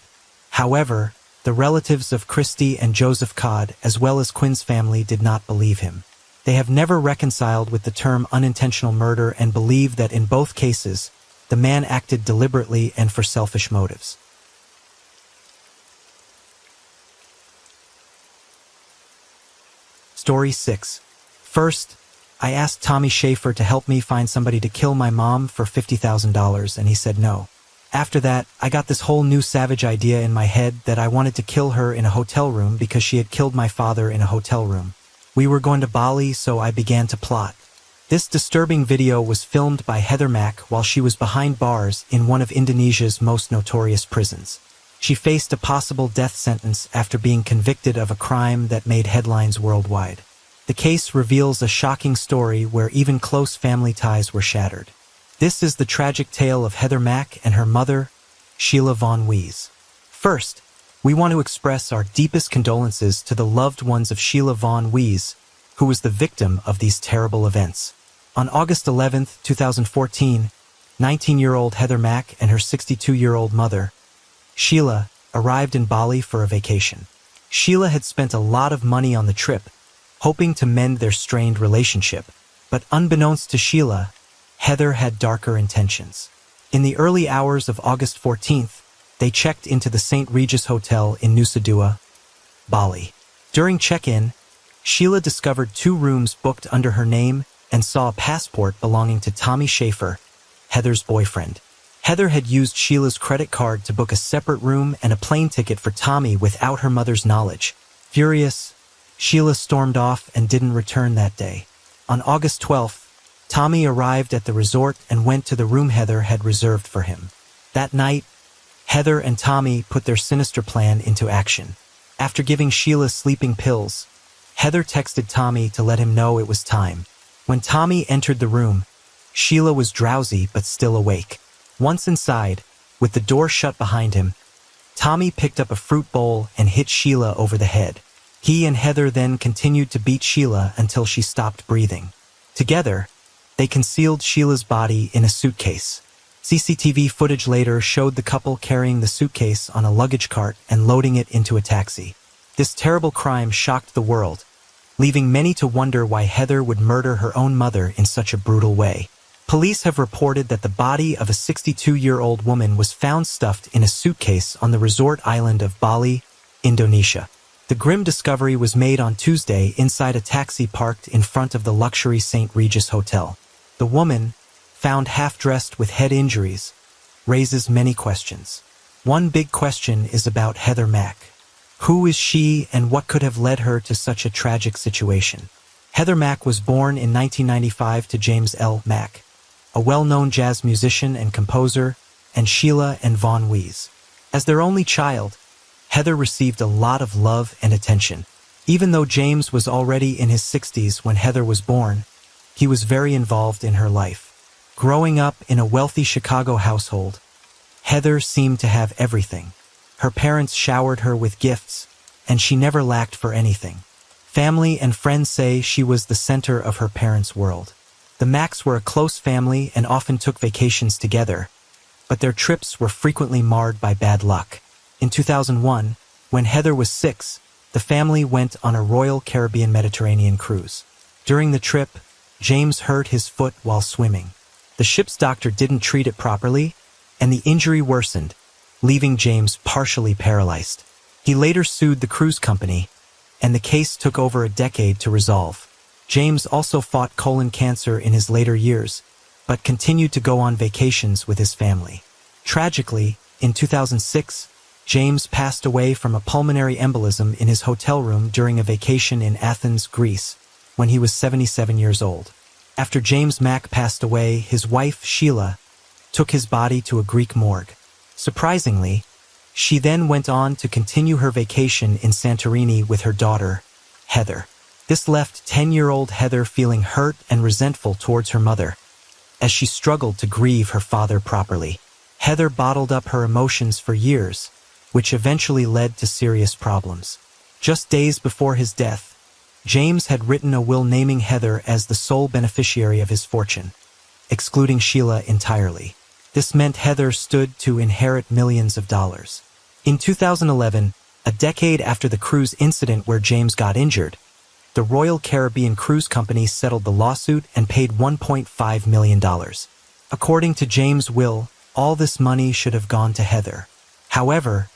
However, the relatives of Christy and Joseph Codd, as well as Quinn's family, did not believe him. They have never reconciled with the term unintentional murder and believe that in both cases, the man acted deliberately and for selfish motives. Story 6. First, I asked Tommy Schaefer to help me find somebody to kill my mom for $50,000, and he said no. After that, I got this whole new savage idea in my head that I wanted to kill her in a hotel room because she had killed my father in a hotel room. We were going to Bali, so I began to plot. This disturbing video was filmed by Heather Mack while she was behind bars in one of Indonesia's most notorious prisons. She faced a possible death sentence after being convicted of a crime that made headlines worldwide. The case reveals a shocking story where even close family ties were shattered. This is the tragic tale of Heather Mack and her mother, Sheila Von Wees. First, we want to express our deepest condolences to the loved ones of Sheila Von Wees, who was the victim of these terrible events. On August 11, 2014, 19-year-old Heather Mack and her 62-year-old mother, Sheila, arrived in Bali for a vacation. Sheila had spent a lot of money on the trip, hoping to mend their strained relationship, but unbeknownst to Sheila, Heather had darker intentions. In the early hours of August 14th, they checked into the St. Regis Hotel in Nusa Dua, Bali. During check-in, Sheila discovered 2 rooms booked under her name and saw a passport belonging to Tommy Schaefer, Heather's boyfriend. Heather had used Sheila's credit card to book a separate room and a plane ticket for Tommy without her mother's knowledge. Furious, Sheila stormed off and didn't return that day. On August 12th, Tommy arrived at the resort and went to the room Heather had reserved for him. That night, Heather and Tommy put their sinister plan into action. After giving Sheila sleeping pills, Heather texted Tommy to let him know it was time. When Tommy entered the room, Sheila was drowsy but still awake. Once inside, with the door shut behind him, Tommy picked up a fruit bowl and hit Sheila over the head. He and Heather then continued to beat Sheila until she stopped breathing. Together, they concealed Sheila's body in a suitcase. CCTV footage later showed the couple carrying the suitcase on a luggage cart and loading it into a taxi. This terrible crime shocked the world, leaving many to wonder why Heather would murder her own mother in such a brutal way. Police have reported that the body of a 62-year-old woman was found stuffed in a suitcase on the resort island of Bali, Indonesia. The grim discovery was made on Tuesday inside a taxi parked in front of the luxury St. Regis Hotel. The woman, found half-dressed with head injuries, raises many questions. One big question is about Heather Mack. Who is she and what could have led her to such a tragic situation? Heather Mack was born in 1995 to James L. Mack, a well-known jazz musician and composer, and Sheila and Vaughn Wees. As their only child, Heather received a lot of love and attention. Even though James was already in his 60s when Heather was born, he was very involved in her life. Growing up in a wealthy Chicago household, Heather seemed to have everything. Her parents showered her with gifts, and she never lacked for anything. Family and friends say she was the center of her parents' world. The Macks were a close family and often took vacations together, but their trips were frequently marred by bad luck. In 2001, when Heather was 6, the family went on a Royal Caribbean Mediterranean cruise. During the trip, James hurt his foot while swimming. The ship's doctor didn't treat it properly, and the injury worsened, leaving James partially paralyzed. He later sued the cruise company, and the case took over a decade to resolve. James also fought colon cancer in his later years, but continued to go on vacations with his family. Tragically, in 2006, James passed away from a pulmonary embolism in his hotel room during a vacation in Athens, Greece, when he was 77 years old. After James Mack passed away, his wife, Sheila, took his body to a Greek morgue. Surprisingly, she then went on to continue her vacation in Santorini with her daughter, Heather. This left 10-year-old Heather feeling hurt and resentful towards her mother, as she struggled to grieve her father properly. Heather bottled up her emotions for years, which eventually led to serious problems. Just days before his death, James had written a will naming Heather as the sole beneficiary of his fortune, excluding Sheila entirely. This meant Heather stood to inherit millions of dollars. In 2011, a decade after the cruise incident where James got injured, the Royal Caribbean Cruise Company settled the lawsuit and paid $1.5 million. According to James' will, all this money should have gone to Heather. However,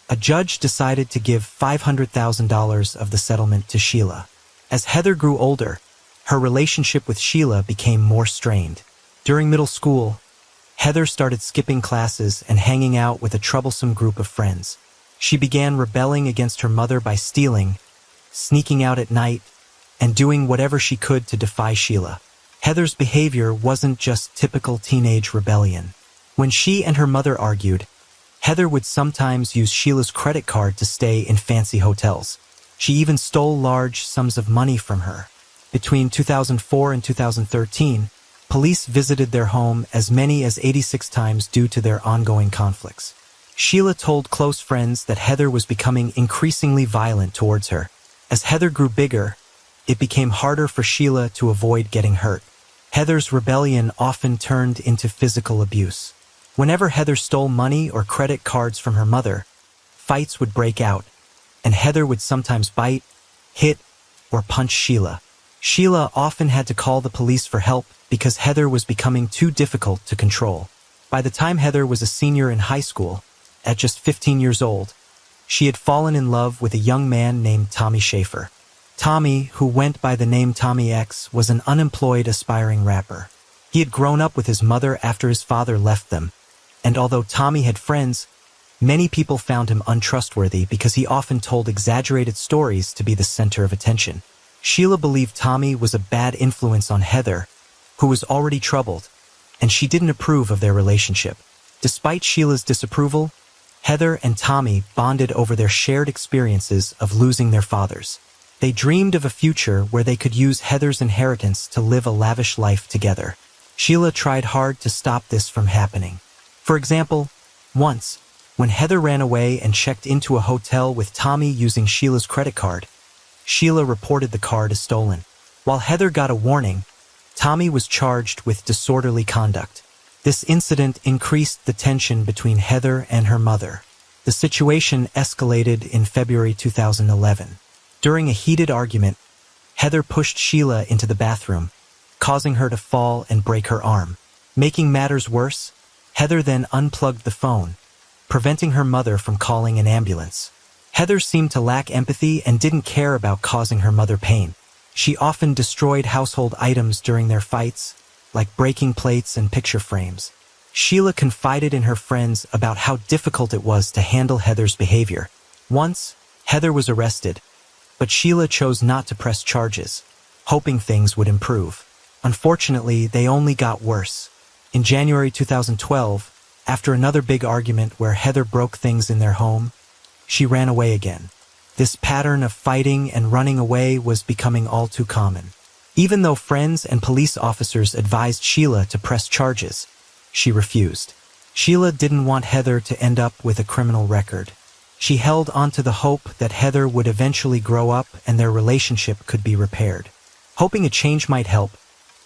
a judge decided to give $500,000 of the settlement to Sheila. As Heather grew older, her relationship with Sheila became more strained. During middle school, Heather started skipping classes and hanging out with a troublesome group of friends. She began rebelling against her mother by stealing, sneaking out at night, and doing whatever she could to defy Sheila. Heather's behavior wasn't just typical teenage rebellion. When she and her mother argued, Heather would sometimes use Sheila's credit card to stay in fancy hotels. She even stole large sums of money from her. Between 2004 and 2013, police visited their home as many as 86 times due to their ongoing conflicts. Sheila told close friends that Heather was becoming increasingly violent towards her. As Heather grew bigger, it became harder for Sheila to avoid getting hurt. Heather's rebellion often turned into physical abuse. Whenever Heather stole money or credit cards from her mother, fights would break out, and Heather would sometimes bite, hit, or punch Sheila. Sheila often had to call the police for help because Heather was becoming too difficult to control. By the time Heather was a senior in high school, at just 15 years old, she had fallen in love with a young man named Tommy Schaefer. Tommy, who went by the name Tommy X, was an unemployed aspiring rapper. He had grown up with his mother after his father left them, and although Tommy had friends, many people found him untrustworthy because he often told exaggerated stories to be the center of attention. Sheila believed Tommy was a bad influence on Heather, who was already troubled, and she didn't approve of their relationship. Despite Sheila's disapproval, Heather and Tommy bonded over their shared experiences of losing their fathers. They dreamed of a future where they could use Heather's inheritance to live a lavish life together. Sheila tried hard to stop this from happening. For example, once, when Heather ran away and checked into a hotel with Tommy using Sheila's credit card, Sheila reported the card as stolen. While Heather got a warning, Tommy was charged with disorderly conduct. This incident increased the tension between Heather and her mother. The situation escalated in February 2011. During a heated argument, Heather pushed Sheila into the bathroom, causing her to fall and break her arm. Making matters worse, Heather then unplugged the phone, preventing her mother from calling an ambulance. Heather seemed to lack empathy and didn't care about causing her mother pain. She often destroyed household items during their fights, like breaking plates and picture frames. Sheila confided in her friends about how difficult it was to handle Heather's behavior. Once, Heather was arrested, but Sheila chose not to press charges, hoping things would improve. Unfortunately, they only got worse. In January 2012, after another big argument where Heather broke things in their home, she ran away again. This pattern of fighting and running away was becoming all too common. Even though friends and police officers advised Sheila to press charges, she refused. Sheila didn't want Heather to end up with a criminal record. She held onto the hope that Heather would eventually grow up and their relationship could be repaired. Hoping a change might help,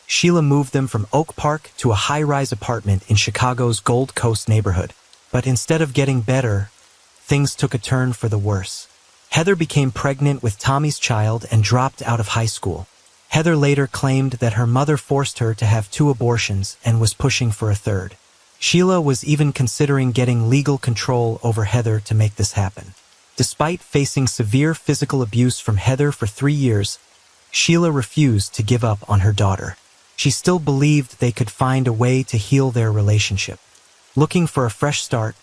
Sheila moved them from Oak Park to a high-rise apartment in Chicago's Gold Coast neighborhood. But instead of getting better, things took a turn for the worse. Heather became pregnant with Tommy's child and dropped out of high school. Heather later claimed that her mother forced her to have 2 abortions and was pushing for a third. Sheila was even considering getting legal control over Heather to make this happen. Despite facing severe physical abuse from Heather for 3 years, Sheila refused to give up on her daughter. She still believed they could find a way to heal their relationship. Looking for a fresh start,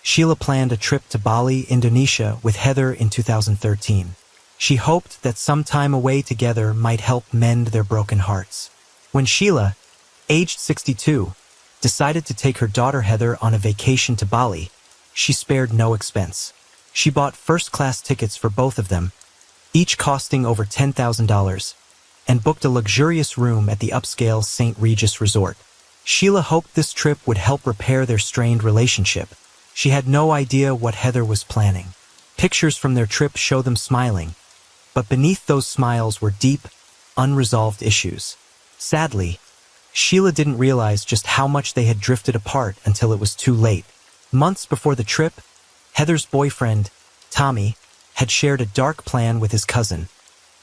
Sheila planned a trip to Bali, Indonesia with Heather in 2013. She hoped that some time away together might help mend their broken hearts. When Sheila, aged 62, decided to take her daughter Heather on a vacation to Bali, she spared no expense. She bought first-class tickets for both of them, each costing over $10,000, and booked a luxurious room at the upscale St. Regis Resort. Sheila hoped this trip would help repair their strained relationship. She had no idea what Heather was planning. Pictures from their trip show them smiling, but beneath those smiles were deep, unresolved issues. Sadly, Sheila didn't realize just how much they had drifted apart until it was too late. Months before the trip, Heather's boyfriend, Tommy, had shared a dark plan with his cousin,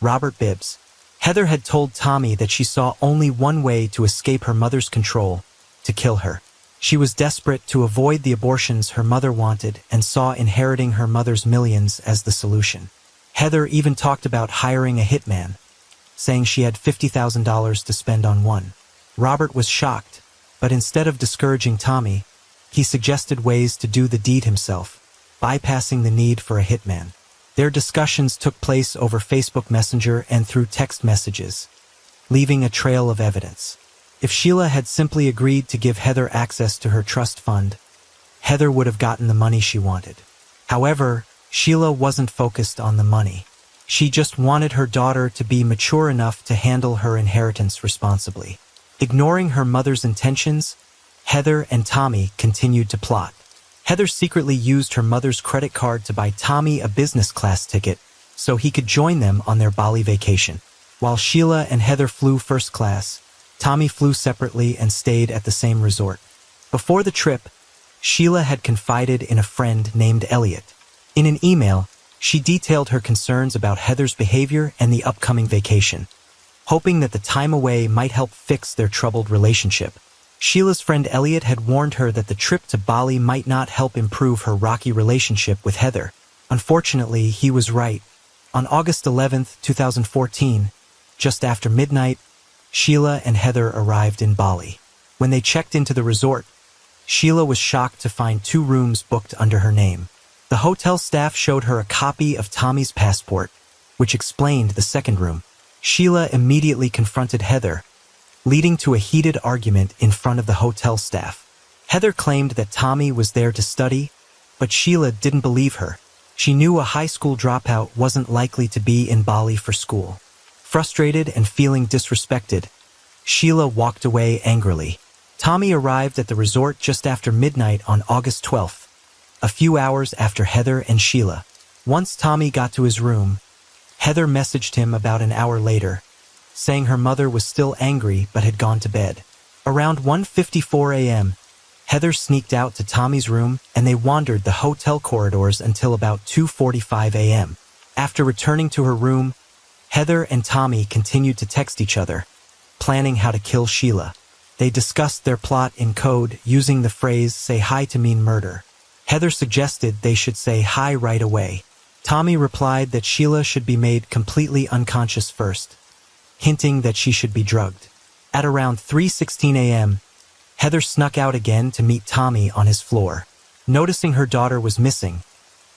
Robert Bibbs. Heather had told Tommy that she saw only one way to escape her mother's control: to kill her. She was desperate to avoid the abortions her mother wanted and saw inheriting her mother's millions as the solution. Heather even talked about hiring a hitman, saying she had $50,000 to spend on one. Robert was shocked, but instead of discouraging Tommy, he suggested ways to do the deed himself, bypassing the need for a hitman. Their discussions took place over Facebook Messenger and through text messages, leaving a trail of evidence. If Sheila had simply agreed to give Heather access to her trust fund, Heather would have gotten the money she wanted. However, Sheila wasn't focused on the money. She just wanted her daughter to be mature enough to handle her inheritance responsibly. Ignoring her mother's intentions, Heather and Tommy continued to plot. Heather secretly used her mother's credit card to buy Tommy a business class ticket so he could join them on their Bali vacation. While Sheila and Heather flew first class, Tommy flew separately and stayed at the same resort. Before the trip, Sheila had confided in a friend named Elliot. In an email, she detailed her concerns about Heather's behavior and the upcoming vacation, hoping that the time away might help fix their troubled relationship. Sheila's friend Elliot had warned her that the trip to Bali might not help improve her rocky relationship with Heather. Unfortunately, he was right. On August 11, 2014, just after midnight, Sheila and Heather arrived in Bali. When they checked into the resort, Sheila was shocked to find 2 rooms booked under her name. The hotel staff showed her a copy of Tommy's passport, which explained the second room. Sheila immediately confronted Heather, leading to a heated argument in front of the hotel staff. Heather claimed that Tommy was there to study, but Sheila didn't believe her. She knew a high school dropout wasn't likely to be in Bali for school. Frustrated and feeling disrespected, Sheila walked away angrily. Tommy arrived at the resort just after midnight on August 12th, a few hours after Heather and Sheila. Once Tommy got to his room, Heather messaged him about an hour later, saying her mother was still angry but had gone to bed. Around 1:54 a.m., Heather sneaked out to Tommy's room and they wandered the hotel corridors until about 2:45 a.m. After returning to her room, Heather and Tommy continued to text each other, planning how to kill Sheila. They discussed their plot in code using the phrase "say hi" to mean murder. Heather suggested they should say hi right away. Tommy replied that Sheila should be made completely unconscious first, hinting that she should be drugged. At around 3:16 a.m., Heather snuck out again to meet Tommy on his floor. Noticing her daughter was missing,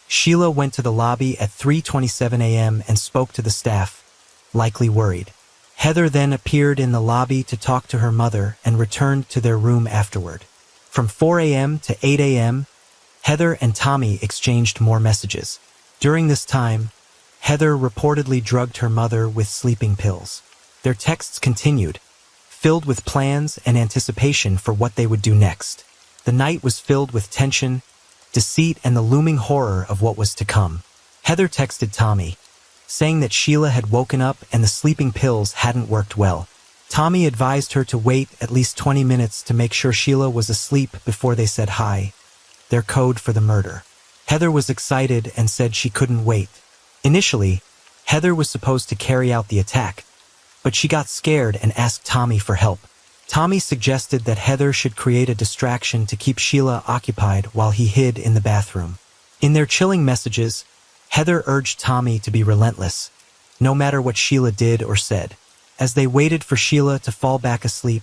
Sheila went to the lobby at 3:27 a.m. and spoke to the staff, likely worried. Heather then appeared in the lobby to talk to her mother and returned to their room afterward. From 4 a.m. to 8 a.m., Heather and Tommy exchanged more messages. During this time, Heather reportedly drugged her mother with sleeping pills. Their texts continued, filled with plans and anticipation for what they would do next. The night was filled with tension, deceit, and the looming horror of what was to come. Heather texted Tommy, saying that Sheila had woken up and the sleeping pills hadn't worked well. Tommy advised her to wait at least 20 minutes to make sure Sheila was asleep before they said hi, their code for the murder. Heather was excited and said she couldn't wait. Initially, Heather was supposed to carry out the attack, but she got scared and asked Tommy for help. Tommy suggested that Heather should create a distraction to keep Sheila occupied while he hid in the bathroom. In their chilling messages, Heather urged Tommy to be relentless, no matter what Sheila did or said. As they waited for Sheila to fall back asleep,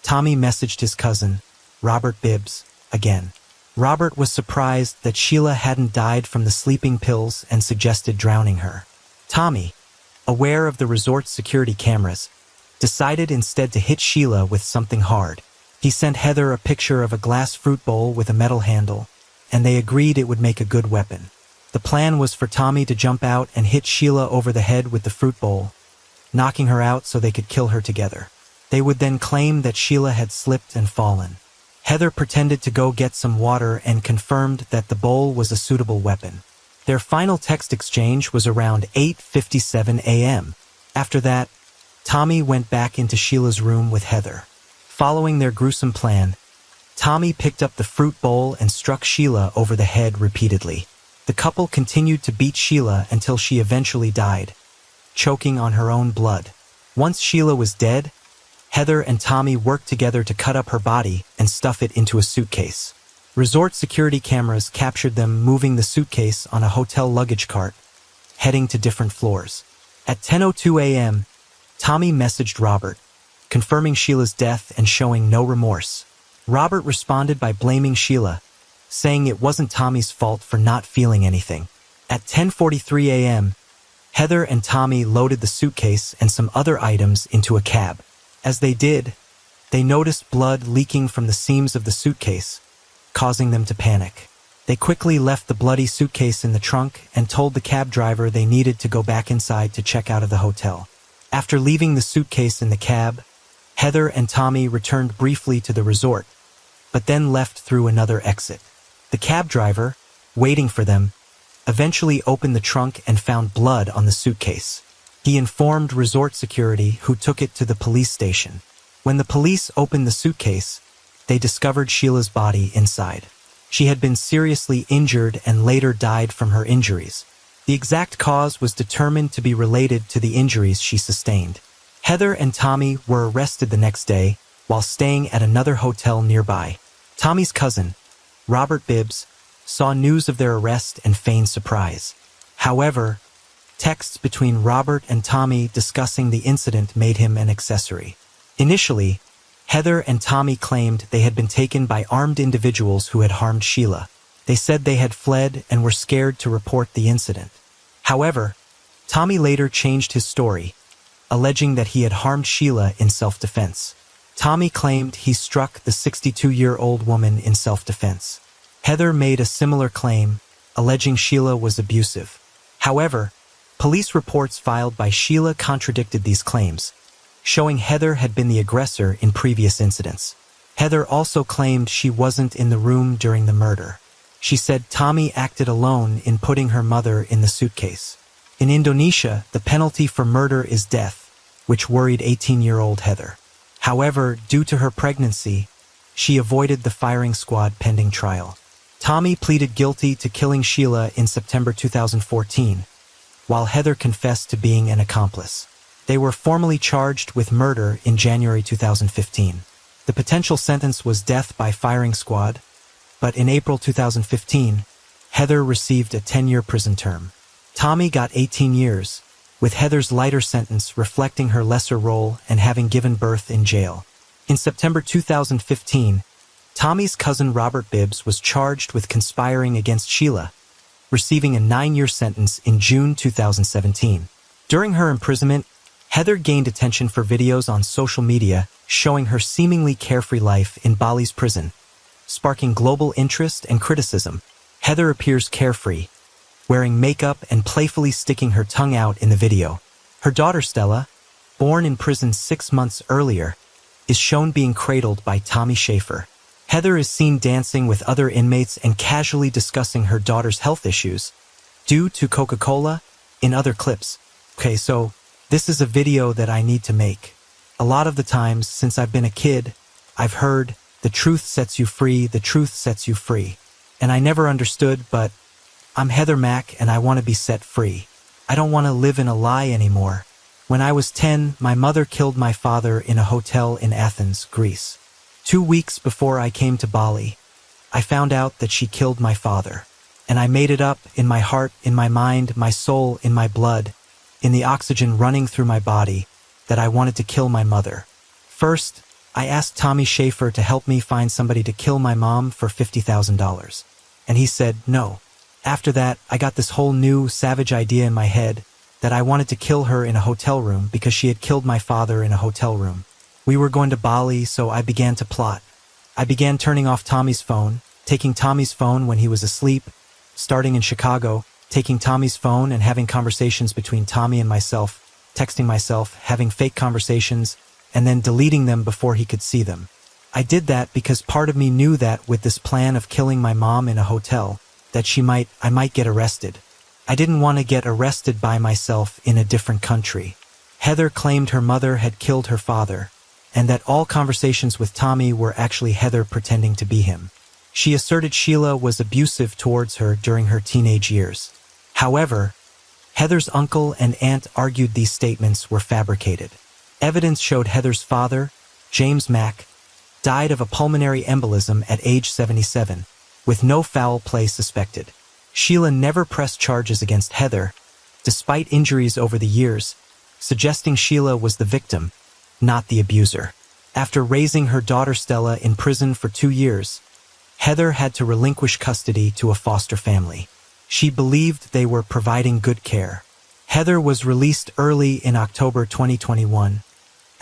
Tommy messaged his cousin, Robert Bibbs, again. Robert was surprised that Sheila hadn't died from the sleeping pills and suggested drowning her. Tommy, aware of the resort's security cameras, decided instead to hit Sheila with something hard. He sent Heather a picture of a glass fruit bowl with a metal handle, and they agreed it would make a good weapon. The plan was for Tommy to jump out and hit Sheila over the head with the fruit bowl, knocking her out so they could kill her together. They would then claim that Sheila had slipped and fallen. Heather pretended to go get some water and confirmed that the bowl was a suitable weapon. Their final text exchange was around 8:57 a.m. After that, Tommy went back into Sheila's room with Heather. Following their gruesome plan, Tommy picked up the fruit bowl and struck Sheila over the head repeatedly. The couple continued to beat Sheila until she eventually died, choking on her own blood. Once Sheila was dead, Heather and Tommy worked together to cut up her body and stuff it into a suitcase. Resort security cameras captured them moving the suitcase on a hotel luggage cart, heading to different floors. At 10:02 a.m., Tommy messaged Robert, confirming Sheila's death and showing no remorse. Robert responded by blaming Sheila, saying it wasn't Tommy's fault for not feeling anything. At 10:43 a.m., Heather and Tommy loaded the suitcase and some other items into a cab. As they did, they noticed blood leaking from the seams of the suitcase, causing them to panic. They quickly left the bloody suitcase in the trunk and told the cab driver they needed to go back inside to check out of the hotel. After leaving the suitcase in the cab, Heather and Tommy returned briefly to the resort, but then left through another exit. The cab driver, waiting for them, eventually opened the trunk and found blood on the suitcase. He informed resort security, who took it to the police station. When the police opened the suitcase, they discovered Sheila's body inside. She had been seriously injured and later died from her injuries. The exact cause was determined to be related to the injuries she sustained. Heather and Tommy were arrested the next day while staying at another hotel nearby. Tommy's cousin, Robert Bibbs, saw news of their arrest and feigned surprise. However, texts between Robert and Tommy discussing the incident made him an accessory. Initially, Heather and Tommy claimed they had been taken by armed individuals who had harmed Sheila. They said they had fled and were scared to report the incident. However, Tommy later changed his story, alleging that he had harmed Sheila in self-defense. Tommy claimed he struck the 62-year-old woman in self-defense. Heather made a similar claim, alleging Sheila was abusive. However, police reports filed by Sheila contradicted these claims, showing Heather had been the aggressor in previous incidents. Heather also claimed she wasn't in the room during the murder. She said Tommy acted alone in putting her mother in the suitcase. In Indonesia, the penalty for murder is death, which worried 18-year-old Heather. However, due to her pregnancy, she avoided the firing squad pending trial. Tommy pleaded guilty to killing Sheila in September 2014, while Heather confessed to being an accomplice. They were formally charged with murder in January 2015. The potential sentence was death by firing squad, but in April 2015, Heather received a 10-year prison term. Tommy got 18 years, with Heather's lighter sentence reflecting her lesser role and having given birth in jail. In September 2015, Tommy's cousin Robert Bibbs was charged with conspiring against Sheila, receiving a 9-year sentence in June 2017. During her imprisonment, Heather gained attention for videos on social media showing her seemingly carefree life in Bali's prison, sparking global interest and criticism. Heather appears carefree, wearing makeup and playfully sticking her tongue out in the video. Her daughter Stella, born in prison 6 months earlier, is shown being cradled by Tommy Schaefer. Heather is seen dancing with other inmates and casually discussing her daughter's health issues due to Coca-Cola in other clips. Okay, so this is a video that I need to make. A lot of the times since I've been a kid, I've heard, the truth sets you free, the truth sets you free. And I never understood, but I'm Heather Mack and I want to be set free. I don't want to live in a lie anymore. When I was 10, my mother killed my father in a hotel in Athens, Greece. 2 weeks before I came to Bali, I found out that she killed my father. And I made it up in my heart, in my mind, my soul, in my blood, in the oxygen running through my body, that I wanted to kill my mother. First, I asked Tommy Schaefer to help me find somebody to kill my mom for $50,000. And he said no. After that, I got this whole new, savage idea in my head that I wanted to kill her in a hotel room because she had killed my father in a hotel room. We were going to Bali, so I began to plot. I began turning off Tommy's phone, taking Tommy's phone when he was asleep, starting in Chicago, taking Tommy's phone and having conversations between Tommy and myself, texting myself, having fake conversations, and then deleting them before he could see them. I did that because part of me knew that with this plan of killing my mom in a hotel, that I might get arrested. I didn't want to get arrested by myself in a different country. Heather claimed her mother had killed her father, and that all conversations with Tommy were actually Heather pretending to be him. She asserted Sheila was abusive towards her during her teenage years. However, Heather's uncle and aunt argued these statements were fabricated. Evidence showed Heather's father, James Mack, died of a pulmonary embolism at age 77, with no foul play suspected. Sheila never pressed charges against Heather, despite injuries over the years, suggesting Sheila was the victim, not the abuser. After raising her daughter Stella in prison for 2 years, Heather had to relinquish custody to a foster family. She believed they were providing good care. Heather was released early in October 2021,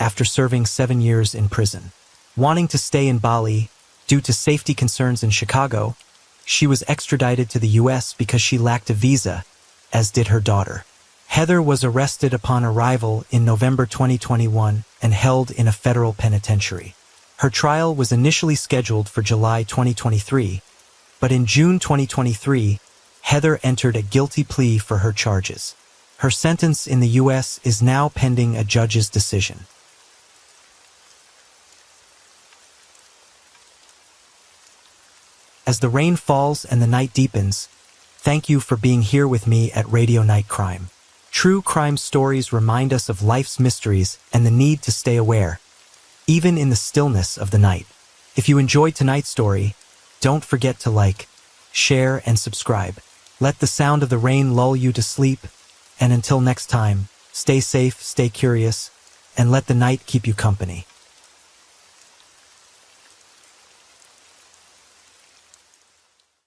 after serving 7 years in prison. Wanting to stay in Bali, due to safety concerns in Chicago, she was extradited to the U.S. because she lacked a visa, as did her daughter. Heather was arrested upon arrival in November 2021 and held in a federal penitentiary. Her trial was initially scheduled for July 2023, but in June 2023, Heather entered a guilty plea for her charges. Her sentence in the U.S. is now pending a judge's decision. As the rain falls and the night deepens, thank you for being here with me at Radio Night Crime. True crime stories remind us of life's mysteries and the need to stay aware, even in the stillness of the night. If you enjoyed tonight's story, don't forget to like, share, and subscribe. Let the sound of the rain lull you to sleep, and until next time, stay safe, stay curious, and let the night keep you company.